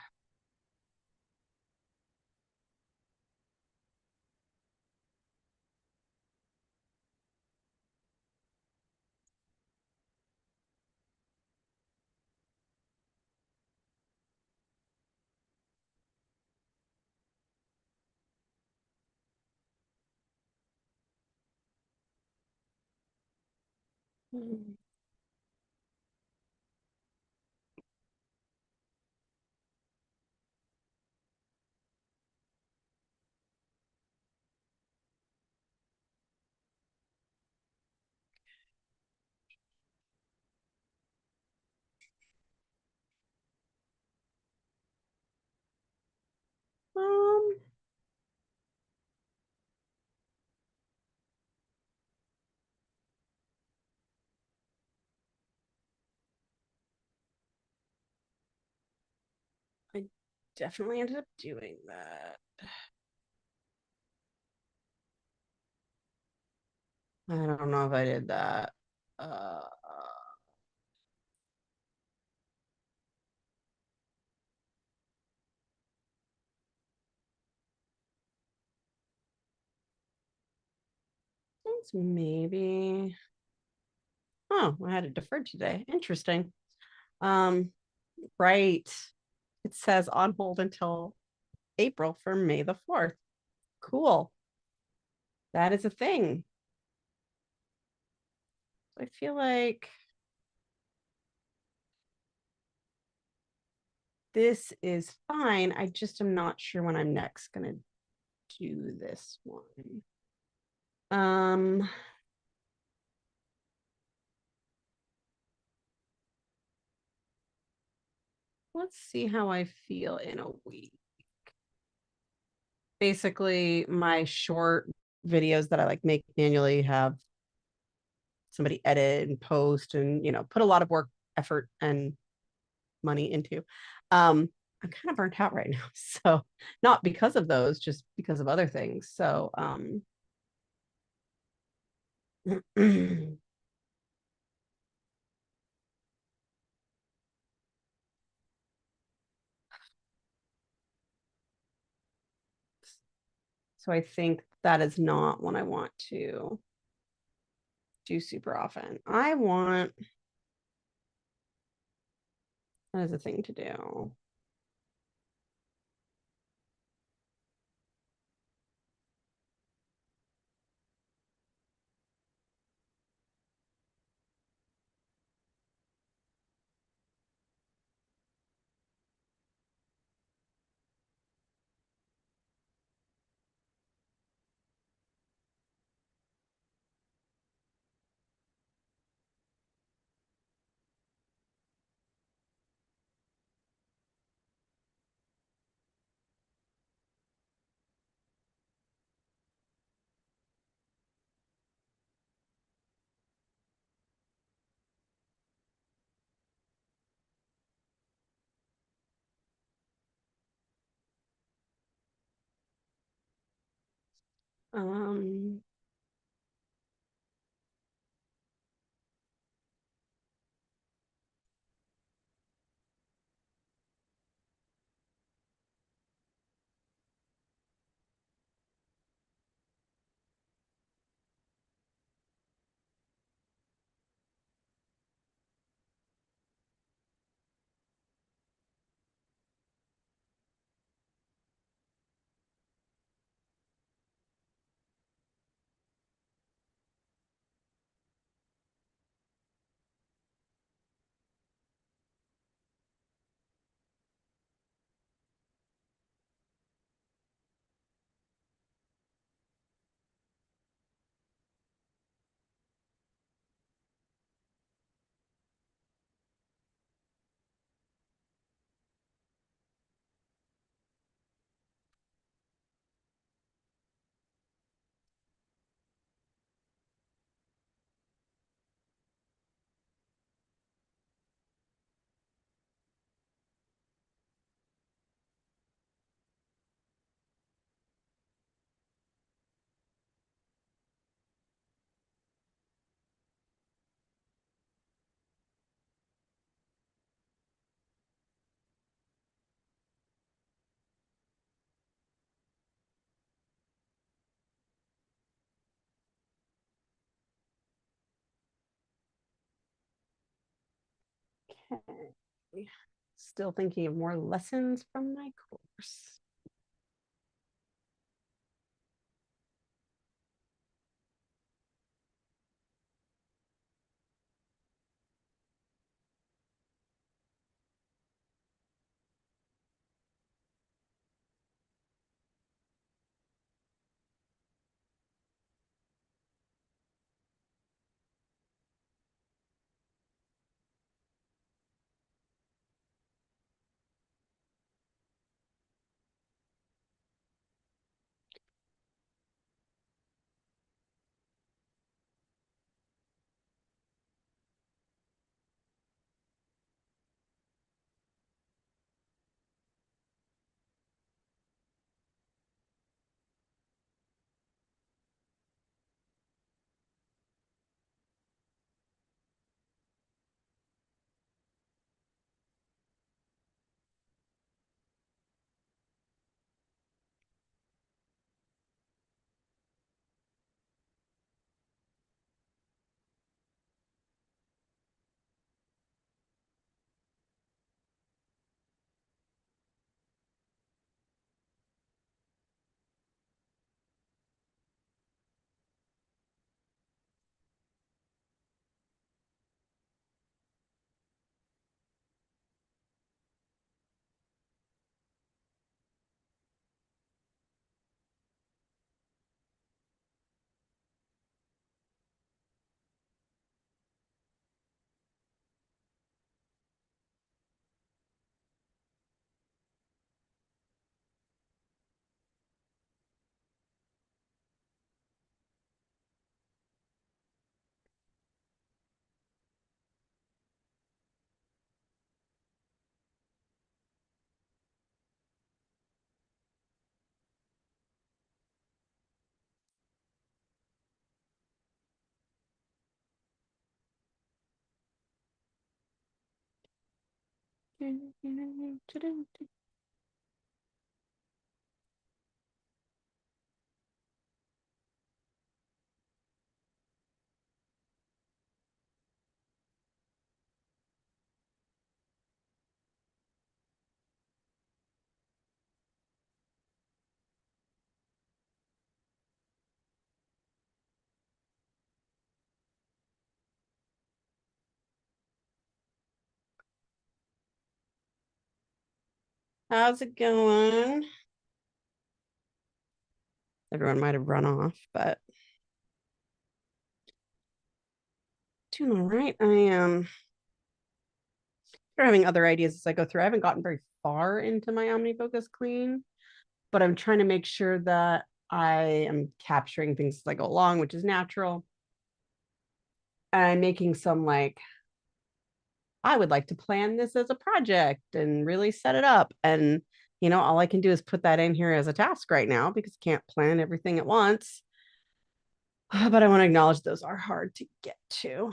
[SPEAKER 2] um I definitely ended up doing that. I don't know if I did that. Uh, maybe. Oh, I had it deferred today. Interesting. Um, right. It says on hold until April for May the 4th. Cool. That is a thing. I feel like this is fine. I just am not sure when I'm next gonna do this one. Um, let's see how I feel in a week. Basically, my short videos that I like make manually have somebody edit and post and put a lot of work, effort, and money into. I'm kind of burnt out right now. So not because of those, just because of other things. So so I think that is not what I want to do super often. I want that is a thing to do. Um, Okay. Still thinking of more lessons from my course. How's it going? Everyone might have run off, but doing all right. I am having other ideas as I go through. I haven't gotten very far into my OmniFocus clean, but I'm trying to make sure that I am capturing things as I go along, which is natural. And I'm making some like, I would like to plan this as a project and really set it up. And, all I can do is put that in here as a task right now because I can't plan everything at once. But I want to acknowledge those are hard to get to.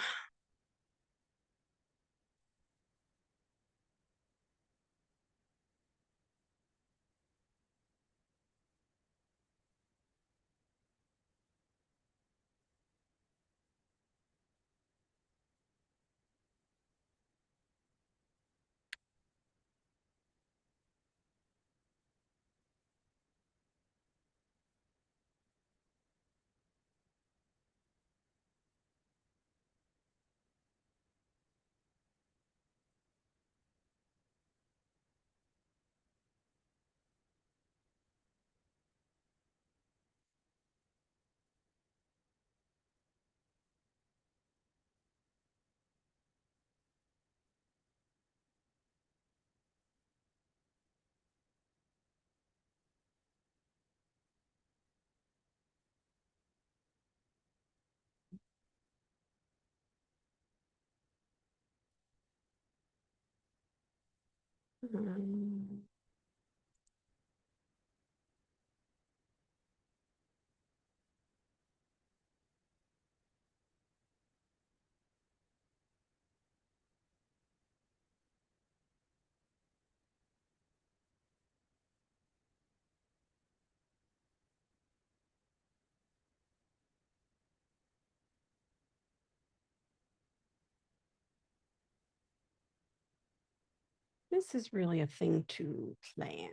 [SPEAKER 2] Um, This is really a thing to plan.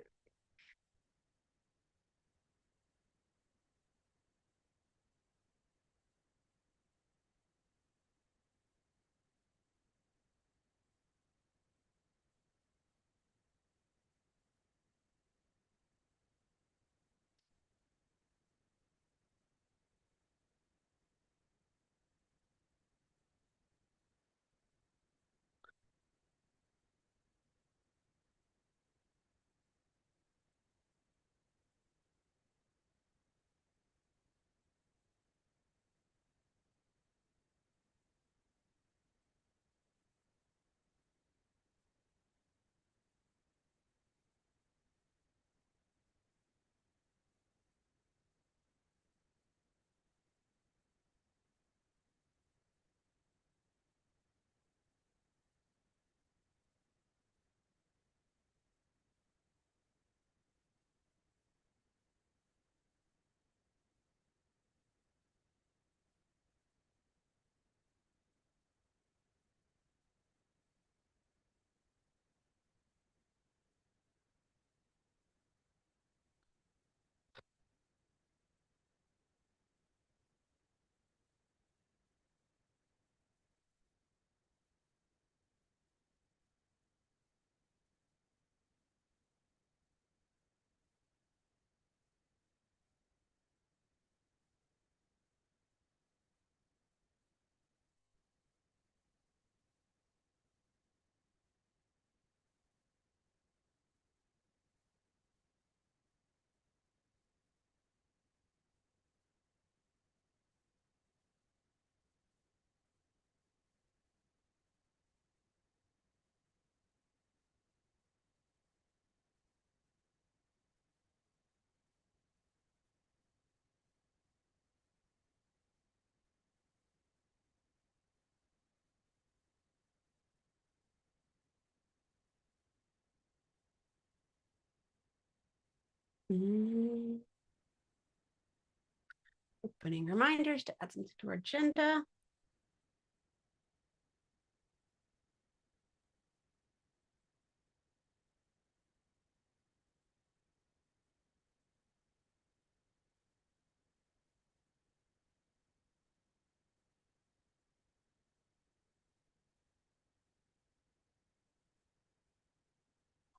[SPEAKER 2] Opening reminders to add something to our agenda.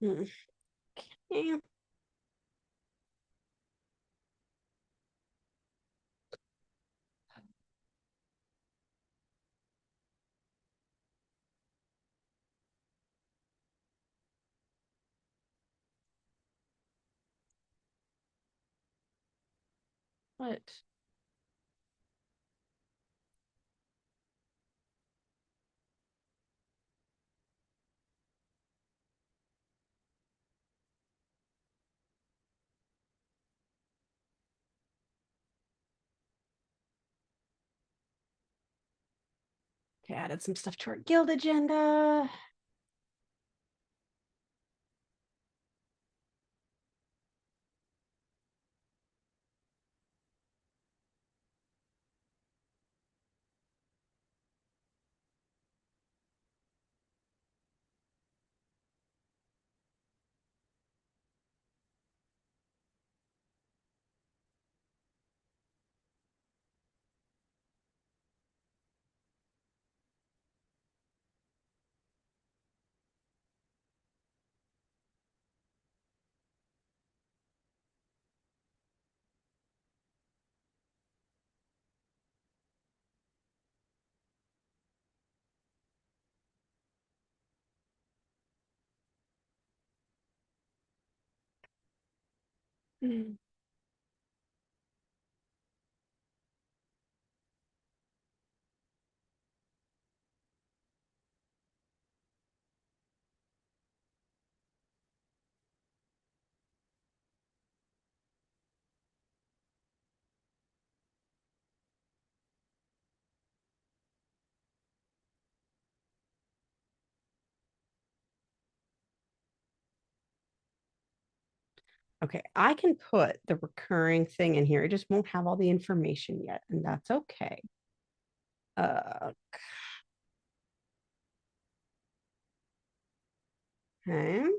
[SPEAKER 2] Okay. What? Okay, added some stuff to our guild agenda. Okay, I can put the recurring thing in here. It just won't have all the information yet, and that's okay. Uh, Okay.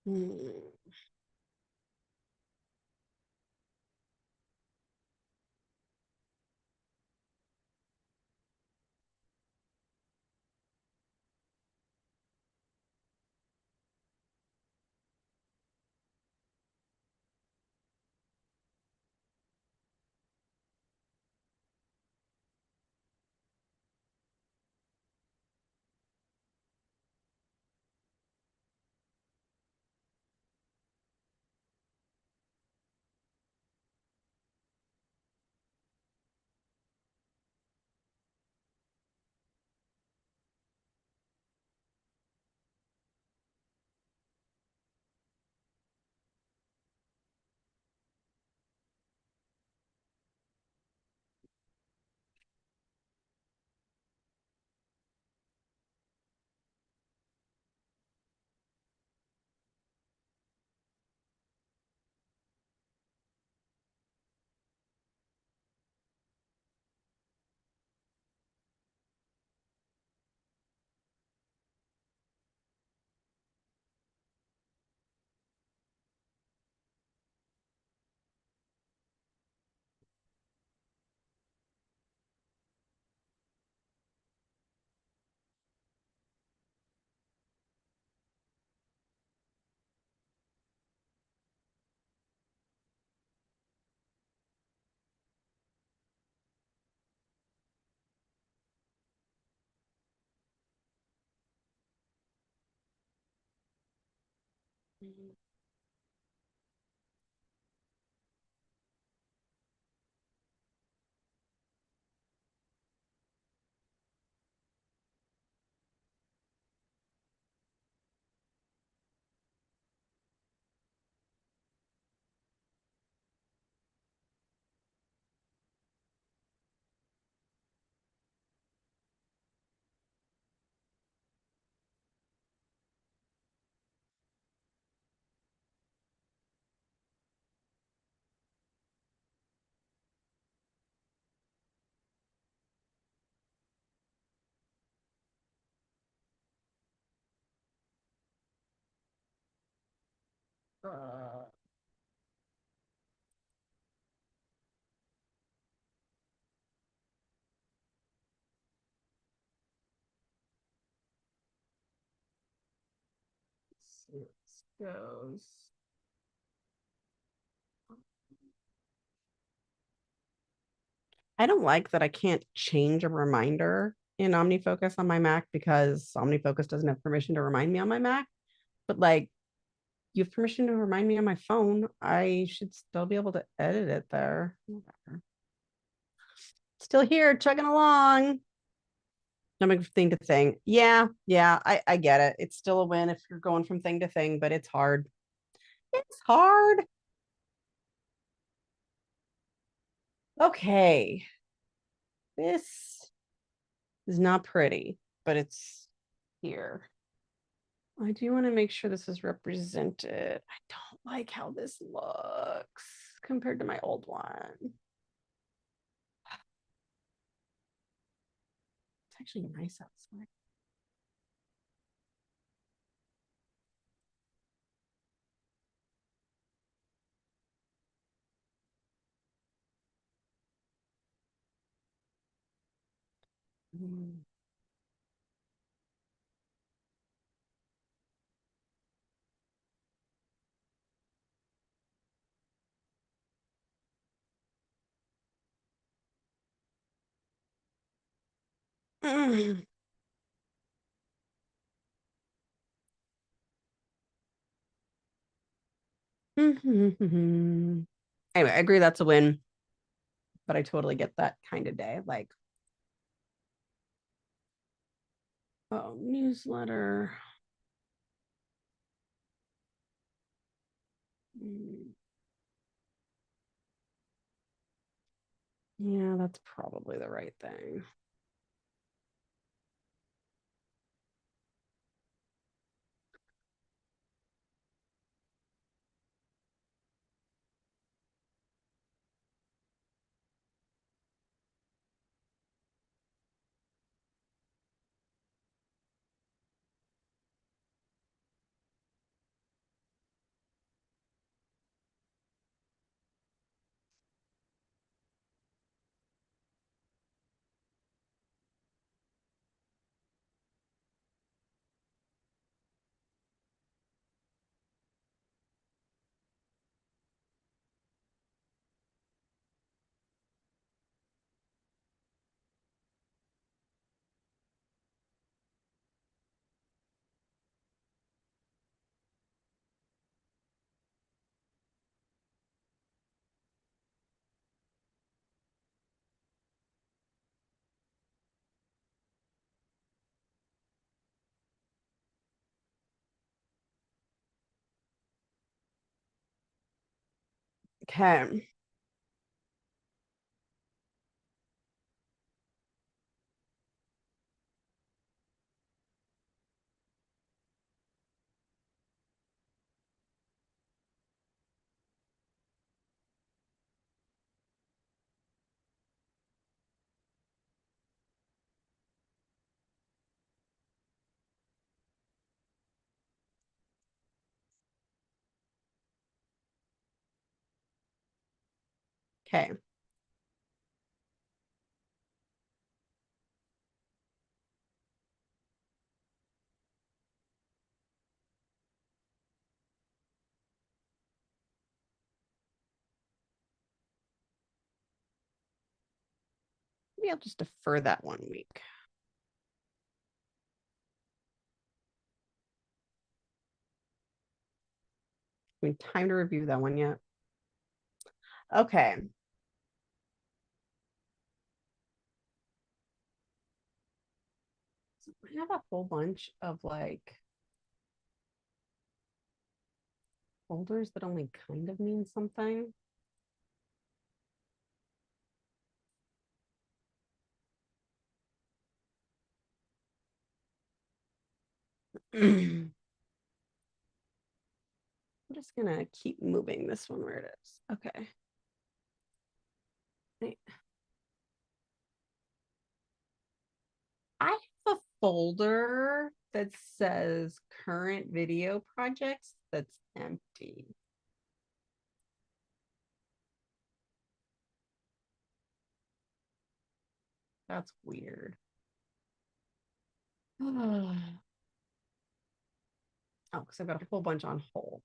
[SPEAKER 2] Hmm. Goes. I don't like that I can't change a reminder in OmniFocus on my Mac because OmniFocus doesn't have permission to remind me on my Mac. But like, you have permission to remind me on my phone. I should still be able to edit it there. Whatever. Still here, chugging along. Jumping from thing to thing. Yeah, I get it. It's still a win if you're going from thing to thing, but it's hard. It's hard. Okay. This is not pretty, but it's here. I do want to make sure this is represented. I don't like how this looks compared to my old one. It's actually nice outside. Anyway, I agree that's a win, but I totally get that kind of day. Like, oh, newsletter. Yeah, that's probably the right thing. Okay. Okay. Maybe I'll just defer that 1 week. I mean, time to review that one yet. Okay. So I have a whole bunch of like folders that only kind of mean something. I'm just gonna keep moving this one where it is. Okay. I have a folder that says current video projects that's empty. That's weird. Oh, because I've got a whole bunch on hold.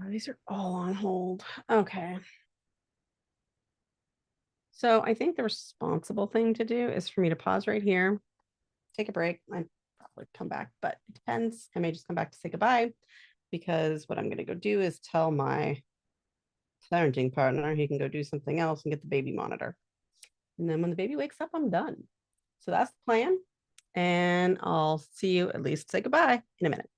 [SPEAKER 2] These are all on hold. Okay. So I think the responsible thing to do is for me to pause right here, take a break. I probably come back, but it depends. I may just come back to say goodbye because what I'm going to go do is tell my parenting partner he can go do something else and get the baby monitor. And then when the baby wakes up, I'm done. So that's the plan. And I'll see you, at least say goodbye, in a minute.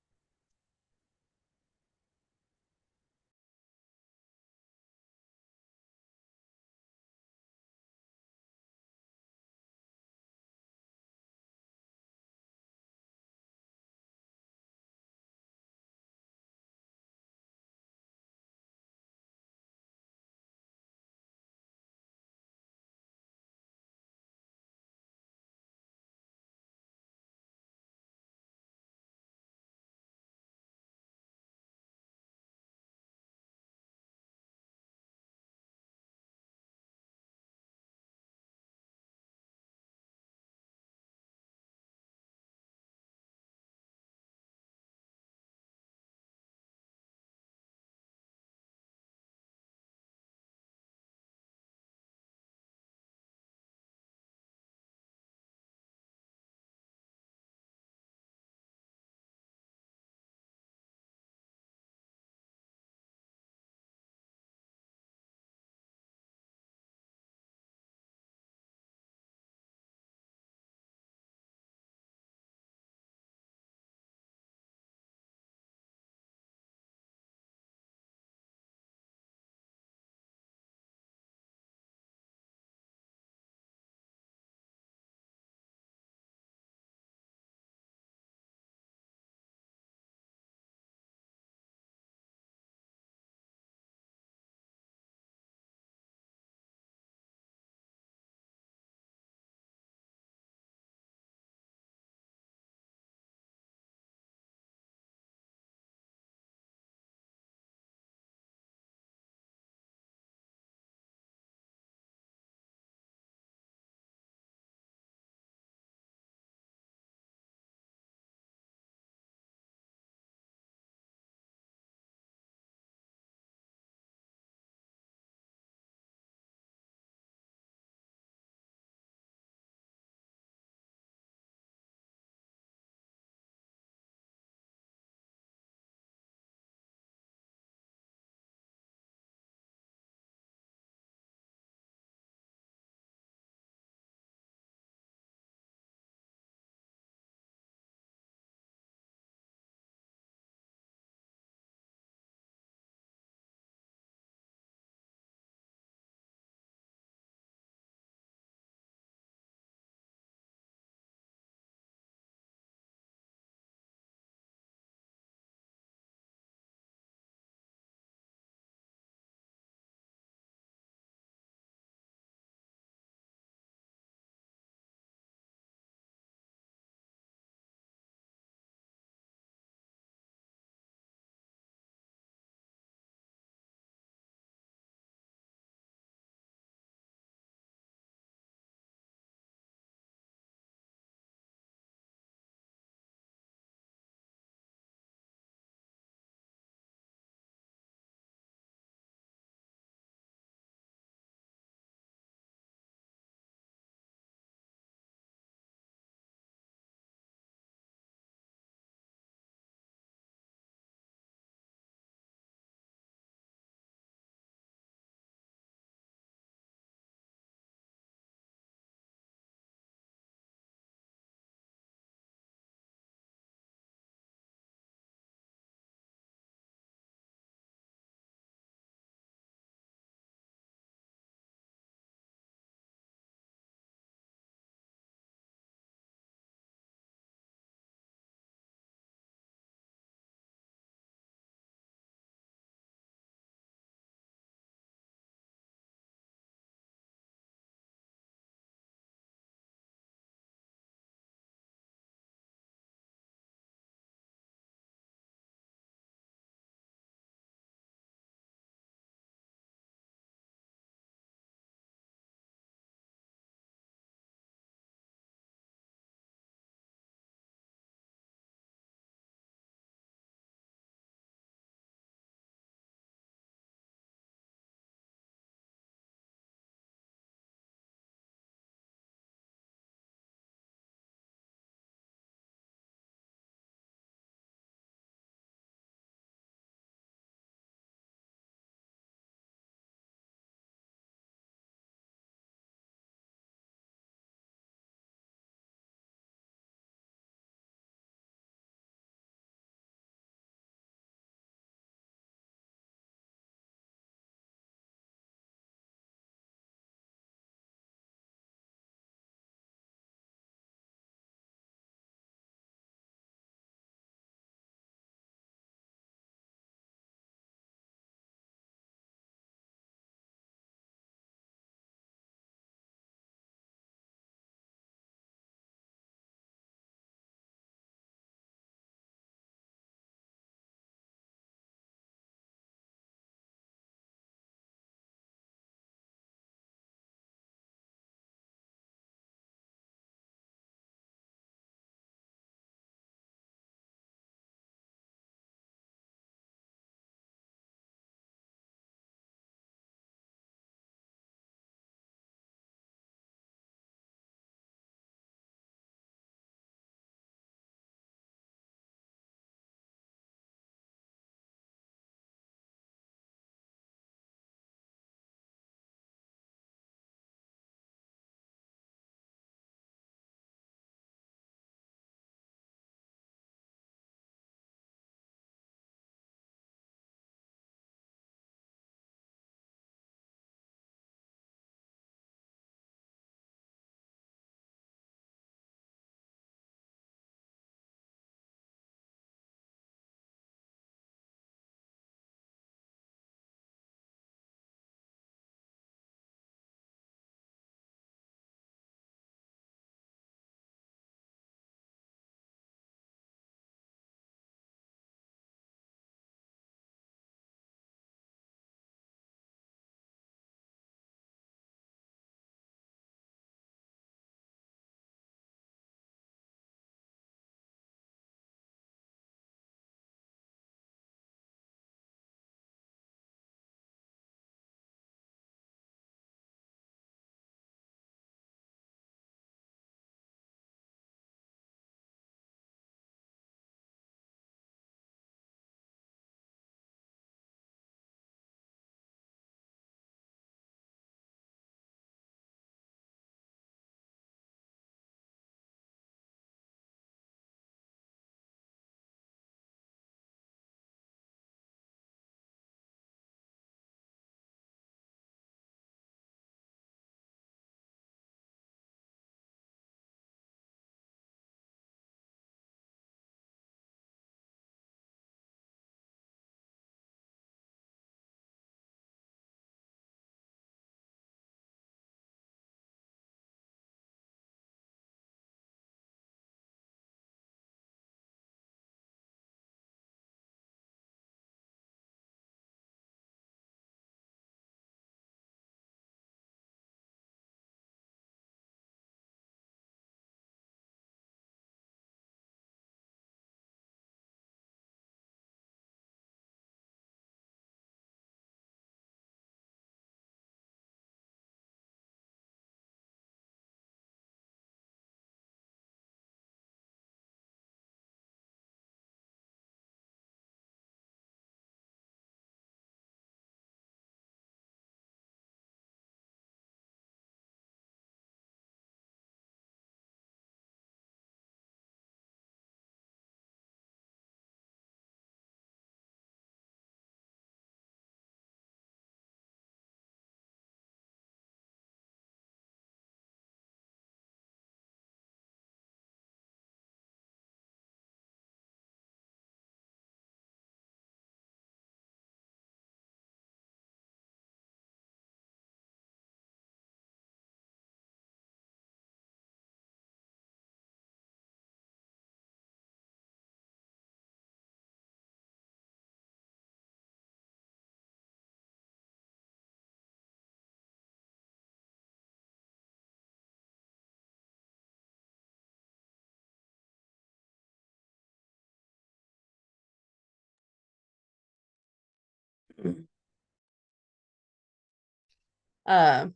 [SPEAKER 2] Uh,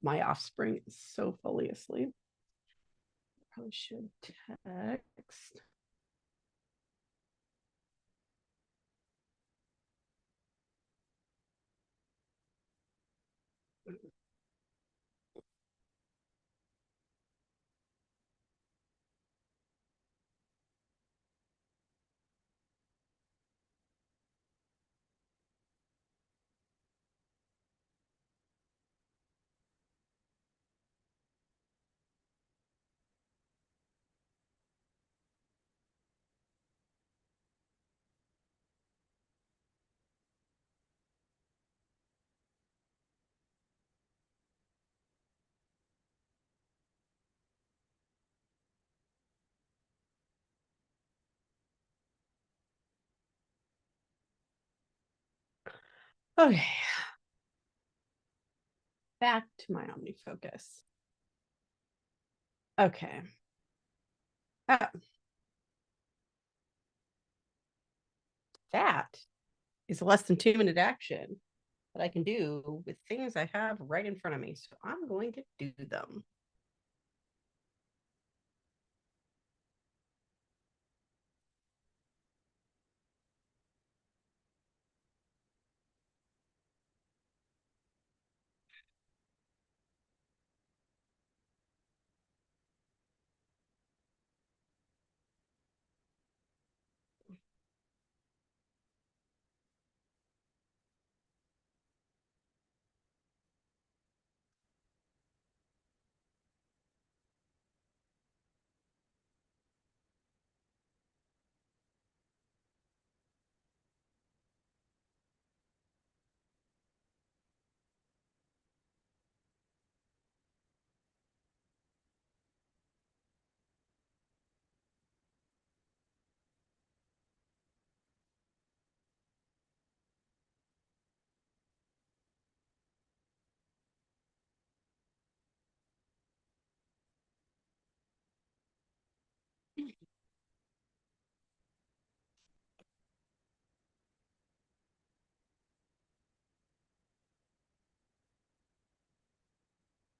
[SPEAKER 2] my offspring is so fully asleep. Probably should text. Okay. Back to my OmniFocus. Okay. That is a less than 2-minute action that I can do with things I have right in front of me. So I'm going to do them.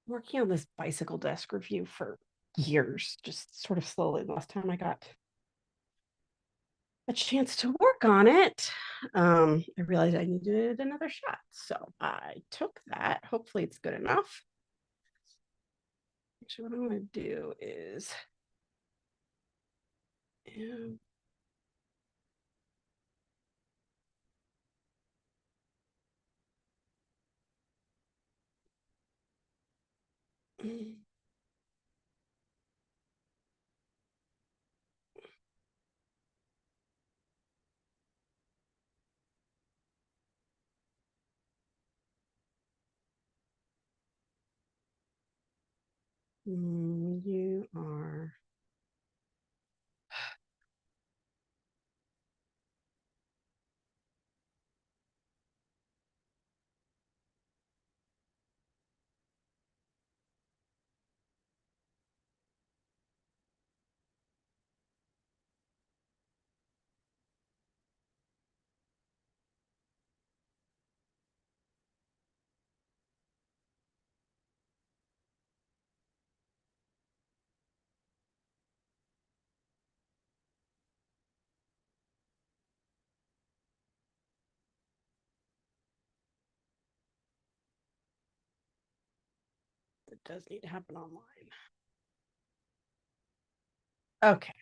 [SPEAKER 2] Working on this bicycle desk review for years, just sort of slowly. The last time I got a chance to work on it, I realized I needed another shot. So I took that. Hopefully it's good enough. Actually, what I'm going to do is you are it does need to happen online. Okay.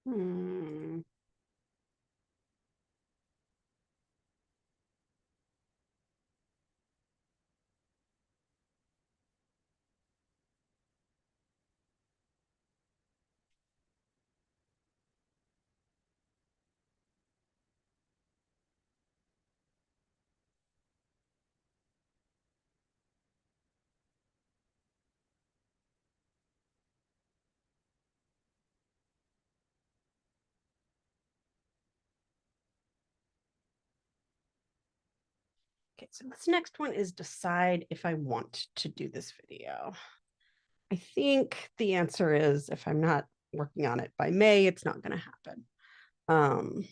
[SPEAKER 2] Hmm. Okay, so this next one is decide if I want to do this video. I think the answer is if I'm not working on it by May, it's not going to happen. Um,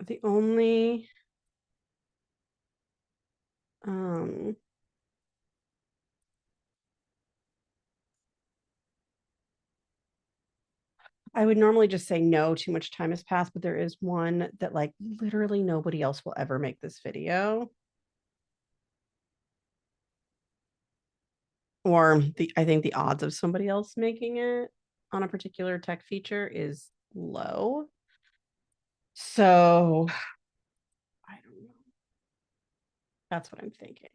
[SPEAKER 2] the only I would normally just say no, too much time has passed, but there is one that like literally nobody else will ever make this video. Or I think the odds of somebody else making it on a particular tech feature is low. So I don't know. That's what I'm thinking.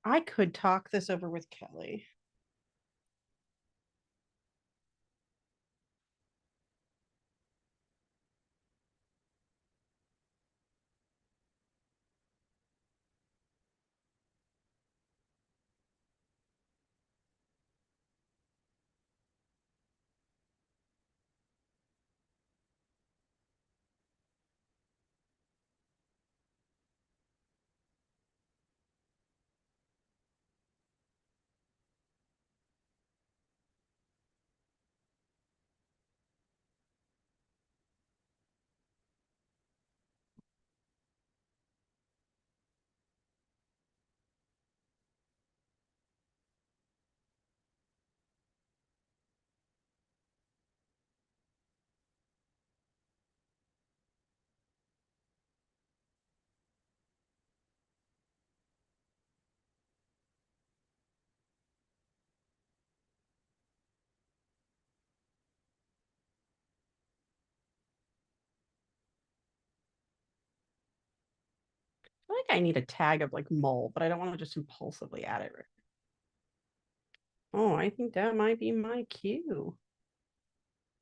[SPEAKER 2] I could talk this over with Kelly. I feel like I need a tag of like mole, but I don't want to just impulsively add it. Oh, I think that might be my cue.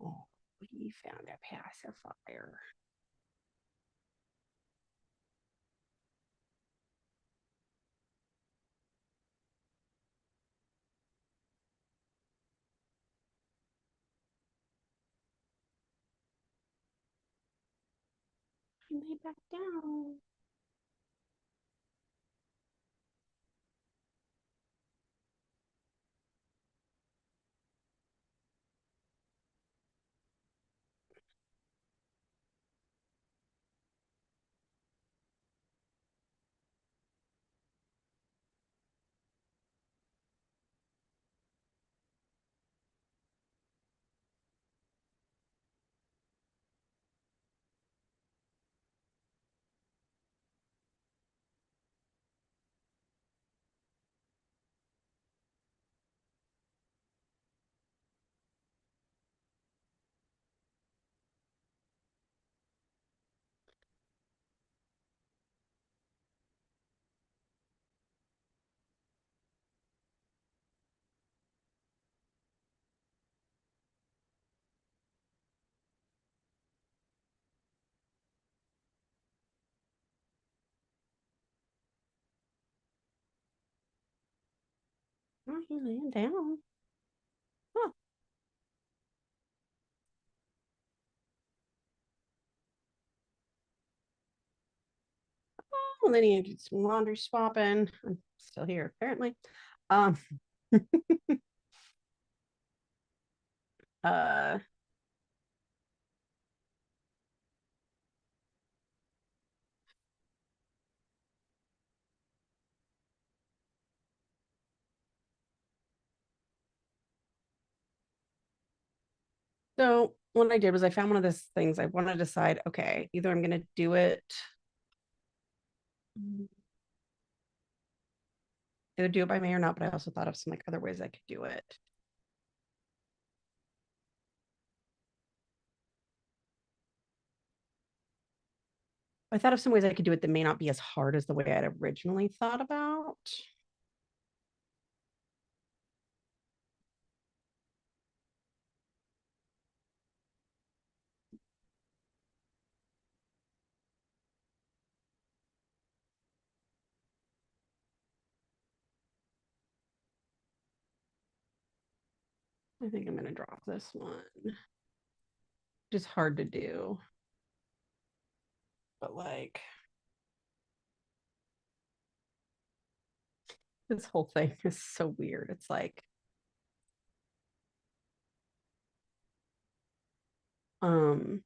[SPEAKER 2] Oh, we found a pacifier. can lay back down. Oh, you're laying down. Huh. Oh, then you did some laundry swapping. I'm still here, apparently. Um, uh, so what I did was I found one of those things. I want to decide, okay, either I'm going to do it, either do it by May or not, but I also thought of some like other ways I could do it. I thought of some ways I could do it that may not be as hard as the way I'd originally thought about. I think I'm going to drop this one. Just hard to do. But like, this whole thing is so weird. It's like, um,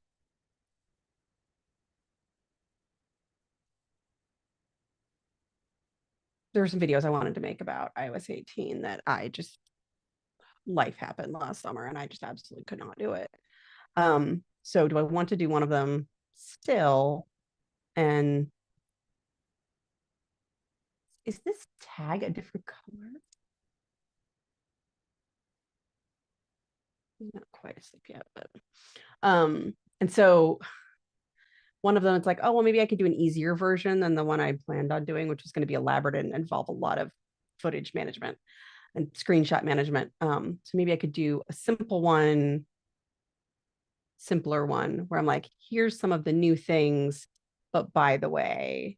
[SPEAKER 2] there were some videos I wanted to make about iOS 18 that I just, life happened last summer and I just absolutely could not do it. So do I want to do one of them still? And is this tag a different color? I'm not quite asleep yet, but and so one of them, it's like, oh, well, maybe I could do an easier version than the one I planned on doing, which is going to be elaborate and involve a lot of footage management and screenshot management. So maybe I could do a simple one, simpler one where I'm like, here's some of the new things, but by the way,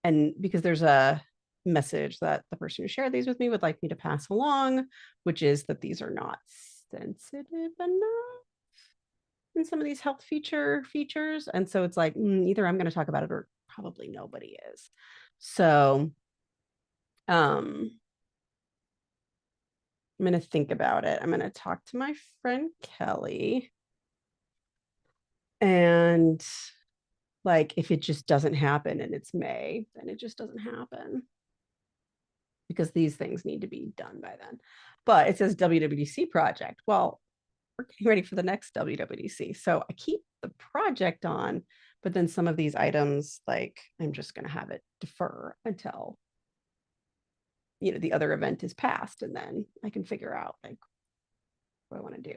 [SPEAKER 2] and because there's a message that the person who shared these with me would like me to pass along, which is that these are not sensitive enough in some of these health features. And so it's like, either I'm going to talk about it or probably nobody is. So I'm going to think about it. I'm going to talk to my friend Kelly. And like, if it just doesn't happen and it's May, then it just doesn't happen because these things need to be done by then. But it says WWDC project. Well, we're getting ready for the next WWDC. So I keep the project on, but then some of these items, like I'm just going to have it defer until, the other event is passed, and then I can figure out like what I want to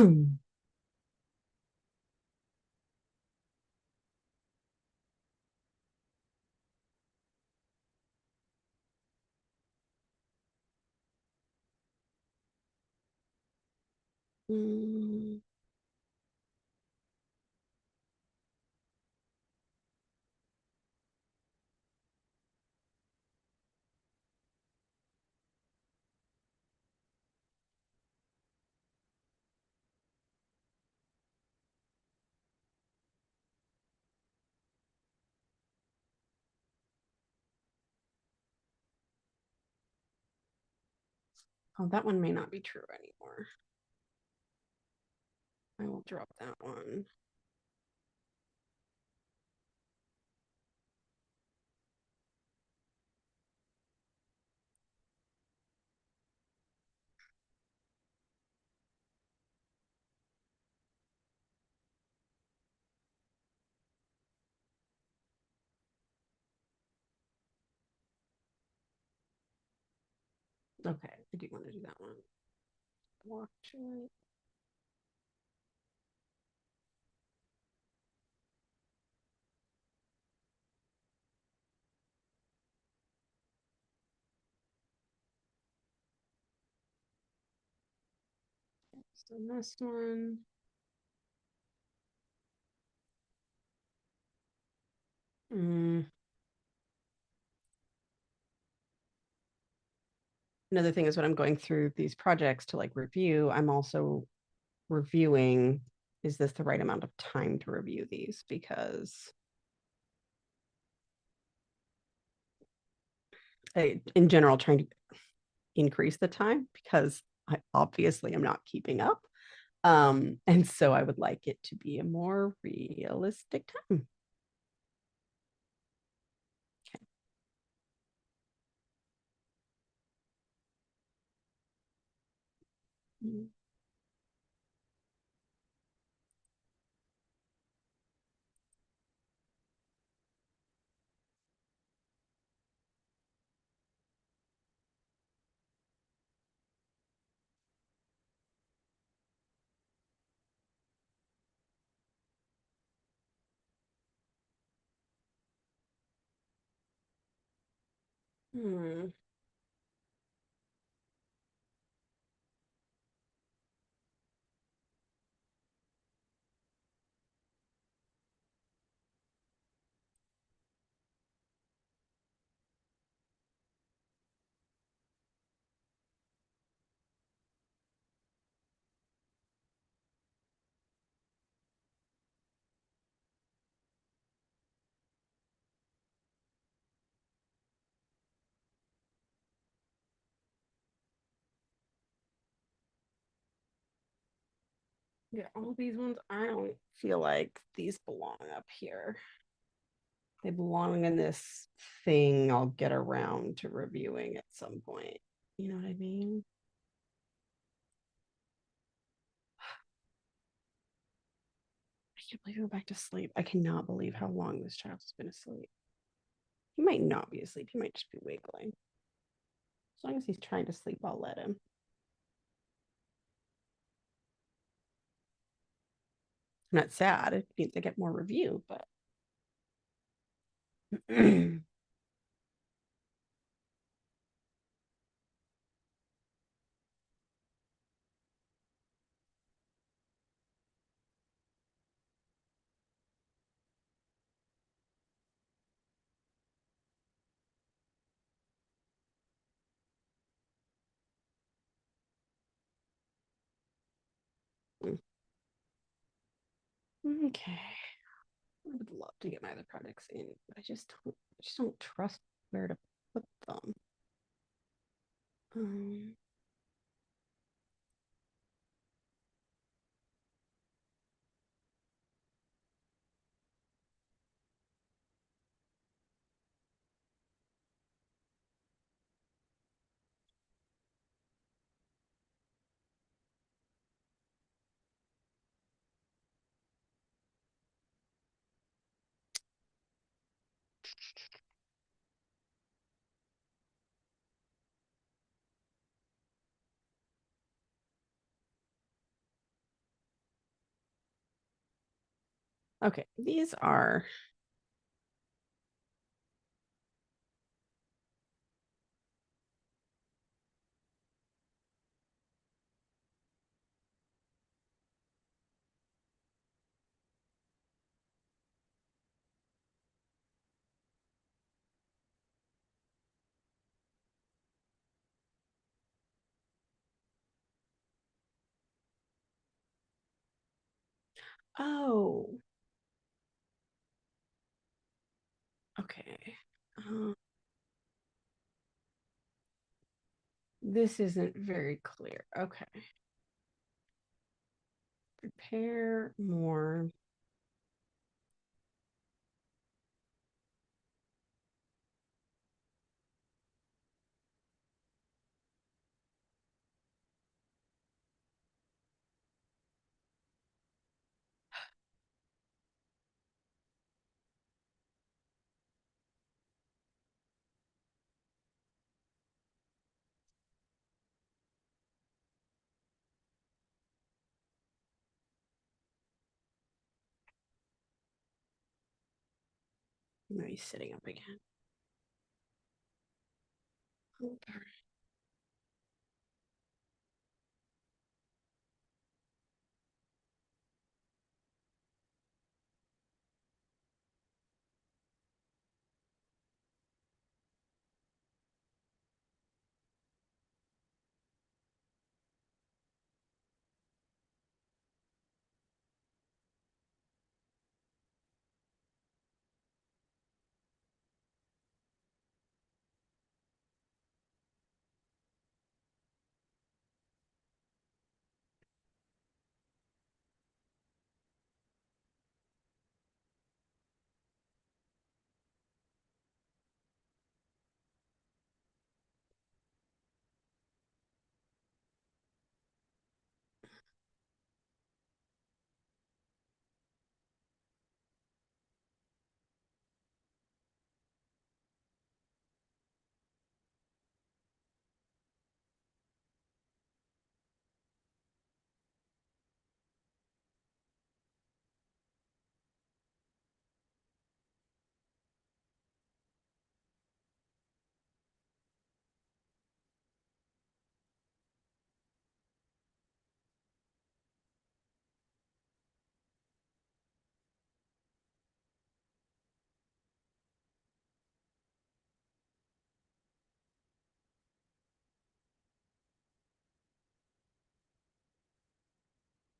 [SPEAKER 2] do. Mm. Oh, that one may not be true anymore. I will drop that one. Okay, I do want to do that one. Watch it. So this one. Another thing is when I'm going through these projects to like review, I'm also reviewing, is this the right amount of time to review these? Because in general, trying to increase the time because I obviously am not keeping up. And so I would like it to be a more realistic time. Okay. Hmm. Yeah, all these ones, I don't feel like these belong up here. They belong in this thing I'll get around to reviewing at some point. You know what I mean? I can't believe he went back to sleep. I cannot believe how long this child has been asleep. He might not be asleep. He might just be wiggling. As long as he's trying to sleep, I'll let him. I'm not sad. It means I get more review, but okay. I would love to get my other projects in, but I just don't trust where to put them. Um, okay, these are Oh. Okay. This isn't very clear. Okay. Prepare more. Now he's sitting up again. Okay.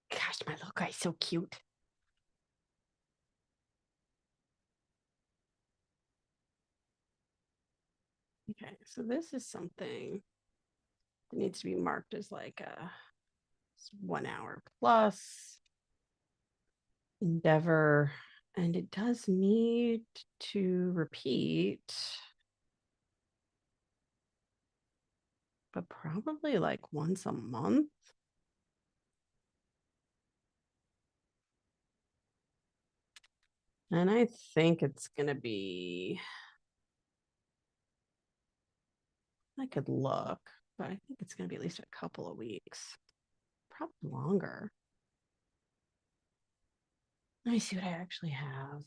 [SPEAKER 2] Gosh, my little guy's so cute. Okay, so this is something that needs to be marked as like a 1 hour plus endeavor, and it does need to repeat, but probably like once a month. And I think it's going to be, I could look, but I think it's going to be at least a couple of weeks, probably longer. Let me see what I actually have.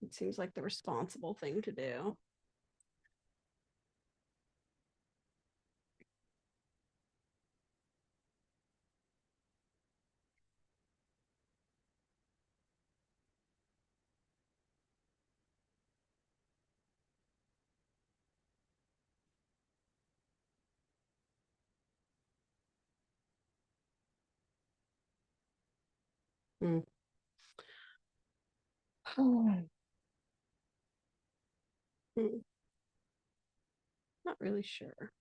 [SPEAKER 2] It seems like the responsible thing to do. Hmm. Hmm. Not really sure.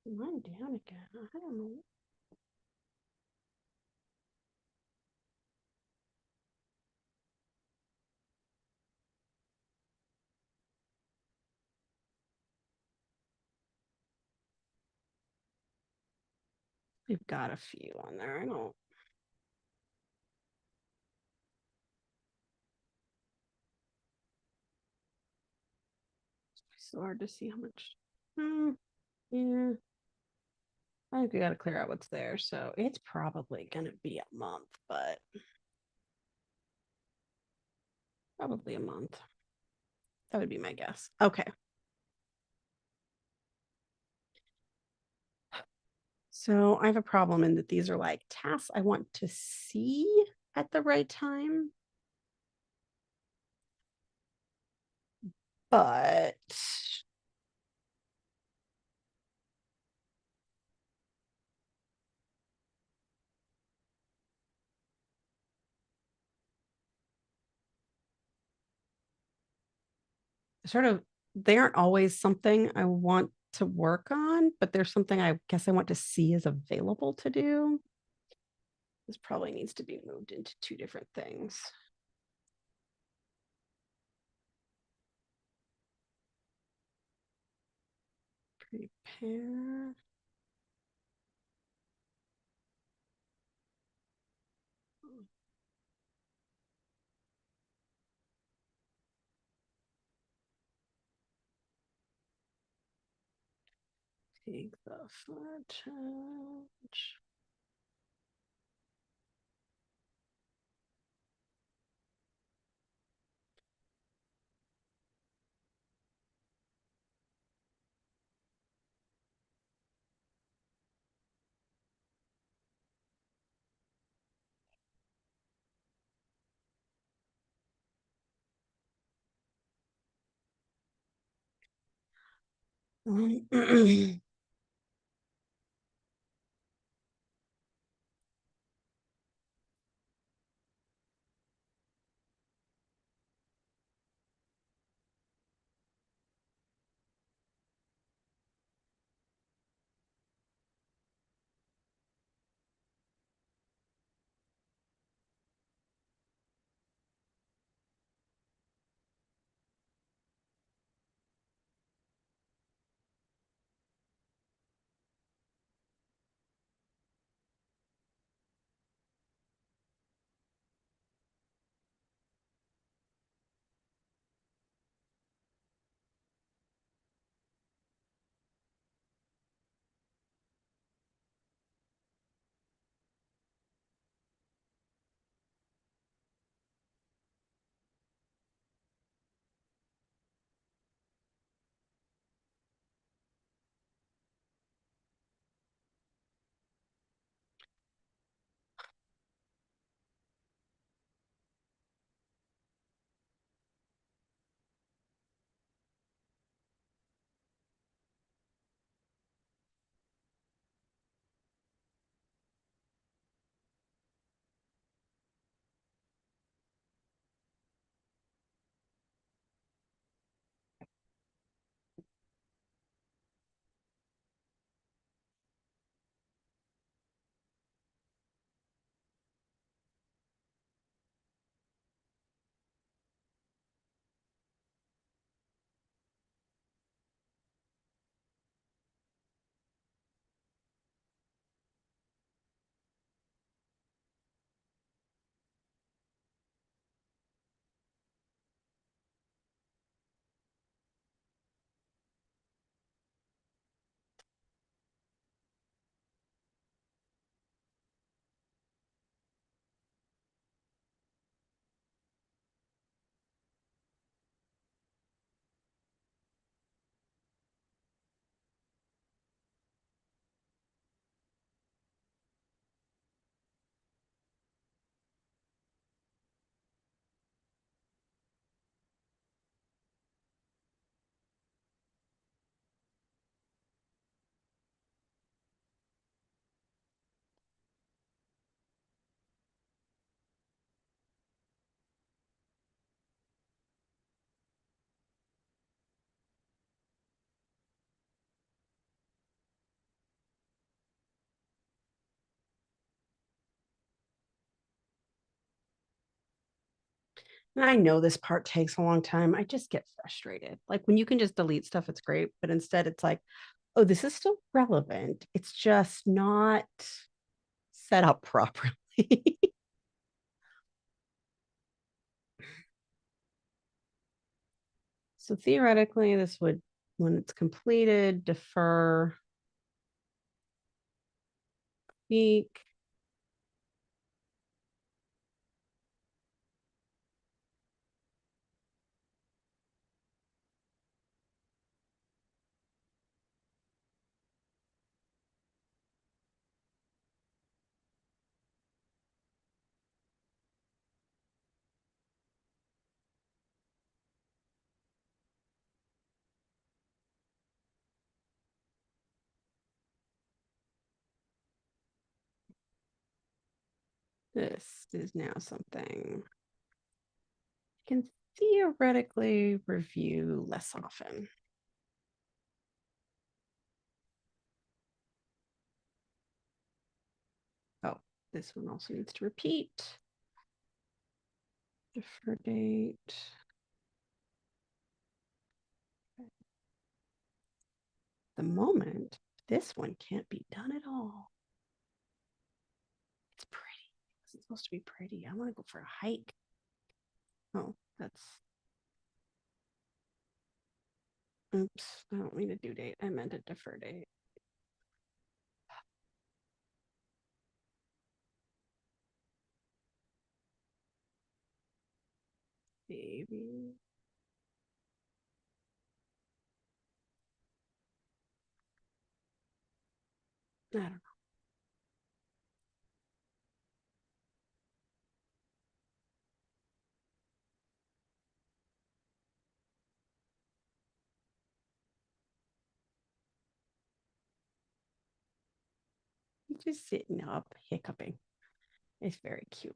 [SPEAKER 2] I'm down again. I don't know. We've got a few on there. I don't. It's so hard to see how much. Yeah. I think we got to clear out what's there. So it's probably going to be a month, but probably a month. That would be my guess. Okay. So I have a problem in that these are like tasks I want to see at the right time. But sort of, they aren't always something I want to work on, but there's something I guess I want to see as available to do. This probably needs to be moved into two different things. Prepare. Take the footage. And I know this part takes a long time. I just get frustrated. Like when you can just delete stuff, it's great. But instead, it's like, oh, this is still relevant. It's just not set up properly. So theoretically, this would, when it's completed, defer week. This is now something. can theoretically review less often. Oh, this one also needs to repeat. Defer date. The moment, this one can't be done at all. It's pretty. It's supposed to be pretty. I want to go for a hike. Oh, that's. Oops, I don't mean a due date. I meant a defer date. Maybe. I don't know. Just sitting up, hiccuping. It's very cute.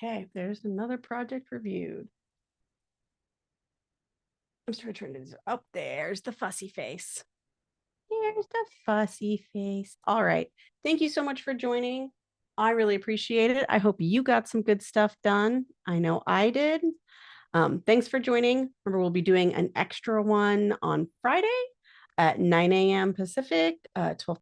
[SPEAKER 2] Okay, there's another project reviewed. I'm just trying to. Oh, there's the fussy face. There's the fussy face. All right. Thank you so much for joining. I really appreciate it. I hope you got some good stuff done. I know I did. Thanks for joining. Remember, we'll be doing an extra one on Friday at 9 a.m. Pacific, 12